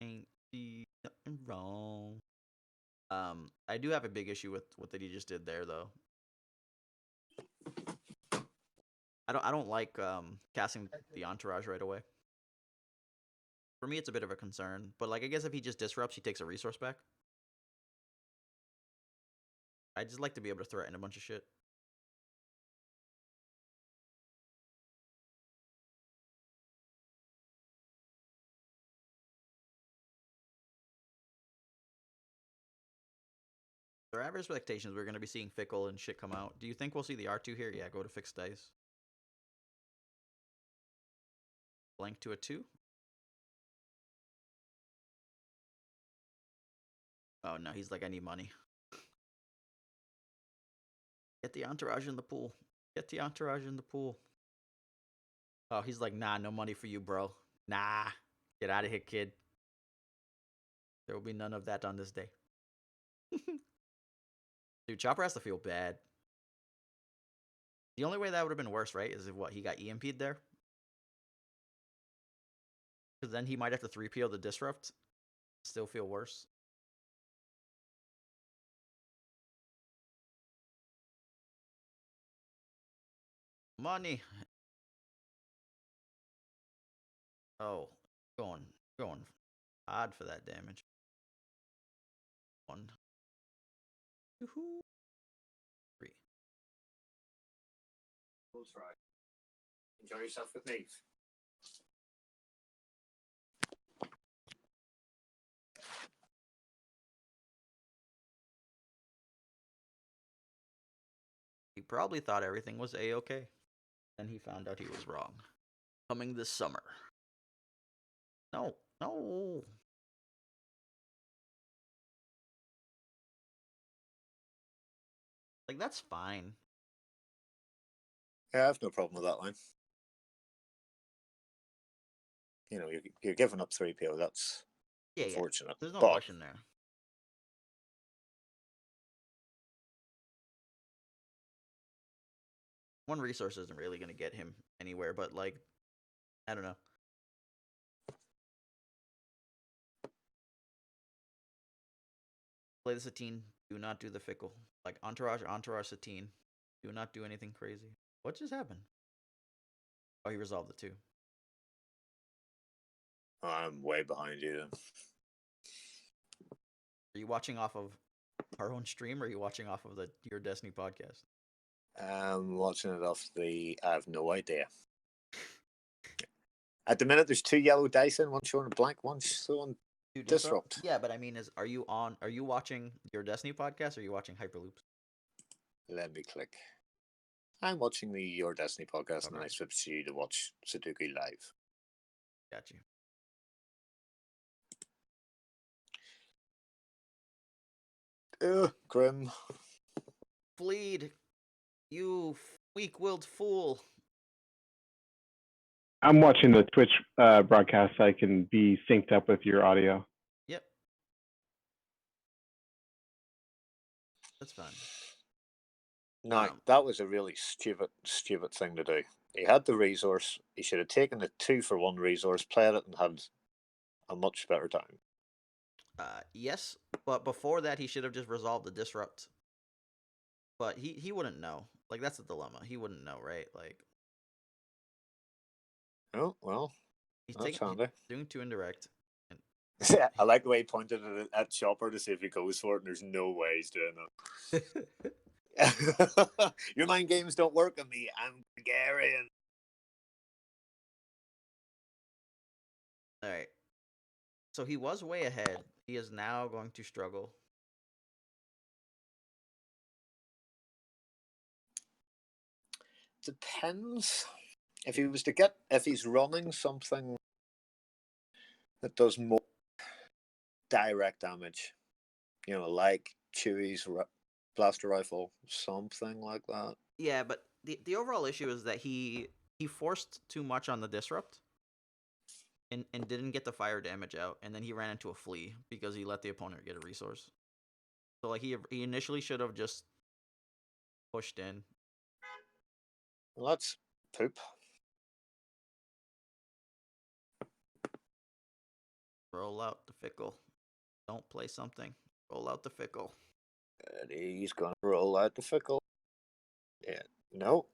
Ain't be nothing wrong. I do have a big issue with what that he just did there, though. I don't like casting the entourage right away. For me, it's a bit of a concern, but like I guess if he just disrupts, he takes a resource back. I just like to be able to threaten a bunch of shit. There are expectations we're going to be seeing Fickle and shit come out. Do you think we'll see the R2 here? Yeah, go to fixed dice. Blank to a 2. Oh no, he's like, I need money. Get the entourage in the pool. Get the entourage in the pool. Oh, he's like, nah, no money for you, bro. Nah, get out of here, kid. There will be none of that on this day. Dude, Chopper has to feel bad. The only way that would have been worse, right, is if what, he got EMP'd there? Because then he might have to 3PO the disrupt. Still feel worse. Money. Oh, going odd for that damage. 1, 2, 3. We'll try. Enjoy yourself with me. He probably thought everything was A-okay. Then he found out he was wrong. Coming this summer. No, no. Like, that's fine. Yeah, I have no problem with that line. you're giving up 3 PO. That's Yeah, unfortunate. There's no but question there. One resource isn't really going to get him anywhere, but like, I don't know. Play the Satine. Do not do the fickle. Like Entourage, Satine. Do not do anything crazy. What just happened? Oh, he resolved it too. I'm way behind you. Are you watching off of our own stream, or are you watching off of the YourDestiny podcast? I'm watching it off the. I have no idea. At the minute, there's 2 yellow dice in, one showing a blank, one showing Dude, disrupt. Yeah, but I mean, are you watching YourDestiny podcast, or are you watching Hyperloops? Let me click. I'm watching the Your Destiny podcast, and Okay. I switched to you to watch Sudoku live. Got you. Grim. Fleed, you weak-willed fool. I'm watching the Twitch broadcast so I can be synced up with your audio. Yep. That's fine. No, that was a really stupid thing to do. He had the resource. He should have taken the 2-for-1 resource, played it, and had a much better time. Yes, but before that, he should have just resolved the disrupt. But he wouldn't know. Like, that's the dilemma. He wouldn't know, right? Like, Oh, well, he's that's handy. doing 2 indirect. And I like the way he pointed at Chopper to see if he goes for it, and there's no way he's doing that. Your mind games don't work on me. I'm Gregarian. All right. So he was way ahead. He is now going to struggle. Depends. If he's running something that does more direct damage, like Chewie's blaster rifle, something like that. Yeah, but the overall issue is that he forced too much on the disrupt and didn't get the fire damage out, and then he ran into a flea because he let the opponent get a resource. So like he initially should have just pushed in. Well, that's poop. Roll out the fickle. Don't play something. Roll out the fickle. And he's gonna roll out the fickle. Yeah, no.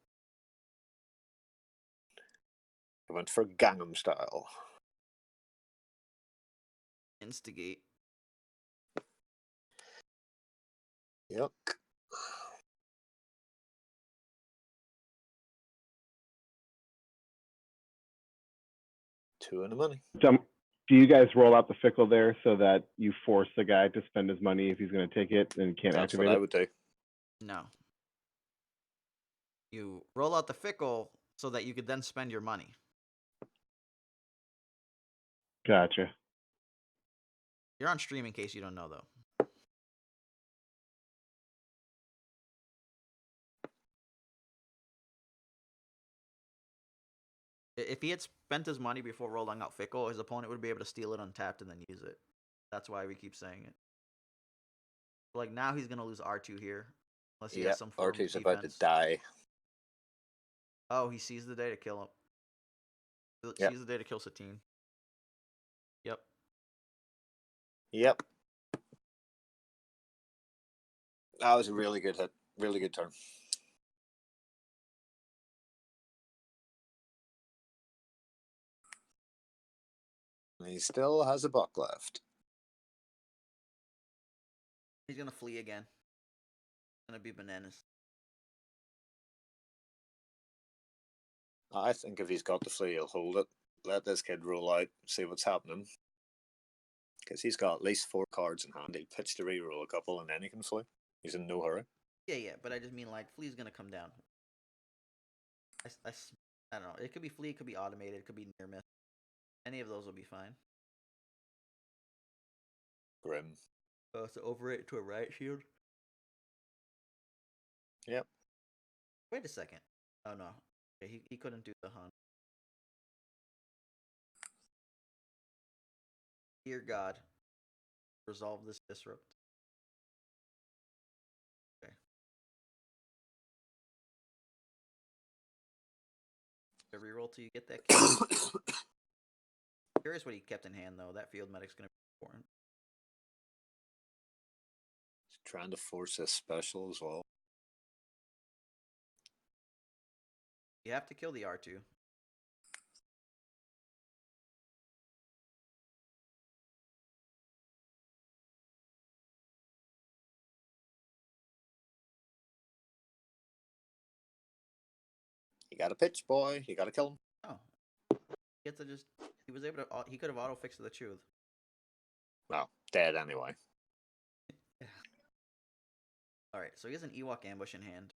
He went for Gangnam Style. Instigate. Yuck. Two in the money. Do you guys roll out the fickle there so that you force the guy to spend his money if he's going to take it and can't That's activate what I it? would do. No. You roll out the fickle so that you could then spend your money. Gotcha. You're on stream in case you don't know, though. If he had spent his money before rolling out fickle, his opponent would be able to steal it untapped and then use it. That's why we keep saying it. Like, now he's going to lose R2 here. Unless he has some form of R2's defense. about to die. Oh, he sees the day to kill him. Yep. Sees the day to kill Satine. Yep. Yep. That was a really good hit. Really good turn. He still has a buck left. He's going to flee again. It's going to be bananas. I think if he's got the flea, he'll hold it. Let this kid roll out, see what's happening. Because he's got at least 4 cards in hand. He'll pitch to reroll a couple and then he can flee. He's in no hurry. Yeah, but I just mean, like, flea's going to come down. I don't know. It could be flea, it could be automated, it could be near miss. Any of those will be fine. Grim. So overrate to a riot shield? Yep. Wait a second. Oh, no. Okay, he couldn't do the hunt. Dear God, resolve this disrupt. Okay. Every roll till you get that kill. Curious what he kept in hand though. That field medic's gonna be important. He's trying to force a special as well. You have to kill the R2. You got a pitch, boy. You got to kill him. Oh. He had to just he was able to he could have auto fixed the truth. Well, dead anyway. Yeah. Alright, so he has an Ewok ambush in hand.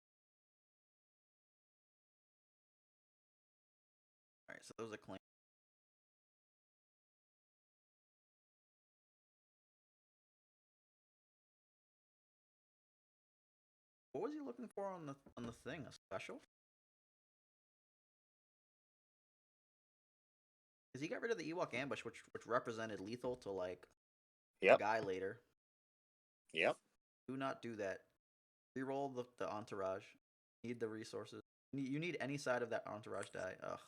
Alright, so those are claims. What was he looking for on the thing? A special? Because he got rid of the Ewok ambush, which represented lethal to like Yep. a guy later. Yep. Do not do that. Reroll the entourage. Need the resources. You need any side of that entourage die. Ugh.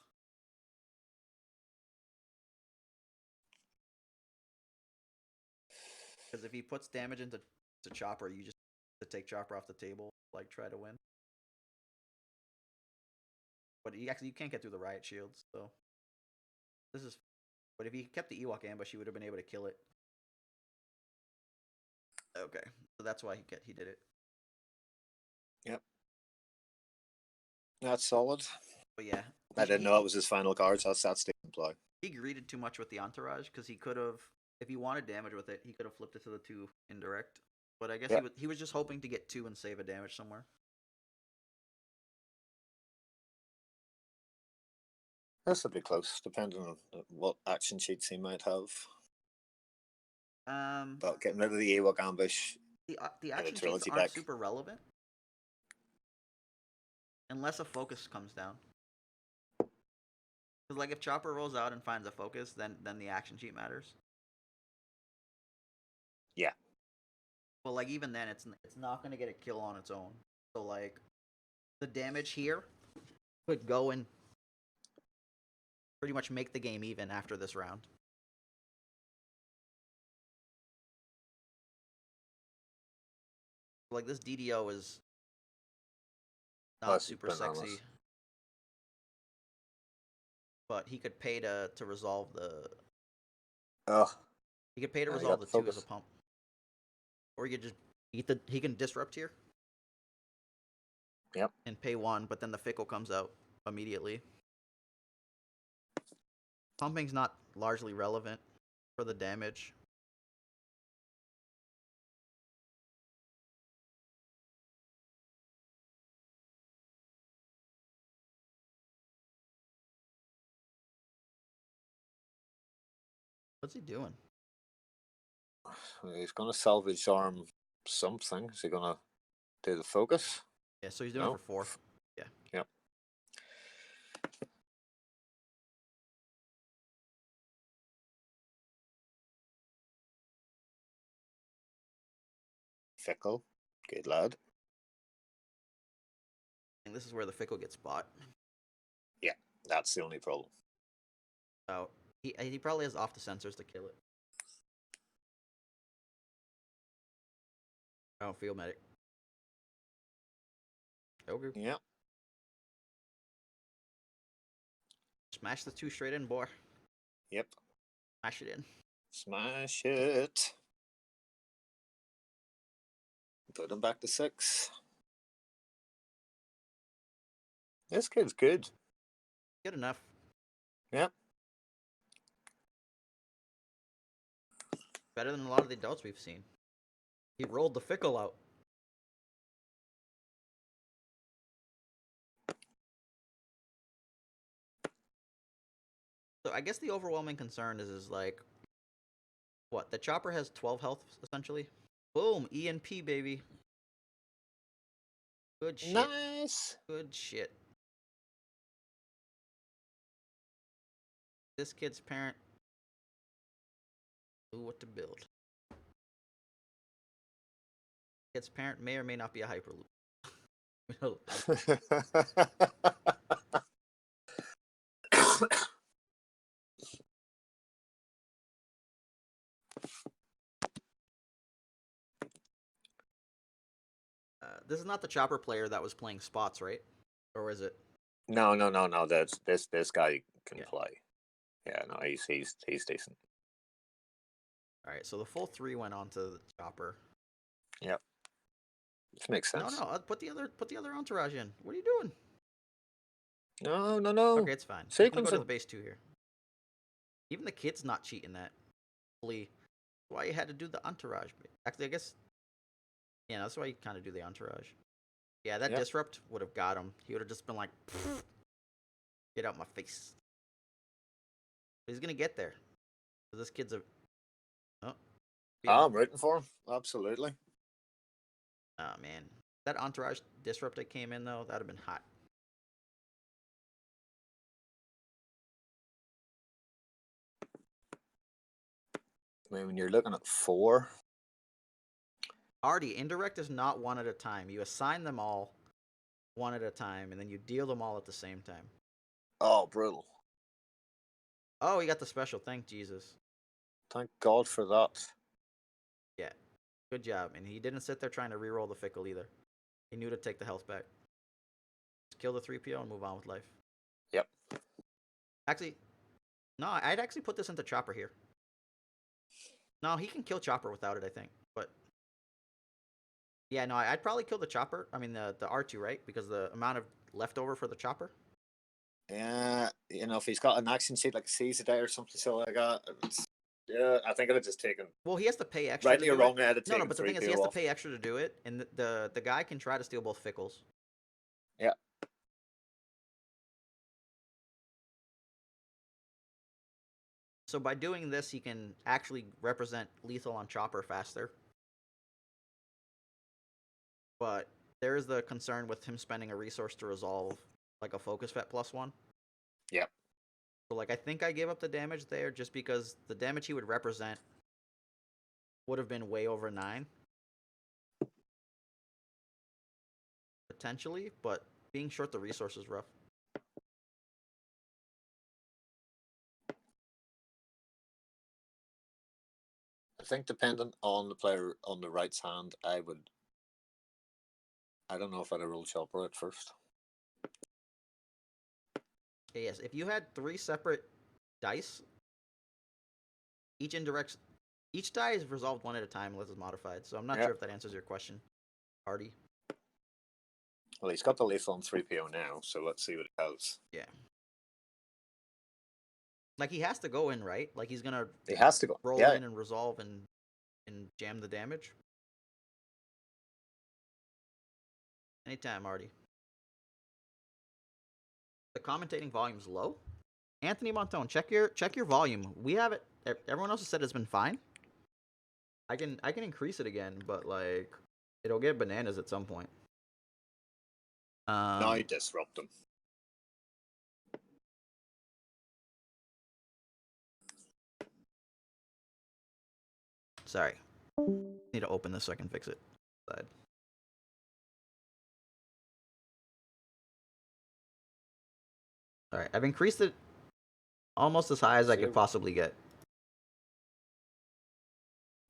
Because if he puts damage into Chopper, you just have to take Chopper off the table, like try to win. But you can't get through the riot shields, so this is. But if he kept the Ewok ambush, he would have been able to kill it. Okay, so that's why he did it. Yep. That's solid. But yeah, I didn't know it was his final card, so that's the play. He greeted too much with the entourage because he could have, if he wanted damage with it, he could have flipped it to the 2 indirect. But I guess he was just hoping to get 2 and save a damage somewhere. This will be close, depending on what action sheets he might have. But getting rid of the Ewok ambush. The action Trilogy sheets aren't deck. super relevant unless a focus comes down. Because like if Chopper rolls out and finds a focus, then the action sheet matters. Yeah. But like even then, it's not gonna get a kill on its own. So like the damage here could go and pretty much make the game even after this round. Like this DDO is not super sexy, but he could pay to resolve the. He could pay to resolve the 2 as a pump, or he could just he can disrupt here. Yep. And pay 1, but then the fickle comes out immediately. Pumping's not largely relevant for the damage. What's he doing? He's going to salvage arm something. Is he going to do the focus? Yeah, so he's doing it for 4. Yeah. Yep. Fickle. Good lad. And this is where the fickle gets bought. Yeah, that's the only problem. Oh, he probably has off the sensors to kill it. I don't feel medic. Okay. Yeah. Smash the 2 straight in, boy. Yep. Smash it in. Smash it. Put him back to 6. This kid's good. Good enough. Yep. Better than a lot of the adults we've seen. He rolled the fickle out. So I guess the overwhelming concern is like, what? The Chopper has 12 health, essentially. Boom! ENP, baby. Good shit. Nice. Good shit. This kid's parent Ooh, what to build. Its parent may or may not be a Hyperloop. No. This is not the chopper player that was playing spots, right? Or is it? No. That's this guy can Yeah. play. Yeah, no, he's decent. All right, so the full 3 went on to the chopper. Yep. This makes sense. No, put the other entourage in. What are you doing? No. Okay, it's fine. I'm gonna go to Sequencing. the base 2 here. Even the kid's not cheating that. That's why you had to do the entourage. Actually, I guess. Yeah, that's why you kind of do the entourage. Yeah, that disrupt would have got him. He would have just been like, "Get out my face." But he's gonna get there. This kid's a. Oh. Yeah. I'm rooting for him. Absolutely. Oh man, that entourage disrupt that came in though, that'd have been hot. I mean, when you're looking at 4. Already, indirect is not one at a time. You assign them all one at a time, and then you deal them all at the same time. Oh, brutal. Oh, he got the special. Thank Jesus. Thank God for that. Yeah, good job. And he didn't sit there trying to reroll the fickle either. He knew to take the health back. Just kill the 3PO and move on with life. Yep. Actually, no, I'd actually put this into Chopper here. No, he can kill Chopper without it, I think. But yeah, no, I'd probably kill the Chopper. I mean, the R2, right? Because the amount of leftover for the Chopper. Yeah, if he's got an action sheet like a Seize a Day or something so like that, yeah, I think I'd have just taken. Well, he has to pay extra. Rightly or wrongly, I'd have taken. No, but the thing is, he has to pay extra to do it, and the guy can try to steal both fickles. Yeah. So by doing this, he can actually represent lethal on Chopper faster. But there is the concern with him spending a resource to resolve like a focus vet +1. Yep. So like I think I gave up the damage there just because the damage he would represent would have been way over 9. Potentially, but being short the resource is rough. I think dependent on the player on the right hand, I don't know if I'd have rolled Chopper at first. Okay, yes, if you had 3 separate dice, each die is resolved one at a time unless it's modified. So I'm not sure if that answers your question, Hardy. Well, he's got the lethal on 3PO now, so let's see what it has. Yeah. Like he has to go in, right? Like he's gonna. He has to go roll in and resolve and jam the damage. Anytime, Artie. The commentating volume's low. Anthony Montone, check your volume. We have it. Everyone else has said it's been fine. I can increase it again, but like it'll get bananas at some point. Now you disrupt them. Sorry. Need to open this so I can fix it. Side. Alright, I've increased it almost as high as I could possibly get.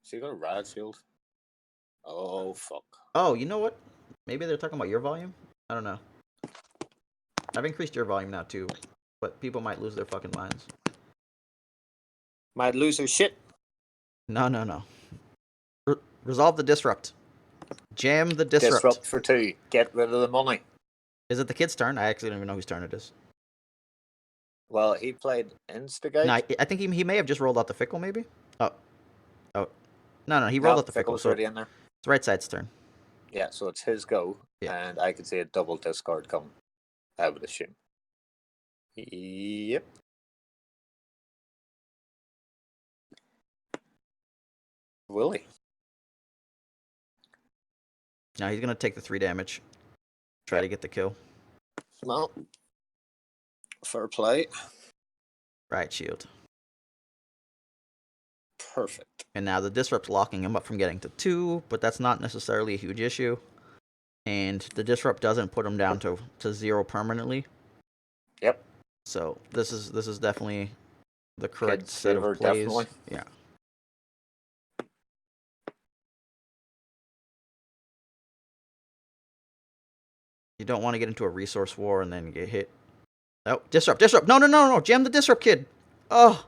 So you got a rad shield? Oh, fuck. Oh, you know what? Maybe they're talking about your volume? I don't know. I've increased your volume now too, but people might lose their fucking minds. Might lose their shit? No. Resolve the disrupt. Jam the disrupt. Disrupt for 2. Get rid of the money. Is it the kid's turn? I actually don't even know whose turn it is. Well, he played Instigate. No, I think he may have just rolled out the fickle, maybe? Oh. No, he rolled out the fickle. Fickle's already in there. It's right side's turn. Yeah, so it's his go. Yeah. And I could see a double discard coming, I would assume. Yep. Will he? Now he's going to take the 3 damage. Try to get the kill. Well, fair play. Right shield. Perfect. And now the disrupt's locking him up from getting to 2, but that's not necessarily a huge issue. And the disrupt doesn't put him down to 0 permanently. Yep. So this is definitely the correct Kid set saver, of plays. definitely. Yeah. You don't want to get into a resource war and then get hit. Oh, disrupt. No. Jam the disrupt, kid. Oh.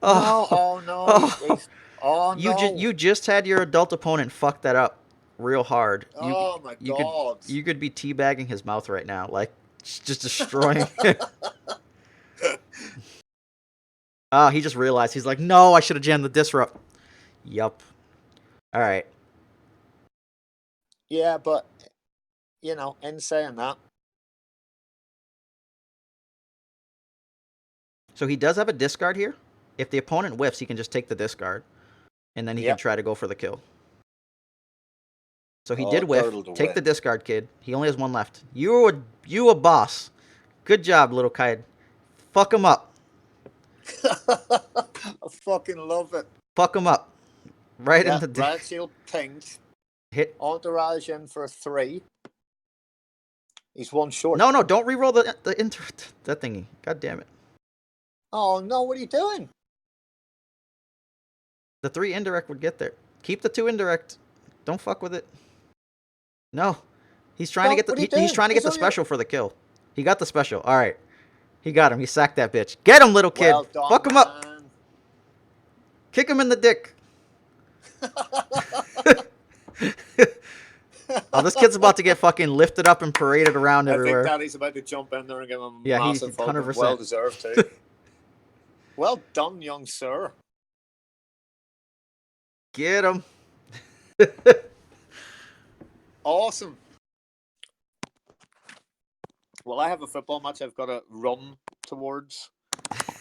No, oh no. Oh no. You just had your adult opponent fuck that up real hard. Oh my god. You could be teabagging his mouth right now, like just destroying it. He just realized. He's like, no, I should have jammed the disrupt. Yup. All right. Yeah, but in saying that, So he does have a discard here. If the opponent whiffs, he can just take the discard, and then he can try to go for the kill. So he did whiff. Take the discard, kid. He only has 1 left. You a boss. Good job, little kid. Fuck him up. I fucking love it. Fuck him up. Right in the Red shield pinged. Hit. Entourage in for 3. He's 1 short. No, don't re-roll that thingy. God damn it. Oh no, what are you doing? The 3 indirect would get there. Keep the 2 indirect. Don't fuck with it. No. He's trying to get the special for the kill. He got the special. All right. He got him. He sacked that bitch. Get him, little kid. Well done, fuck him up. Kick him in the dick. Oh, this kid's about to get fucking lifted up and paraded around everywhere. I think Daddy's about to jump in there and give him yeah, massive he's 100%. Well deserved too. Well done, young sir. Get him. Awesome. Well, I have a football match I've got to run towards.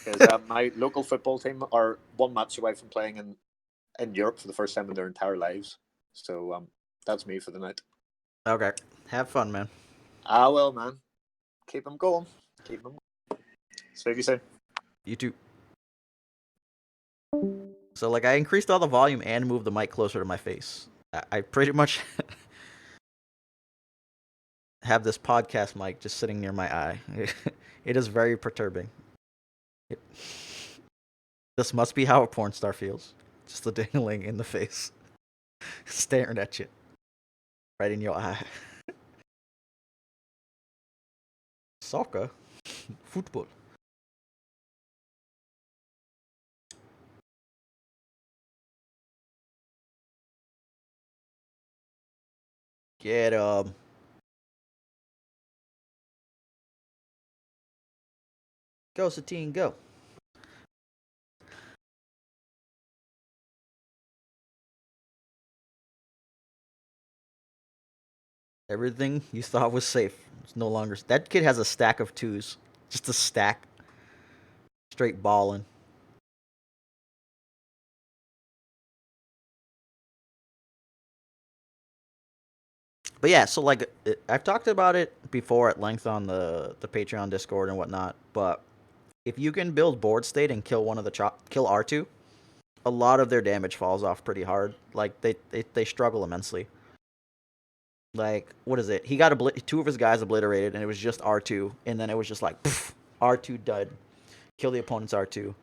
Because my local football team are 1 match away from playing in Europe for the first time in their entire lives. So that's me for the night. Okay. Have fun, man. I will, man. Keep them going. Keep them going. See you soon. You too. So, like, I increased all the volume and moved the mic closer to my face. I pretty much have this podcast mic just sitting near my eye. It is very perturbing. This must be how a porn star feels. Just the dangling in the face. Staring at you. Right in your eye. Soccer? Football. Get him. Go, Satine, go. Everything you thought was safe. It's no longer. That kid has a stack of 2s. Just a stack. Straight balling. But yeah, so like I've talked about it before at length on the Patreon Discord and whatnot. But if you can build board state and kill one of the kill R2, a lot of their damage falls off pretty hard. Like they struggle immensely. Like, what is it? He got 2 of his guys obliterated, and it was just R2, and then it was just like poof, R2 dud. Kill the opponent's R2.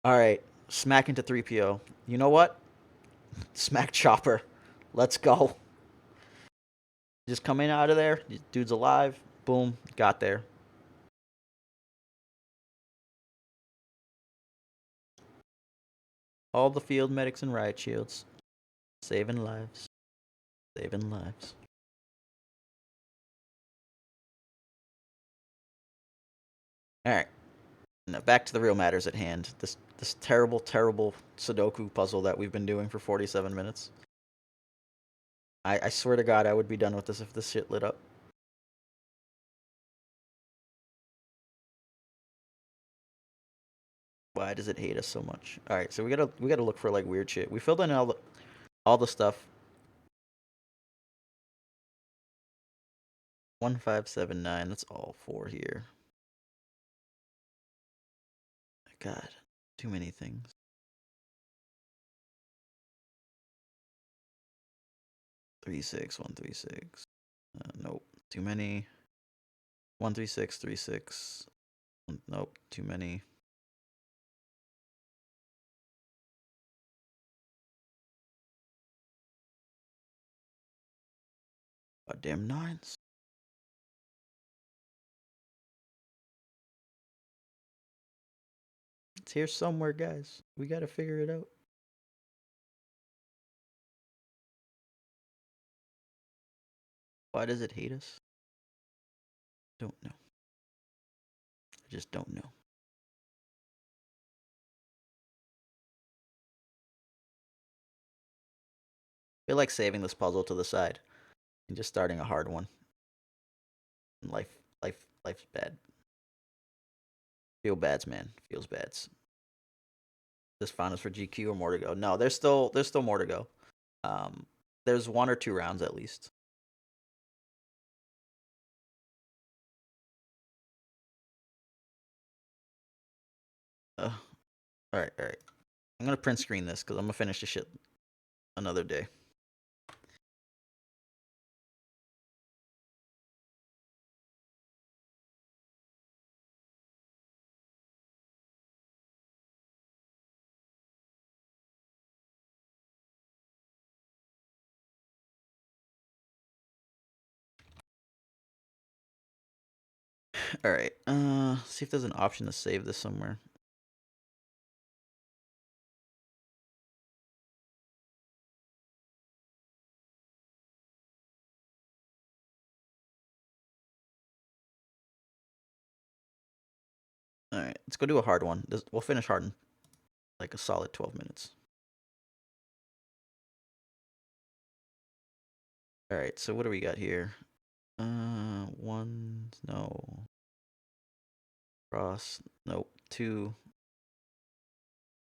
All right, smack into 3PO. You know what? Smack Chopper. Let's go. Just come in out of there. Dude's alive. Boom. Got there. All the field medics and riot shields. Saving lives. Saving lives. Alright. Now back to the real matters at hand. This terrible, terrible Sudoku puzzle that we've been doing for 47 minutes. I swear to God I would be done with this if this shit lit up. Why does it hate us so much? Alright, so we gotta look for like weird shit. We filled in all the stuff. 1579, that's all 4 here. God, too many things. 3-6, 1-3-6. Nope, too many. 1-3-6, 3-6. Nope, too many. Goddamn nines. It's here somewhere, guys. We gotta figure it out. Why does it hate us? Don't know. I just don't know. I feel like saving this puzzle to the side and just starting a hard one. And life's bad. Feel bads, man. Feels bads. This found is for GQ or more to go. No, there's still more to go. There's 1 or 2 rounds at least. All right. I'm gonna print screen this because I'm gonna finish this shit another day. All right. See if there's an option to save this somewhere. All right, let's go do a hard one. We'll finish hard in like a solid 12 minutes. All right, so what do we got here? 1, no. Cross, nope. 2.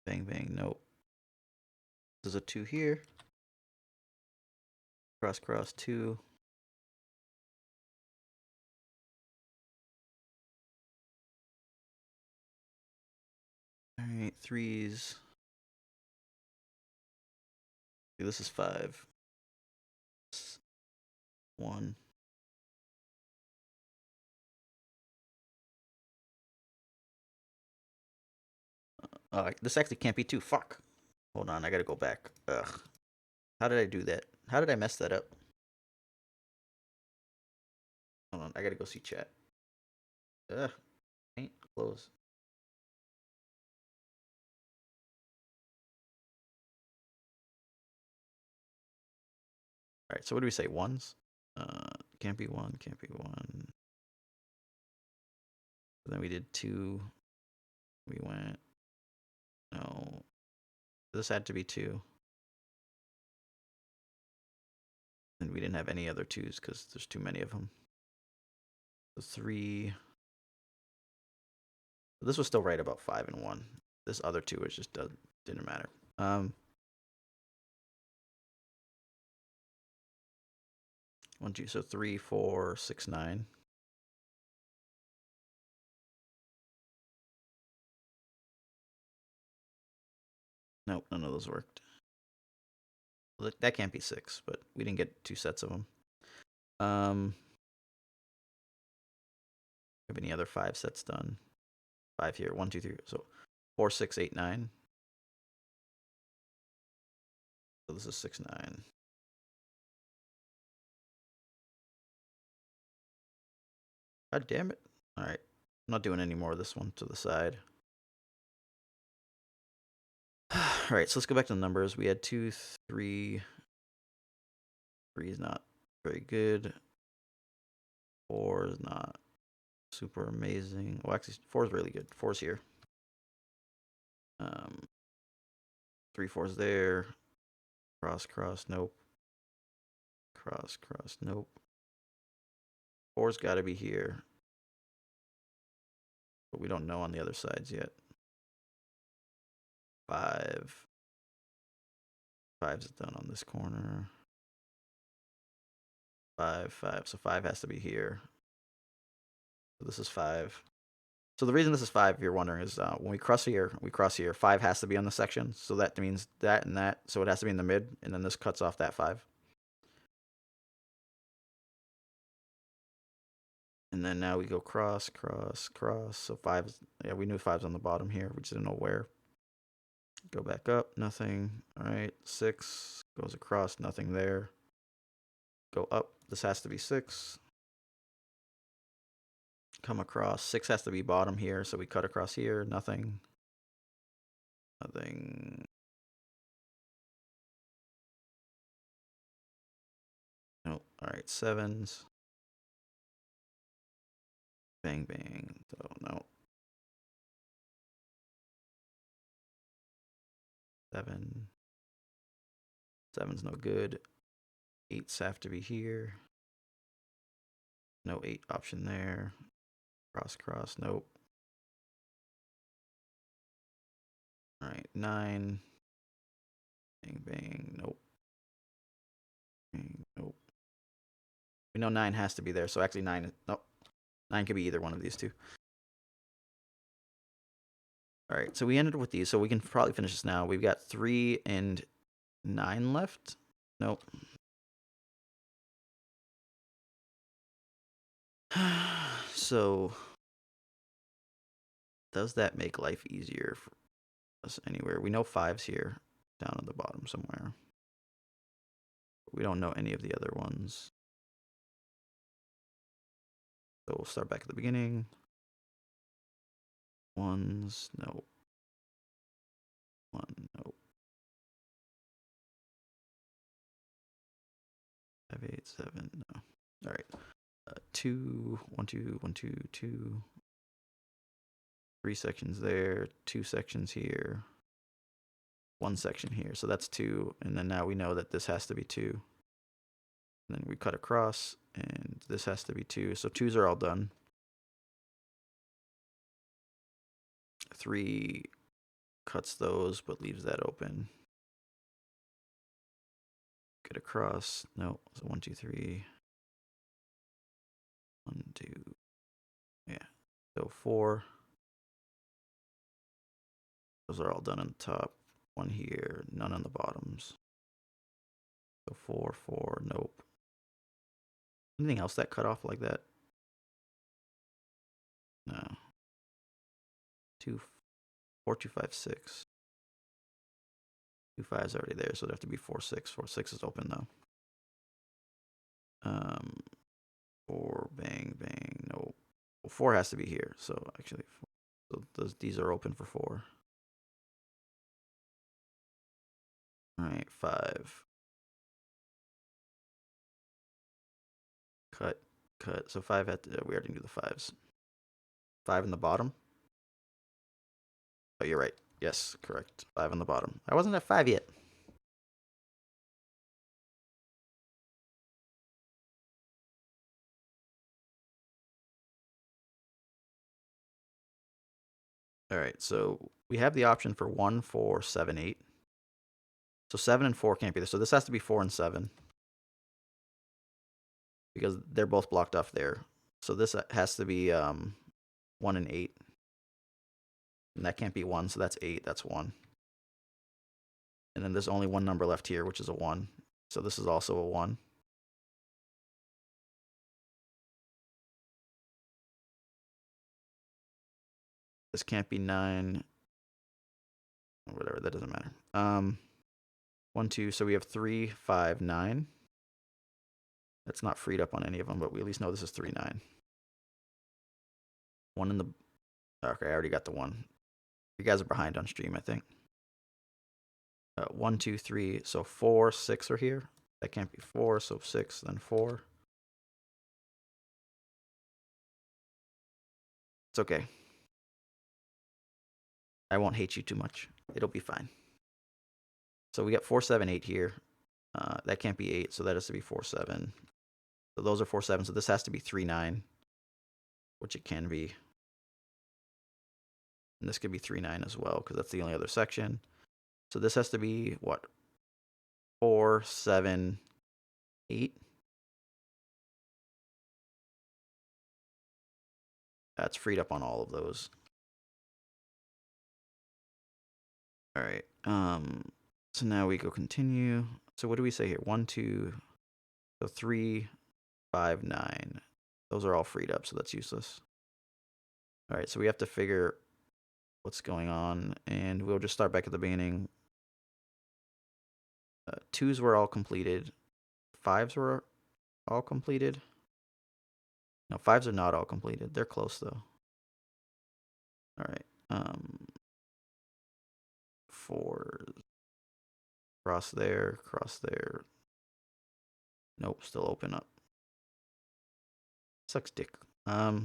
Bang, bang, nope. There's a 2 here. Cross, cross, 2. All right, 3s. Okay, this is 5. 1. This actually can't be 2. Fuck. Hold on, I gotta go back. Ugh. How did I do that? How did I mess that up? Hold on, I gotta go see chat. Ugh. Ain't close. All right, so what do we say? 1s? Can't be 1, can't be 1. Then we did 2. We went. No. This had to be 2. And we didn't have any other 2s because there's too many of them. So 3. This was still right about 5 and 1. This other 2 was just didn't matter. 1, 2. So 3, 4, 6, 9. Nope, none of those worked. That can't be 6, but we didn't get 2 sets of them. Have any other 5 sets done? 5 here. 1, 2, 3. So 4, 6, 8, 9. So this is 6, 9. God damn it. All right. I'm not doing any more of this one to the side. All right, so let's go back to the numbers. We had 2, 3. 3 is not very good. 4 is not super amazing. Well, actually, 4 is really good. 4's here. 3, 4's there. Cross, cross, nope. Cross, cross, nope. 4's got to be here. But we don't know on the other sides yet. 5. 5's done on this corner. 5, 5. So 5 has to be here. So this is 5. So the reason this is 5, if you're wondering, is when we cross here, 5 has to be on the section. So that means that and that. So it has to be in the mid, and then this cuts off that 5. And then now we go cross, cross, cross. So 5, yeah, we knew 5's on the bottom here. We just didn't know where. Go back up, nothing. All right, 6 goes across, nothing there. Go up, this has to be 6. Come across, 6 has to be bottom here, so we cut across here, nothing. Nothing. Nope, all right, 7s. Bang, bang, so no. 7. 7's no good. 8s have to be here. No 8 option there. Cross, cross, nope. All right, 9. Bang, bang, nope. Bang, nope. We know 9 has to be there, so actually 9, nope. 9 could be either one of these two. All right, so we ended with these, so we can probably finish this now. We've got 3 and 9 left. Nope. So, does that make life easier for us anywhere? We know 5's here, down at the bottom somewhere. We don't know any of the other ones. So we'll start back at the beginning. 1's, nope. 1, nope. 5, 8, 7, no. All right. 2, 1, 2, 1, 2, 2. 3 sections there, 2 sections here, 1 section here. So that's 2. And then now we know that this has to be 2. And then we cut across, and this has to be 2. So 2's are all done. 3 cuts those, but leaves that open. Cut across. No. So 1, 2, 3. 1, 2. Yeah. So 4. Those are all done on the top. 1 here, none on the bottoms. So 4, 4, nope. Anything else that cut off like that? No. 2, 4, 2, 5, 6. 2, 5's already there, so it'd have to be 4, 6. 4, 6 is open though. 4, bang, bang, no. Well, 4 has to be here, so actually, these are open for 4. All right, 5. Cut, cut. So 5 had to, we already knew the 5's. 5 in the bottom. Oh, you're right. Yes, correct. 5 on the bottom. I wasn't at 5 yet. All right, so we have the option for 1, 4, 7, 8. So 7 and 4 can't be there. So this has to be 4 and 7. Because they're both blocked off there. So this has to be 1 and 8. And that can't be 1, so that's 8. That's 1. And then there's only one number left here, which is a 1. So this is also a 1. This can't be 9. Or whatever, that doesn't matter. 1, 2, so we have 3, 5, 9. That's not freed up on any of them, but we at least know this is 3, 9. 1 in the... Okay, I already got the 1. You guys are behind on stream, I think. 1, 2, 3, so 4, 6 are here. That can't be 4, so 6, then 4. It's okay. I won't hate you too much. It'll be fine. So we got 4, 7, 8 here. That can't be 8, so that has to be 4, 7. So those are 4, 7. So this has to be 3, 9, which it can be. And this could be 3, 9 as well, because that's the only other section. So this has to be, what? 4, 7, 8. That's freed up on all of those. All right. So now we go continue. So what do we say here? 1, 2, so 3, 5, 9. Those are all freed up, so that's useless. All right, so we have to figure what's going on, and we'll just start back at the beginning. 2s were all completed. 5s were all completed. No, 5s are not all completed. They're close, though. All right. 4s. Cross there, cross there. Nope, still open up. Sucks dick. All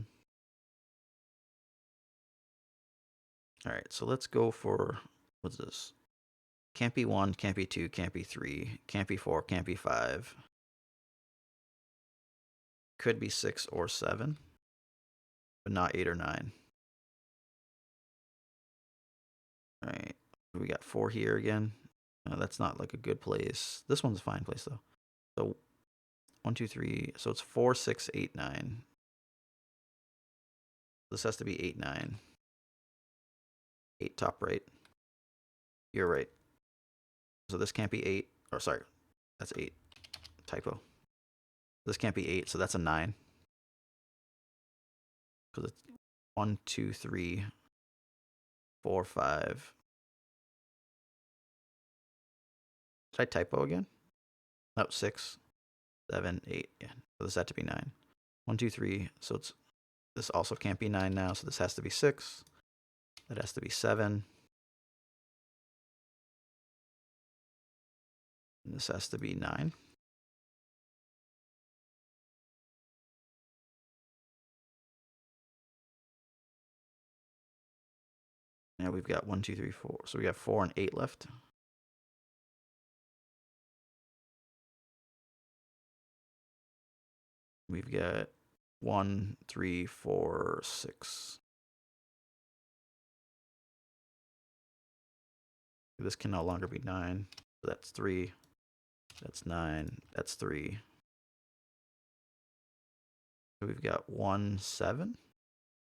right, so let's go for, what's this? Can't be 1, can't be 2, can't be 3, can't be 4, can't be 5. Could be 6 or 7, but not 8 or 9. All right, we got 4 here again. No, that's not like a good place. This one's a fine place though. So 1, 2, 3. So it's 4, 6, 8, 9. This has to be 8, 9. 8 top right. You're right. So this can't be 8. Or sorry, that's 8. Typo. This can't be 8, so that's a 9. Because it's 1, 2, 3, 4, 5. Did I typo again? No, 6, 7, 8. Yeah. So this had to be 9. 1, 2, 3. So it's this also can't be 9 now, so this has to be 6. That has to be 7. And this has to be 9. Now we've got 1, 2, 3, 4. So we got 4 and 8 left. We've got 1, 3, 4, 6. This can no longer be 9. So that's 3. That's 9. That's 3. So we've got 1, 7.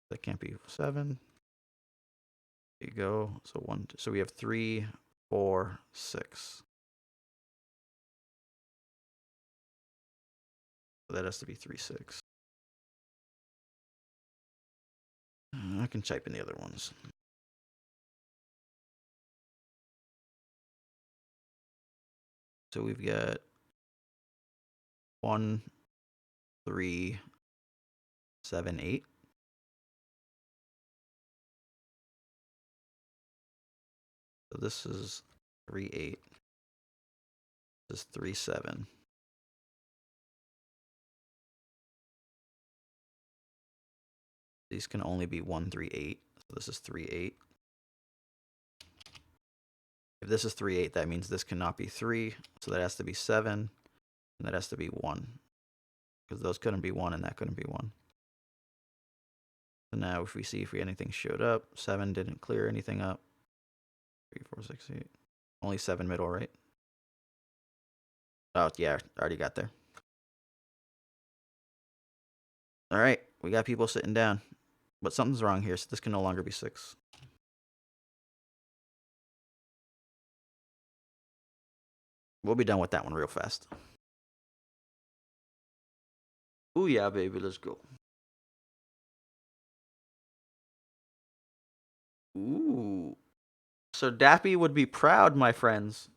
That can't be 7. There you go. So 1. So we have 3, 4, 6. So that has to be 3, 6. I can type in the other ones. So we've got 1, 3, 7, 8. So this is 3, 8. This is 3, 7. These can only be 1, 3, 8. So this is 3, 8. If this is 3, 8, that means this cannot be 3. So that has to be 7. And that has to be 1. Because those couldn't be 1 and that couldn't be 1. So now if we see if anything showed up, 7 didn't clear anything up. 3, 4, 6, 8. Only 7 middle, right? Oh, yeah, already got there. All right, we got people sitting down. But something's wrong here, so this can no longer be 6. We'll be done with that one real fast. Ooh, yeah, baby, let's go. Ooh. So Dappy would be proud, my friends.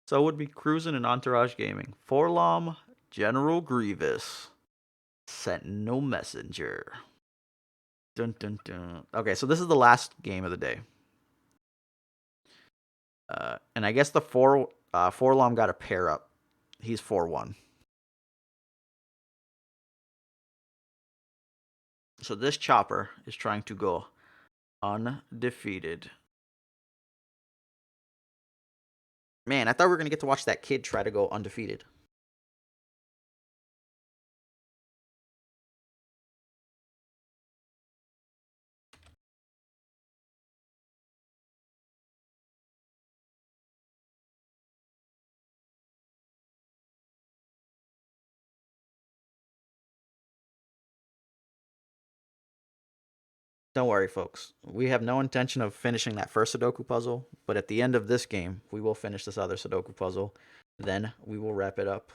So would be Cruising and Entourage Gaming. Forlom, General Grievous. Sentinel Messenger. Dun, dun, dun. Okay, so this is the last game of the day. And I guess the Forlom got a pair up. He's 4-1. So this chopper is trying to go undefeated. Man, I thought we were going to get to watch that kid try to go undefeated. Don't worry, folks. We have no intention of finishing that first Sudoku puzzle, but at the end of this game, we will finish this other Sudoku puzzle. Then we will wrap it up.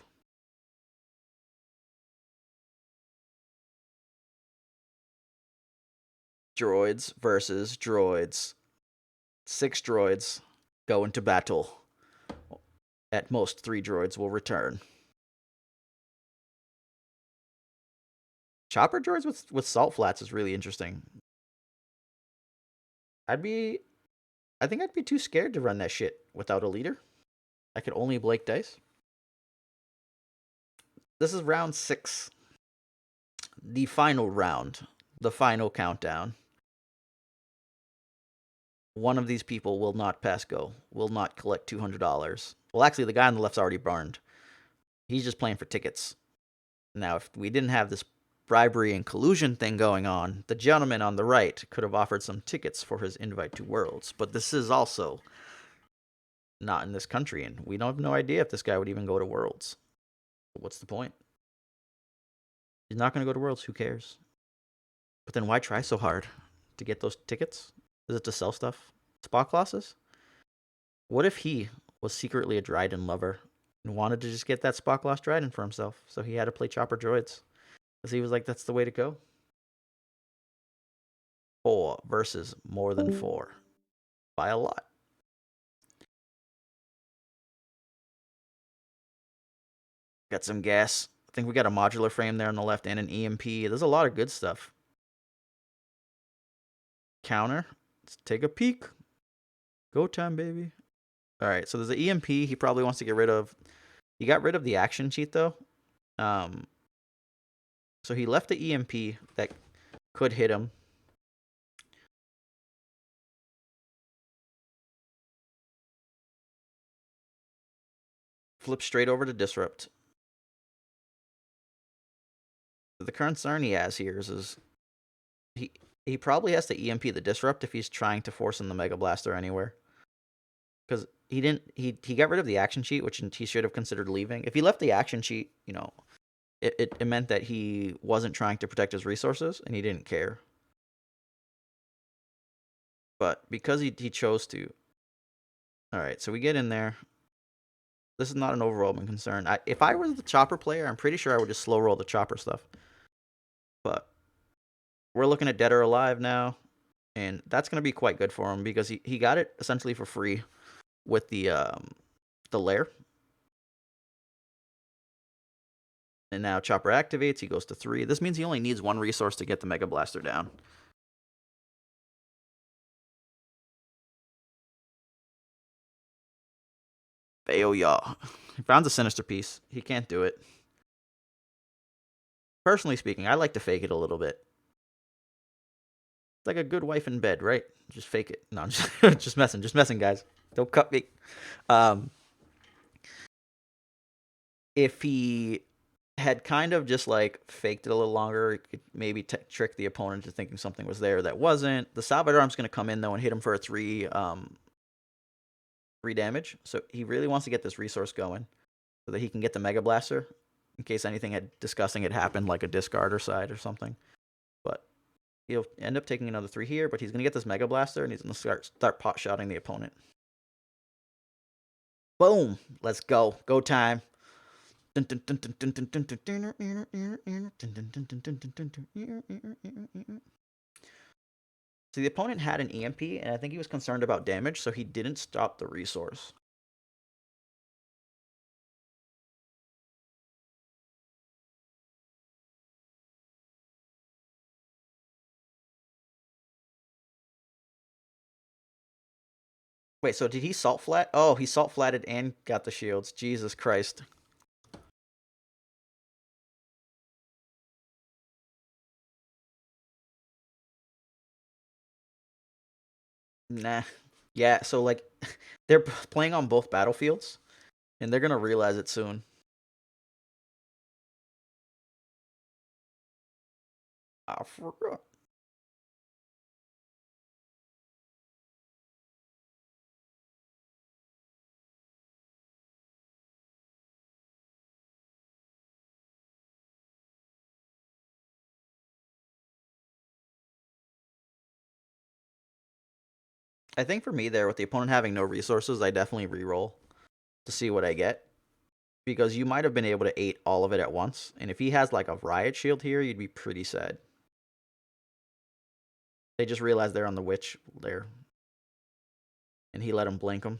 Droids versus droids. 6 droids go into battle. At most, 3 droids will return. Chopper droids with salt flats is really interesting. I think I'd be too scared to run that shit without a leader. I could only Blake dice. This is round 6. The final round. The final countdown. One of these people will not pass go. Will not collect $200. Well, actually, the guy on the left's already burned. He's just playing for tickets. Now, if we didn't have this bribery and collusion thing going on, the gentleman on the right could have offered some tickets for his invite to Worlds. But this is also not in this country, and we don't have no idea if this guy would even go to Worlds. But what's the point? He's not going to go to Worlds. Who cares? But then why try so hard to get those tickets? Is it to sell stuff? Spot glosses? What if he was secretly a Dryden lover and wanted to just get that spot gloss Dryden for himself, so he had to play Chopper Droids? Because he was like, that's the way to go. 4 versus more than 4. By a lot. Got some gas. I think we got a modular frame there on the left and an EMP. There's a lot of good stuff. Counter. Let's take a peek. Go time, baby. All right, so there's an EMP he probably wants to get rid of. He got rid of the action cheat, though. So he left the EMP that could hit him. Flip straight over to Disrupt. The concern he has here is he probably has to EMP the Disrupt if he's trying to force in the Mega Blaster anywhere. Because he got rid of the action cheat, which he should have considered leaving. If he left the action cheat, you know, it meant that he wasn't trying to protect his resources, and he didn't care. But because he chose to. Alright, so we get in there. This is not an overwhelming concern. If I was the Chopper player, I'm pretty sure I would just slow roll the Chopper stuff. But we're looking at Dead or Alive now, and that's going to be quite good for him because he got it essentially for free with the lair. And now Chopper activates, he goes to 3. This means he only needs 1 resource to get the Mega Blaster down. Fail y'all. He found the Sinister piece. He can't do it. Personally speaking, I like to fake it a little bit. It's like a good wife in bed, right? Just fake it. No, I'm just messing, guys. Don't cut me. If he had kind of just like faked it a little longer, it could maybe trick the opponent into thinking something was there that wasn't. The Salvador Arm's going to come in though and hit him for a 3 damage. So he really wants to get this resource going so that he can get the Mega Blaster in case anything disgusting had happened, like a discard or side or something. But he'll end up taking another 3 here, but he's going to get this Mega Blaster and he's going to start pot shotting the opponent. Boom! Let's go. Go time. So the opponent had an EMP, and I think he was concerned about damage, so he didn't stop the resource. Wait, so did he salt flat? Oh, he salt flatted and got the shields. Jesus Christ. Nah. Yeah, so like they're playing on both battlefields and they're going to realize it soon. I forgot. I think for me there, with the opponent having no resources, I definitely reroll to see what I get. Because you might have been able to 8 all of it at once. And if he has like a riot shield here, you'd be pretty sad. They just realized they're on the witch there. And he let him blink them.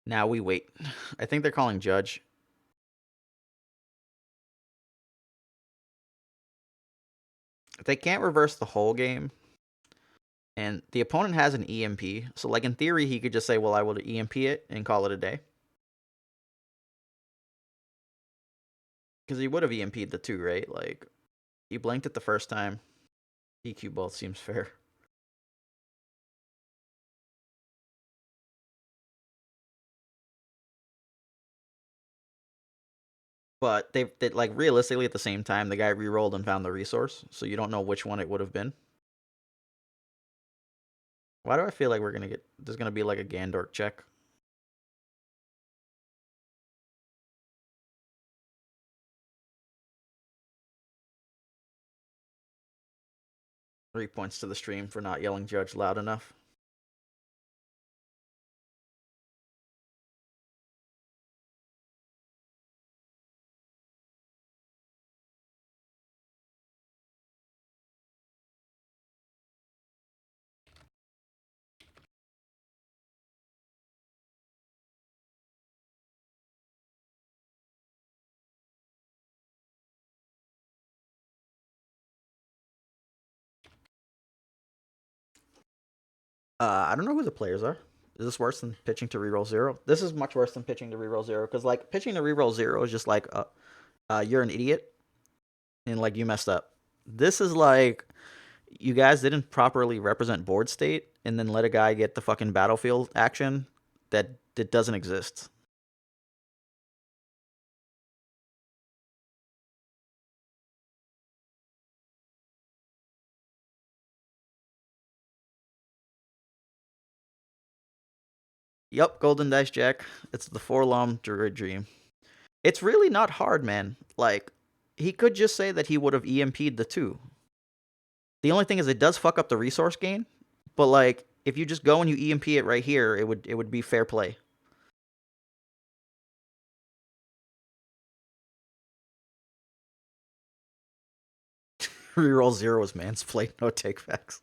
Now we wait. I think they're calling judge. They can't reverse the whole game. And the opponent has an EMP. So, like, in theory, he could just say, well, I will EMP it and call it a day. Because he would have EMP'd the 2, right? Like, he blinked it the first time. EQ both seems fair. But they like, realistically, at the same time, the guy re-rolled and found the resource. So you don't know which one it would have been. Why do I feel like we're going to get... There's going to be, like, a Gandork check. Three points to the stream for not yelling judge loud enough. I don't know who the players are. Is this worse than pitching to reroll 0? This is much worse than pitching to reroll 0. Because, like, pitching to reroll 0 is just like, you're an idiot. And, like, you messed up. This is like, you guys didn't properly represent board state. And then let a guy get the fucking battlefield action that doesn't exist. Yup, Golden Dice Jack. It's the Forlom Druid Dream. It's really not hard, man. Like, he could just say that he would have EMP'd the 2. The only thing is it does fuck up the resource gain. But, like, if you just go and you EMP it right here, it would be fair play. Reroll 0 is mansplain, no takebacks.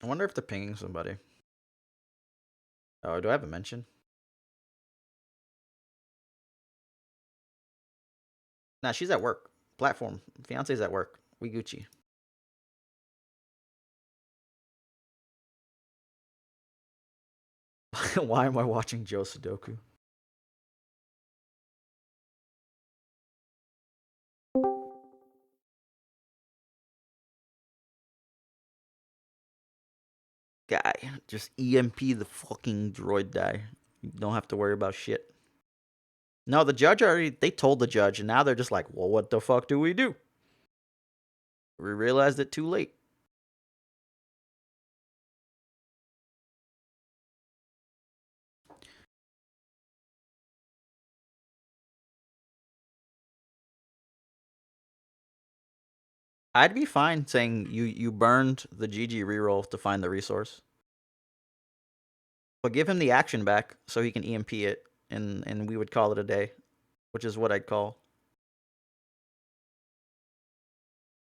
I wonder if they're pinging somebody. Oh, do I have a mention? Nah, she's at work. Platform. Fiance's at work. We Gucci. Why am I watching Joe Sudoku? Guy, just EMP the fucking droid die. You don't have to worry about shit. No, the judge already, they told the judge, and now they're just like, well, what the fuck do? We realized it too late. I'd be fine saying you burned the GG reroll to find the resource. But give him the action back so he can EMP it, and we would call it a day, which is what I'd call.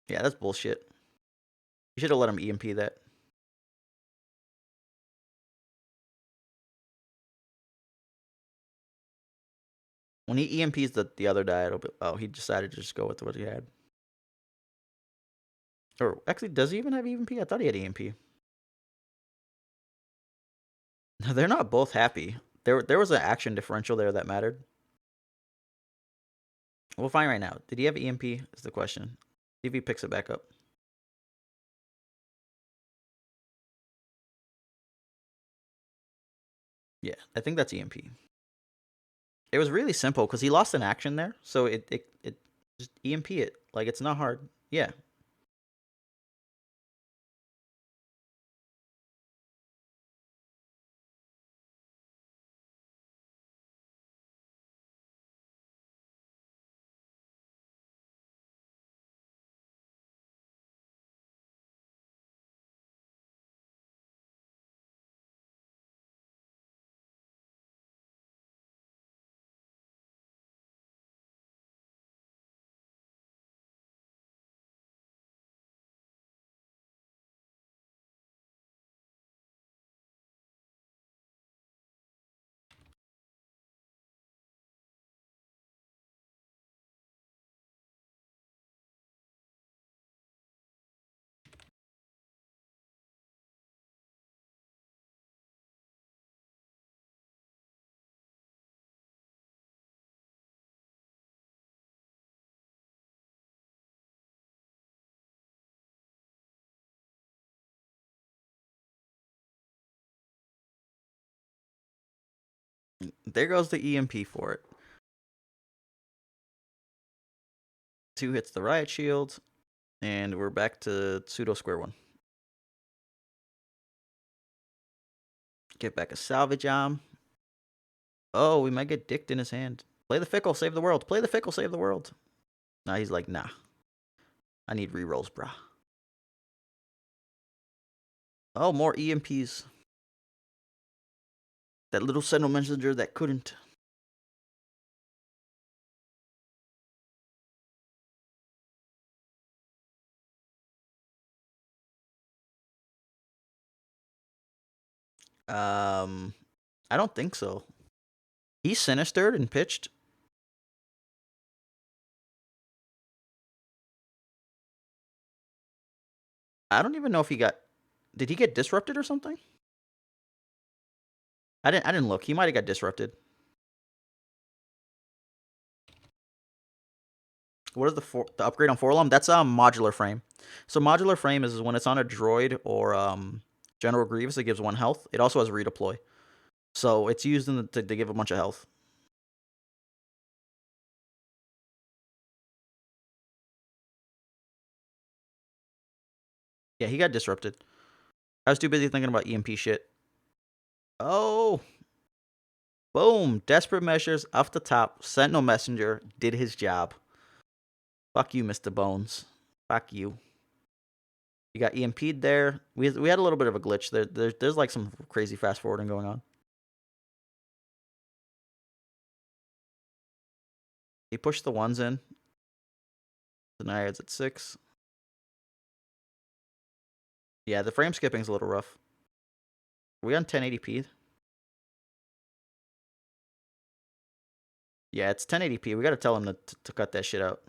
Yeah, that's bullshit. You should have let him EMP that. When he EMPs the other die, it'll be... Oh, he decided to just go with what he had. Or, actually, does he even have EMP? I thought he had EMP. No, they're not both happy. There was an action differential there that mattered. We'll find right now. Did he have EMP is the question. See if he picks it back up. Yeah, I think that's EMP. It was really simple because he lost an action there. So it just EMP it. Like, it's not hard. Yeah. There goes the EMP for it. 2 hits the riot shield, and we're back to pseudo square one. Get back a salvage arm. Oh, we might get dicked in his hand. Play the fickle, save the world. Play the fickle, save the world. Nah, he's like, nah. I need rerolls, brah. Oh, more EMPs. That little sentinel messenger that couldn't. I don't think so. He sinistered and pitched. I don't even know if he got. Did he get disrupted or something? I didn't look. He might have got disrupted. What is the upgrade on Forlom? That's a modular frame. So modular frame is when it's on a droid or General Grievous, it gives 1 health. It also has redeploy. So it's used to give a bunch of health. Yeah, he got disrupted. I was too busy thinking about EMP shit. Oh. Boom. Desperate measures off the top. Sentinel Messenger did his job. Fuck you, Mr. Bones. Fuck you. You got EMP'd there. We had a little bit of a glitch. There's like some crazy fast forwarding going on. He pushed the 1s in. The Naiads at 6. Yeah, the frame skipping's a little rough. Are we on 1080p? Yeah, it's 1080p. We gotta tell him to cut that shit out.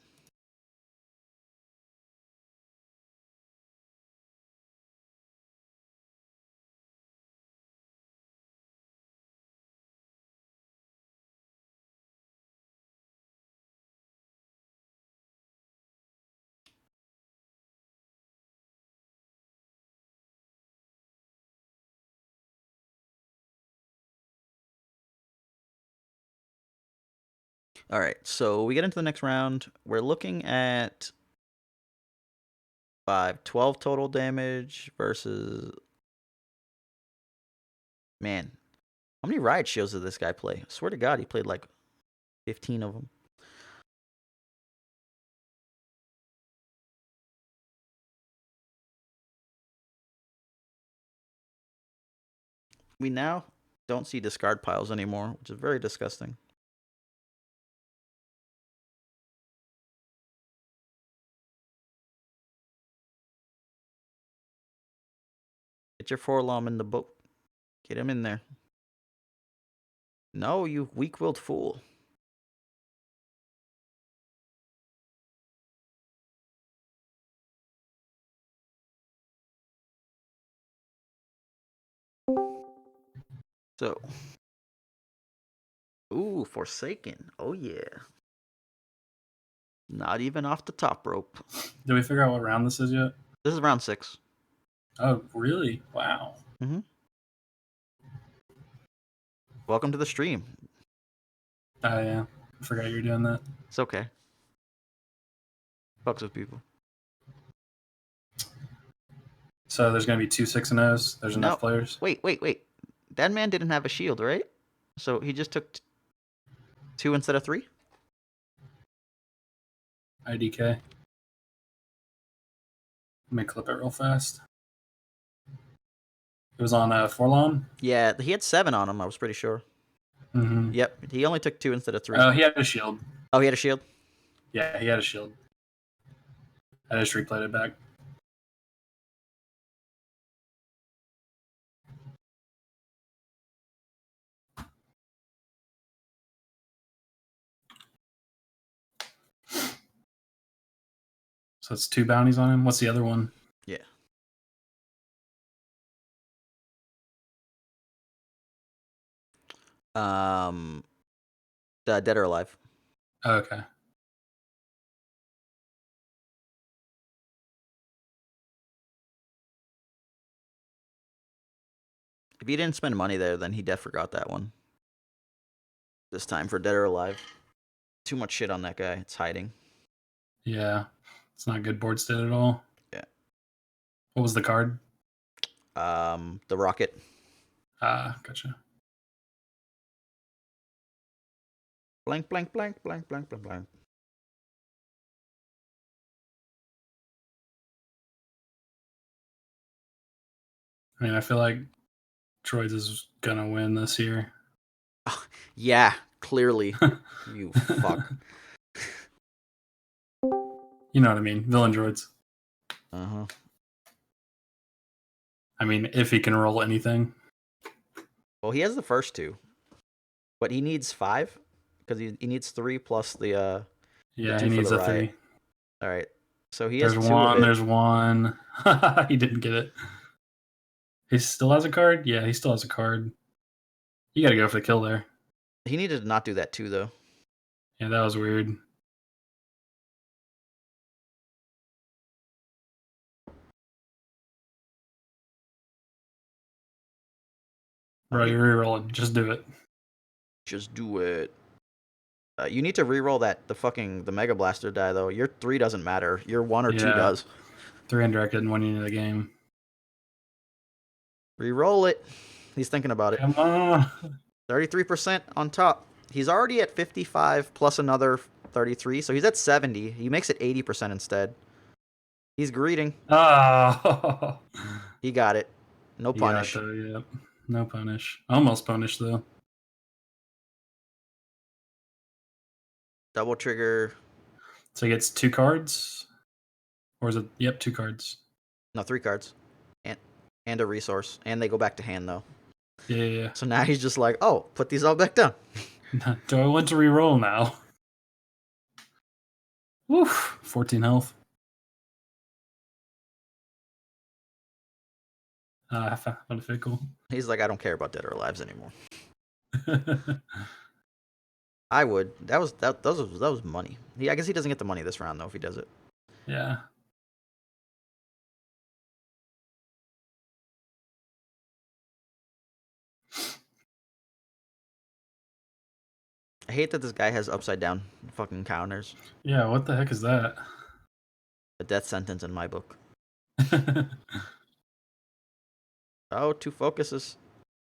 All right, so we get into the next round. We're looking at 12 total damage versus. Man, how many riot shields did this guy play? I swear to God, he played like 15 of them. We now don't see discard piles anymore, which is very disgusting. Get your Forlom in the boat. Get him in there. No, you weak-willed fool. So. Ooh, Forsaken. Oh, yeah. Not even off the top rope. Did we figure out what round this is yet? This is round 6. Oh, really? Wow. Mm-hmm. Welcome to the stream. Oh, yeah. I forgot you were doing that. It's okay. Fucks with people. So there's going to be 2 6-0s. There's enough players. Wait. That man didn't have a shield, right? So he just took 2 instead of 3? IDK. Let me clip it real fast. It was on Forlom? Yeah, he had 7 on him, I was pretty sure. Mm-hmm. Yep, he only took 2 instead of 3. Oh, he had a shield. Oh, he had a shield? Yeah, he had a shield. I just replayed it back. So it's 2 bounties on him. What's the other one? Yeah. Dead or Alive. Oh, okay. If he didn't spend money there, then he definitely forgot that one. this time for Dead or Alive. Too much shit on that guy. It's hiding. Yeah, it's not good board state at all. Yeah. What was the card? The Rocket. Gotcha. Blank, blank, blank, blank, blank, blank, blank. I mean, I feel like Droids is gonna win this year. Yeah, clearly. You fuck. You know what I mean? Villain Droids. Uh-huh. I mean, if he can roll anything. Well, he has the first two. But he needs 5? Because he needs 3 plus the Yeah, two he for needs the a riot. 3. Alright. So he has There's 2 one. of it. There's one. He didn't get it. He still has a card? Yeah, he still has a card. You gotta go for the kill there. He needed to not do that too, though. Yeah, that was weird. Bro, you're rerolling. Just do it. Just do it. You need to reroll the Mega Blaster die, though. Your 3 doesn't matter. Your 1 or 2 Yeah. does. 3 undirected and 1 into the game. Reroll it. He's thinking about it. Come on. 33% on top. He's already at 55 plus another 33, so he's at 70. He makes it 80% instead. He's greeting. Oh. He got it. No You got it, punish. though, yep. No punish. Almost punish, though. Double trigger. So he gets 2 cards? Or is it? Yep, 2 cards. No, 3 cards. And a resource. And they go back to hand, though. Yeah. So now he's just like, oh, put these all back down. Do I want to reroll now? Woof. 14 health. What a fickle. He's like, I don't care about Dead or Alives anymore. I would. That was money. I guess he doesn't get the money this round, though, if he does it. Yeah. I hate that this guy has upside down fucking counters. Yeah, what the heck is that? A death sentence in my book. Oh, 2 focuses.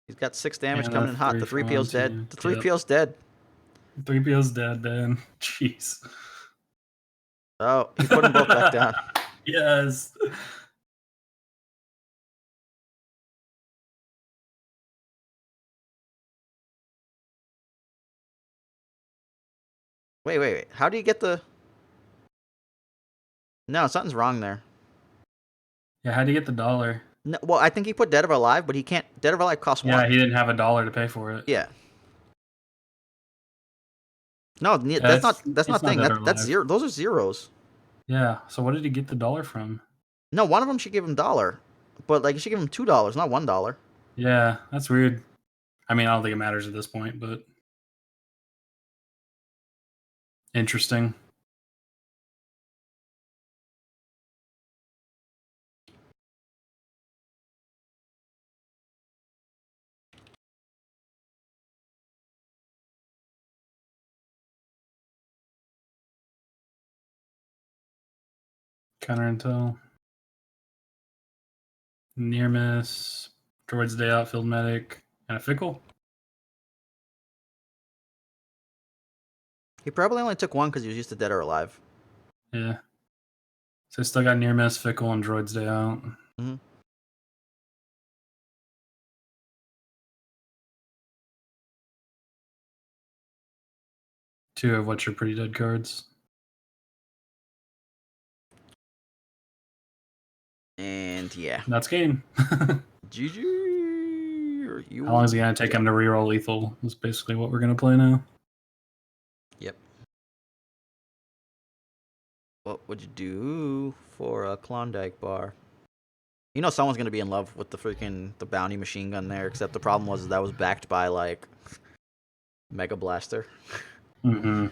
He's got 6 damage And coming a in hot. The 3 3PO's for 1, dead. The 2. Yep. 3PO's dead. 3PO's dead, man. Jeez. Oh, he put them both back down. Yes. Wait. How do you get the... No, something's wrong there. Yeah, how'd you get the $1? No, well, I think he put Dead or Alive, but he can't... Dead or Alive costs 1. Yeah, he didn't have $1 to pay for it. Yeah. No, that's not thing. Dead or That's Alive. zero. Those are zeros. Yeah, so what did he get the $1 from? No, one of them should give him $1. But, like, you should give him $2, not $1. Yeah, that's weird. I mean, I don't think it matters at this point, but... Interesting. Counter intel. Near miss. Droid's day out, field medic, and a fickle. He probably only took 1 because he was used to Dead or Alive. Yeah. So still got near miss, fickle, and droid's day out. Mm-hmm. Two of which are pretty dead cards. And yeah. That's game. GG. How long is it going to take him to reroll lethal? Is basically what we're going to play now. Yep. What would you do for a Klondike bar? You know someone's gonna be in love with the bounty machine gun there, except the problem was that was backed by like Mega Blaster. Mm-hmm.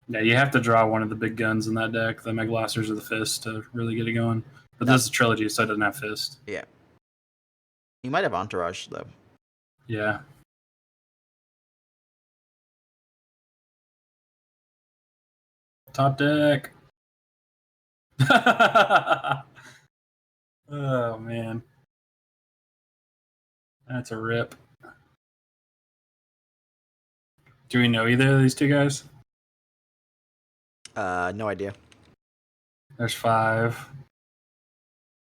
Yeah, you have to draw one of the big guns in that deck, the Mega Blasters or the Fist, to really get it going. But this is a trilogy, so it doesn't have Fist. Yeah. He might have Entourage though. Yeah. Top deck. Oh man, that's a rip. Do we know either of these two guys? No idea. There's 5.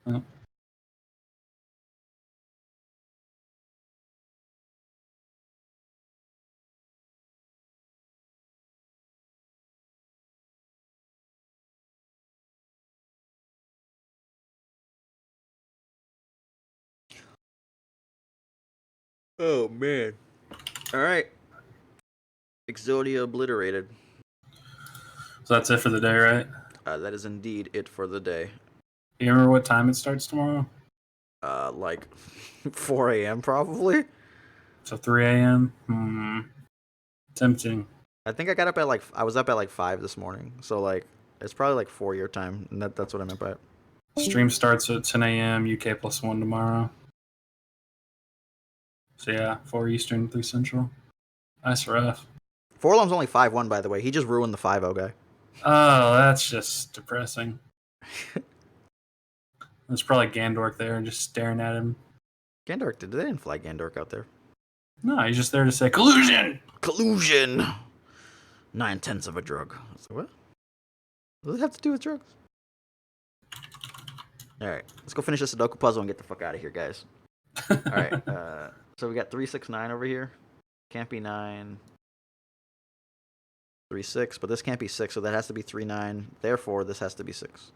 Oh. Oh man. All right. Exodia obliterated. So that's it for the day, right? That is indeed it for the day. You remember what time it starts tomorrow? Like 4 a.m. probably. So 3 a.m. Tempting. I think I was up at like 5 this morning. So like it's probably like 4 your time, and that's what I meant by it. Stream starts at 10 a.m. UK +1 tomorrow. So yeah, 4 Eastern, 3 Central. That's rough. Forlom's only 5-1, by the way. He just ruined the 5-0 guy. Oh, that's just depressing. There's probably Gandork there just staring at him. Gandork, they didn't fly Gandork out there. No, he's just there to say collusion. Collusion. 9/10 of a drug. So what? What does it have to do with drugs? All right, let's go finish this Sudoku puzzle and get the fuck out of here, guys. All right, so we got 3, 6, 9 over here. Can't be 9. 3, 6, but this can't be 6, so that has to be 3, 9. Therefore, this has to be 6.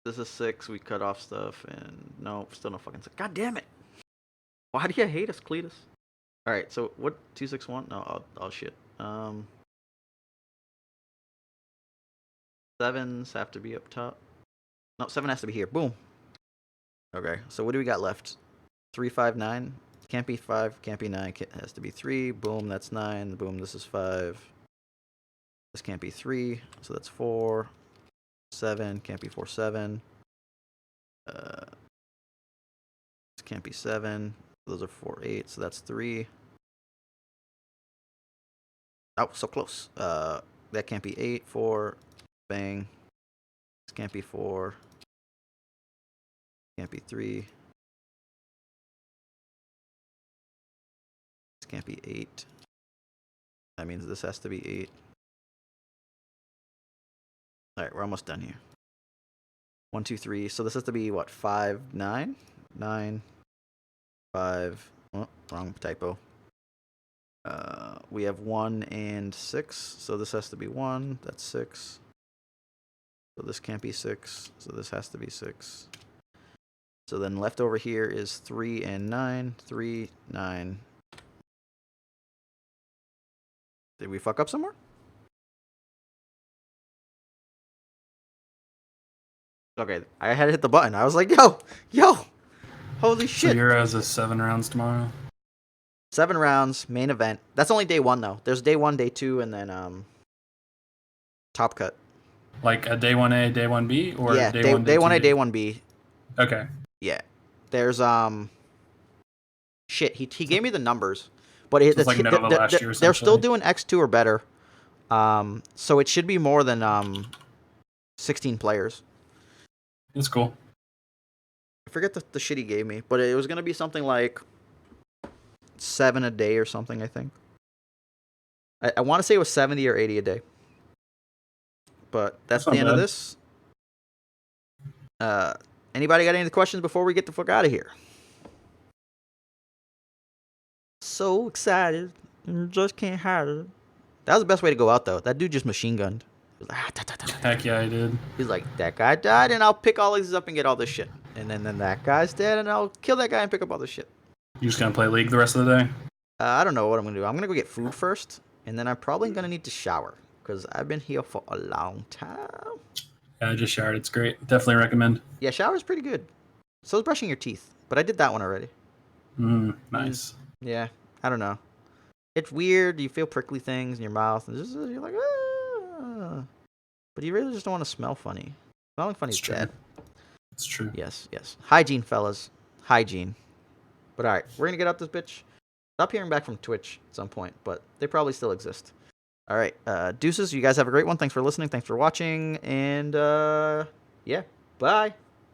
This is 6. We cut off stuff, and no, still no fucking 6. God damn it! Why do you hate us, Cletus? All right, so what? 2, 6, 1? No, oh shit. 7s have to be up top. No, 7 has to be here. Boom. Okay, so what do we got left? 3, 5, 9. Can't be 5. Can't be 9. Has to be 3. Boom, that's 9. Boom, this is 5. This can't be 3, so that's 4. 7 can't be 4, 7. This can't be 7. Those are 4, 8. So that's 3. Oh, so close. That can't be 8. 4. Bang. This can't be 4. Can't be 3. This can't be 8. That means this has to be 8. Alright, we're almost done here. 1, 2, 3. So this has to be what? 5, 9? 9, 5. Oh, wrong typo. We have 1 and 6. So this has to be 1. That's 6. So this can't be 6. So this has to be 6. So then left over here is 3 and 9. 3, 9. Did we fuck up somewhere? Okay, I had to hit the button. I was like, yo, holy shit. So Euros is 7 rounds tomorrow. 7 rounds, main event. That's only day 1 though. There's day 1, day 2, and then top cut. Like a day 1A, day 1B, or yeah, day 1, day 1A, 2B? day 1B. Okay. Yeah, there's shit. He gave me the numbers, but it's like Nova last year, they're still essentially. doing X2 or better. So it should be more than 16 players. It's cool. I forget the shit he gave me, but it was gonna be something like 7 a day or something. I think. I want to say it was 70 or 80 a day. But that's That's the not end of bad. this. Anybody got any questions before we get the fuck out of here? So excited. Just can't hide it. That was the best way to go out, though. That dude just machine gunned. He was like, Heck yeah, I did. He's like, that guy died, and I'll pick all these up and get all this shit. And then that guy's dead, and I'll kill that guy and pick up all this shit. You just gonna play League the rest of the day? I don't know what I'm going to do. I'm going to go get food first, and then I'm probably going to need to shower, because I've been here for a long time. Yeah, I just showered. It's great. Definitely recommend. Yeah, shower's pretty good. So is brushing your teeth, but I did that one already. Nice. Yeah, I don't know. It's weird. You feel prickly things in your mouth, and just, you're like, ah. But you really just don't want to smell funny. Smelling funny is It's true. bad. It's true. Yes. Hygiene, fellas. Hygiene. But all right, we're gonna get out this bitch. Stop hearing back from Twitch at some point, but they probably still exist. All right, deuces. You guys have a great one. Thanks for listening. Thanks for watching, and yeah, bye.